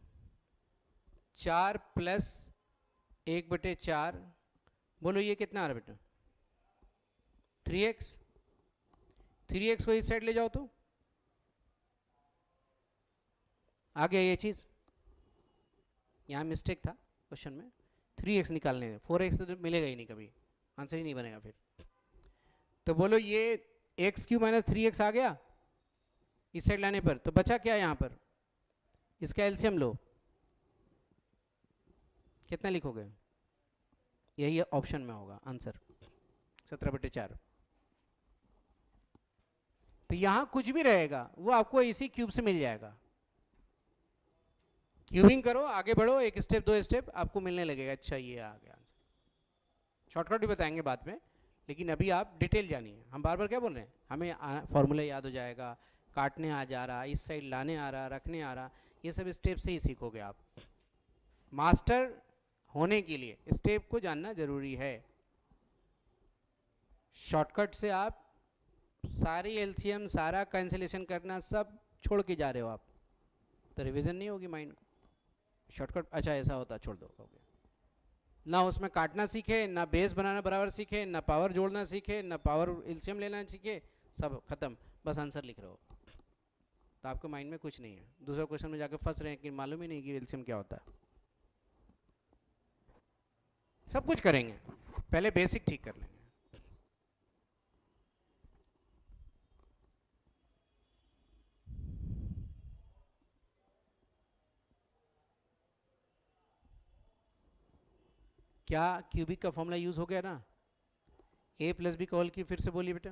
4 प्लस 1/4, बोलो ये कितना आ रहा है बेटा? 3x। 3x को इस साइड ले जाओ तो आ गया ये चीज। यहां मिस्टेक था क्वेश्चन में, 3x निकालने में 4x तो मिलेगा ही नहीं, कभी आंसर ही नहीं बनेगा फिर। तो बोलो ये एक्स क्यू माइनस 3x आ गया इस साइड लाने पर, तो बचा क्या यहाँ पर? इसका एलसीएम लो, कितना लिखोगे? यही ऑप्शन में होगा आंसर, 17/4। तो यहां कुछ भी रहेगा वो आपको इसी क्यूब से मिल जाएगा। क्यूबिंग करो, आगे बढ़ो, एक स्टेप 2 स्टेप, आपको मिलने लगेगा। अच्छा ये आ गया आंसर। शॉर्टकट भी बताएंगे बाद में, लेकिन अभी आप डिटेल जानिए। हम बार बार क्या बोल रहे हैं, हमें फॉर्मूला याद हो जाएगा, काटने आ जा रहा, इस साइड लाने आ रहा, रखने आ रहा, ये सब स्टेप से ही सीखोगे आप। मास्टर होने के लिए स्टेप को जानना जरूरी है। शॉर्टकट से आप सारी एलसीएम, सारा कैंसिलेशन करना सब छोड़ के जा रहे हो आप, तो रिवीजन नहीं होगी माइंड को। शॉर्टकट अच्छा ऐसा होता, छोड़ दो, हो गया ना। उसमें काटना सीखे ना, बेस बनाना बराबर सीखे ना, पावर जोड़ना सीखे ना, पावर एलसीएम लेना सीखे, सब खत्म, बस आंसर लिख रहे हो। तो आपके माइंड में कुछ नहीं है, दूसरा क्वेश्चन में जाके फंस रहे हैं कि मालूम ही नहीं कि एलसीएम क्या होता है। सब कुछ करेंगे, पहले बेसिक ठीक कर लेंगे। क्या क्यूबिक का फॉर्मूला यूज हो गया ना? a प्लस बी का होल क्यूब, फिर से बोलिए बेटा,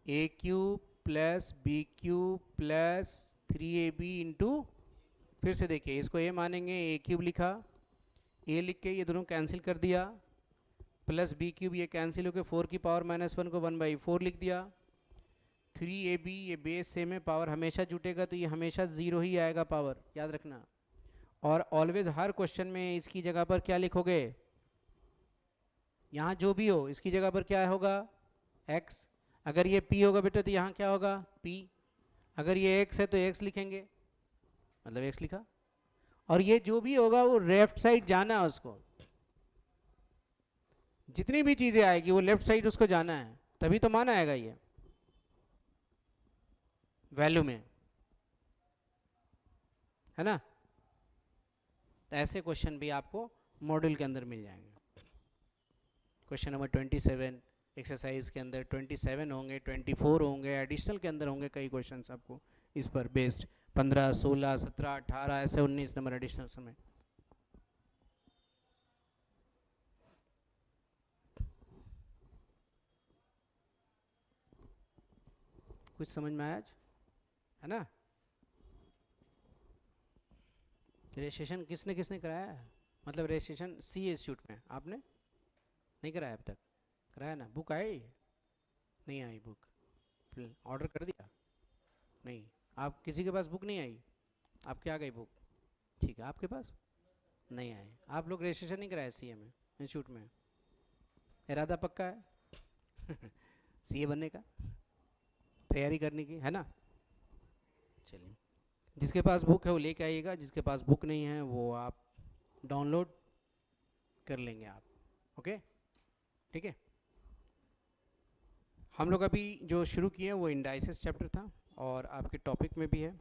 a cube plus B cube plus 3ab into, फिर से देखिए इसको a मानेंगे, a क्यूब लिखा, a लिख के ये दोनों कैंसिल कर दिया, प्लस बी क्यूब ये कैंसिल होकर 4 की पावर -1 को 1/4 लिख दिया, 3ab ये बेस सेम है, पावर हमेशा जुटेगा तो ये हमेशा 0 ही आएगा पावर, याद रखना। और ऑलवेज हर क्वेश्चन में इसकी जगह पर क्या लिखोगे? यहाँ जो भी हो इसकी जगह पर क्या होगा? x। अगर ये p होगा बेटा तो यहाँ क्या होगा? p। अगर ये x है तो x लिखेंगे, मतलब x लिखा। और ये जो भी होगा वो लेफ्ट साइड जाना है उसको, जितनी भी चीजें आएगी वो लेफ्ट साइड उसको जाना है, तभी तो मान आएगा ये वैल्यू में, है ना? तो ऐसे क्वेश्चन भी आपको मॉड्यूल के अंदर मिल जाएंगे। क्वेश्चन नंबर 27 एक्सरसाइज के अंदर 27 होंगे, 24 होंगे, एडिशनल के अंदर होंगे कई क्वेश्चंस आपको इस पर बेस्ड, 15, 16, 17, 18, ऐसे 19 नंबर एडिशनल समय। कुछ समझ में आया आज, है ना? रजिस्ट्रेशन किसने किसने कराया है? मतलब रजिस्ट्रेशन सी इंस्टीट्यूट में आपने नहीं कराया अब तक? कराया ना? बुक आई? नहीं आई बुक? ऑर्डर कर दिया? नहीं, आप किसी के पास बुक नहीं आई? आपके आ गई बुक? ठीक है, आपके पास नहीं आई। आप लोग रजिस्ट्रेशन नहीं कराया सी में इंस्टीट्यूट में? इरादा पक्का है सीए बनने का, तैयारी करने की, है ना? चलिए, जिसके पास बुक है वो लेके आइएगा, जिसके पास बुक नहीं है वो आप डाउनलोड कर लेंगे आप, ओके? ठीक है, हम लोग अभी जो शुरू किए वो इंडाइसिस चैप्टर था, और आपके टॉपिक में भी है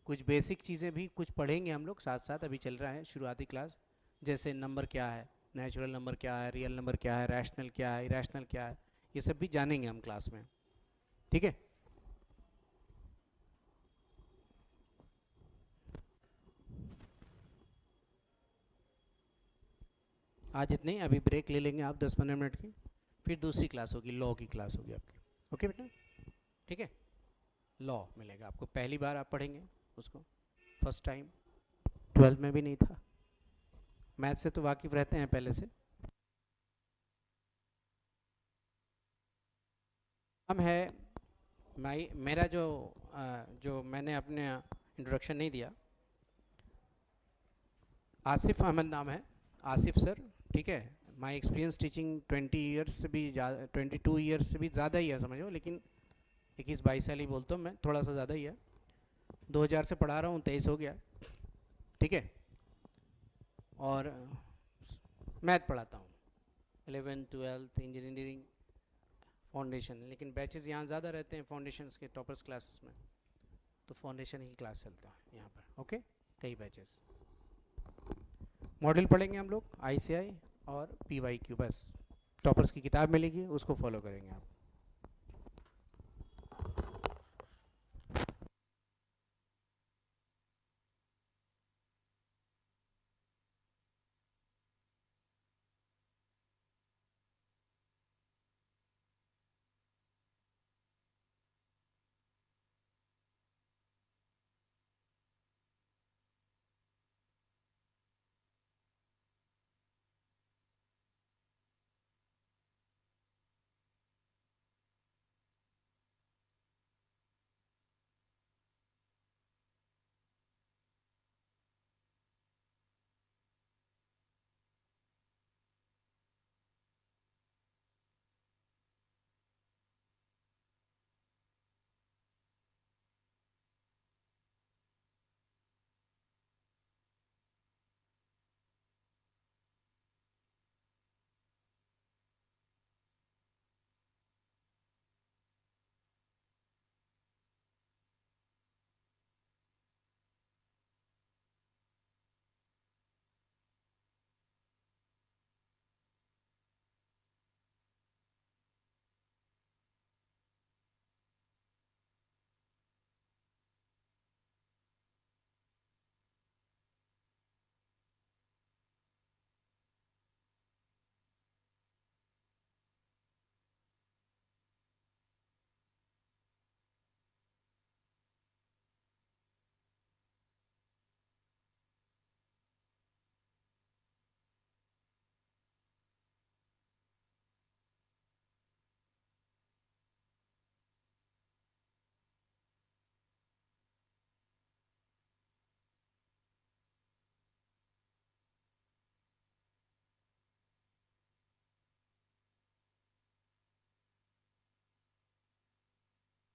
कुछ बेसिक चीज़ें भी कुछ पढ़ेंगे हम लोग साथ साथ। अभी चल रहा है शुरुआती क्लास, जैसे नंबर क्या है, नेचुरल नंबर क्या है, रियल नंबर क्या है, रैशनल क्या है, इरेशनल क्या है, ये सब भी जानेंगे हम क्लास में, ठीक है। आज इतने ही, अभी ब्रेक ले लेंगे आप 10-15 मिनट की, फिर दूसरी क्लास होगी, लॉ की क्लास होगी आपकी। ओके बेटा, ठीक है। लॉ मिलेगा आपको, पहली बार आप पढ़ेंगे उसको, फर्स्ट टाइम, 12th में भी नहीं था। मैथ से तो वाकिफ़ रहते हैं पहले से। हम है मेरा जो मैंने अपने इंट्रोडक्शन नहीं दिया, आसिफ अहमद नाम है, आसिफ सर, ठीक है। माई एक्सपीरियंस टीचिंग 20 ईयर्स से भी ज़्यादा, 22 ईयर्स से भी ज़्यादा ही है समझो, लेकिन 21-22 साल ही बोलता हूँ मैं, थोड़ा सा ज़्यादा ही है। 2000 से पढ़ा रहा हूँ, 23 हो गया, ठीक है। और मैथ पढ़ाता हूँ, 11th 12th इंजीनियरिंग फाउंडेशन, लेकिन बैचेस यहाँ ज़्यादा रहते हैं फाउंडेशंस के, टॉपर्स क्लासेस में, तो फाउंडेशन ही क्लास चलता है यहाँ पर, ओके। कई बैचेस, मॉडल पढ़ेंगे हम लोग ICI और PYQ, बस टॉपर्स की किताब मिलेगी, उसको फॉलो करेंगे आप।